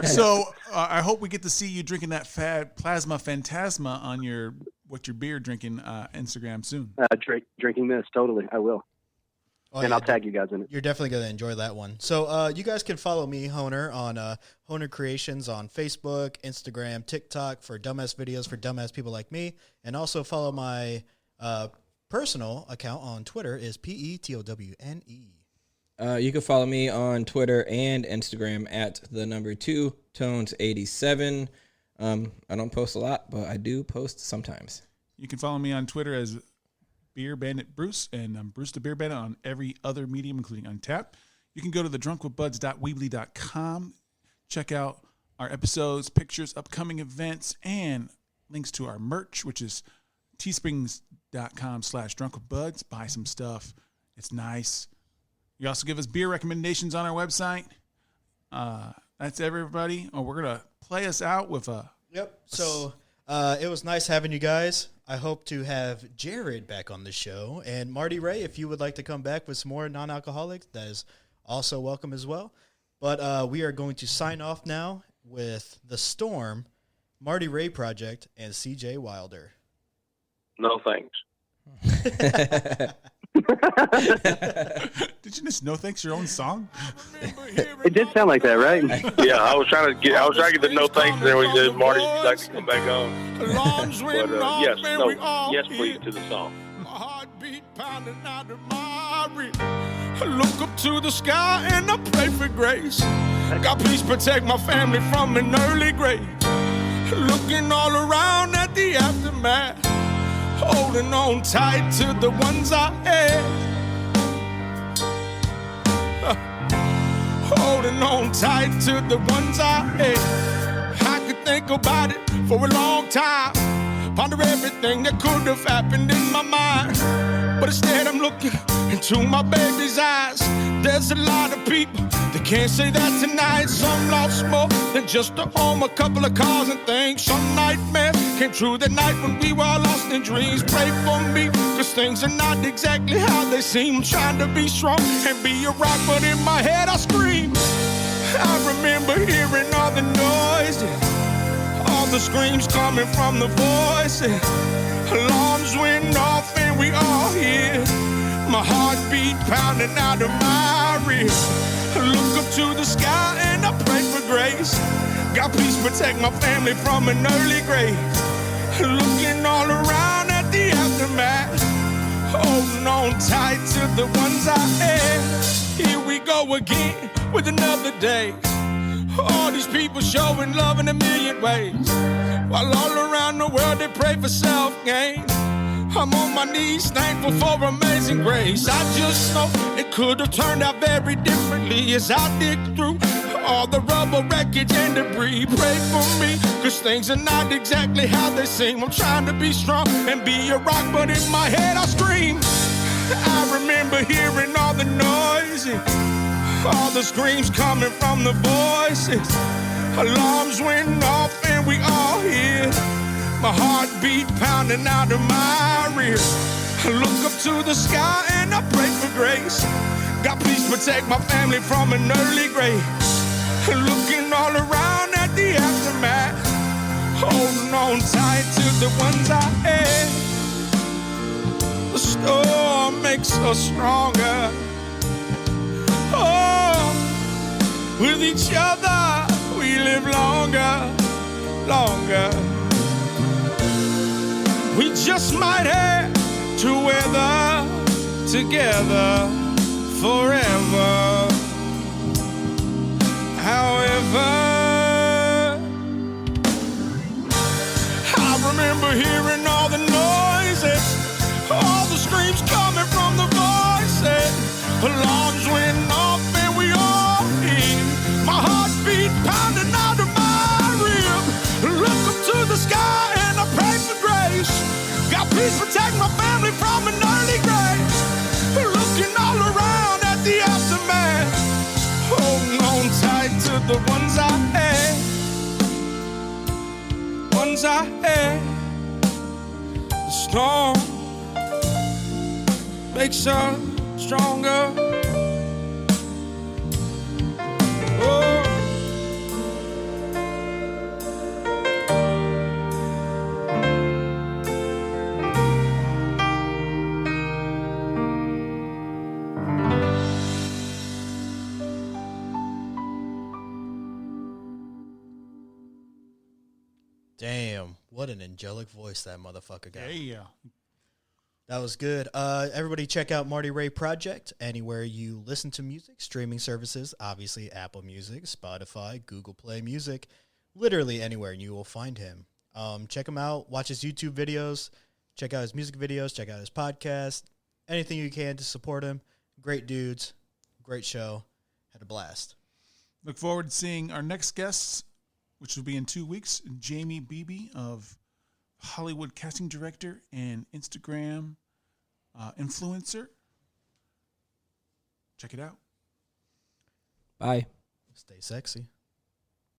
So I hope we get to see you drinking that Plasma Phantasma on your beer drinking Instagram soon. Drinking this, totally. I will. Oh, and yeah, I'll tag you guys in it. You're definitely going to enjoy that one. So you guys can follow me, Honer, on Honer Creations on Facebook, Instagram, TikTok for dumbass videos for dumbass people like me. And also follow my personal account on Twitter is PETOWNE. You can follow me on Twitter and Instagram at the number 2 Tones87. I don't post a lot, but I do post sometimes. You can follow me on Twitter as Beer Bandit Bruce, and I'm Bruce the Beer Bandit on every other medium, including Untappd. You can go to thedrunkwithbuds.weebly.com, check out our episodes, pictures, upcoming events, and links to our merch, which is teesprings.com/drunkwithbuds. Buy some stuff. It's nice. You also give us beer recommendations on our website. That's everybody. Oh, we're going to play us out with a... Yep. So it was nice having you guys. I hope to have Jared back on the show. And Marty Ray, if you would like to come back with some more non-alcoholics, that is also welcome as well. But we are going to sign off now with The Storm, Marty Ray Project, and CJ Wilder. No thanks. Did you just no thanks your own song? It did sound like that, right? Yeah, I was trying to get the no thanks, and then we said, Marty, would you like to come back on? But yes, please to the song. My heartbeat pounding out of my ribs. I look up to the sky and I pray for grace. God, please protect my family from an early grave. Looking all around at the aftermath, holding on tight to the ones I had. Holding on tight to the ones I had. I could think about it for a long time, ponder everything that could have happened in my mind. But instead I'm looking into my baby's eyes. There's a lot of people that can't say that tonight. Some lost more than just a home, a couple of cars and things. Some nightmares came true that night when we were lost in dreams. Pray for me, cause things are not exactly how they seem. I'm trying to be strong and be a rock, but in my head I scream. I remember hearing all the noises, all the screams coming from the voices. Alarms went off and we all hear my heartbeat pounding out of my ribs. Look up to the sky and I pray for grace. God, please protect my family from an early grave. Looking all around at the aftermath, holding on tight to the ones I had. Here we go again with another day. All these people showing love in a million ways, while all around the world they pray for self-gain. I'm on my knees, thankful for amazing grace. I just know it could have turned out very differently as I dig through all the rubble, wreckage, and debris. Pray for me, cause things are not exactly how they seem. I'm trying to be strong and be a rock, but in my head I scream. I remember hearing all the noises, all the screams coming from the voices. Alarms went off and we all hear my heartbeat pounding out of my ribs. I look up to the sky and I pray for grace. God, please protect my family from an early grave. Looking all around at the aftermath, holding on tight to the ones I had. The storm makes us stronger. Oh, with each other we live longer, longer. We just might have to weather together forever. However, I remember hearing all the noises, all the screams coming from the voices. Alarms went off and we all hear my heartbeat pounding out of my rib. Look up to the sky and I pray for grace. God, please protect my family from an early grave. Looking all around at the aftermath, holding on tight to the ones I had. Ones I had. The storm makes us stronger. Oh. What an angelic voice that motherfucker got. Yeah. That was good. Everybody check out Marty Ray Project anywhere you listen to music, streaming services, obviously Apple Music, Spotify, Google Play Music, literally anywhere you will find him. Check him out. Watch his YouTube videos. Check out his music videos. Check out his podcast. Anything you can to support him. Great dudes. Great show. Had a blast. Look forward to seeing our next guests, which will be in 2 weeks. Jamie Beebe of Hollywood casting director and Instagram influencer. Check it out. Bye. Stay sexy.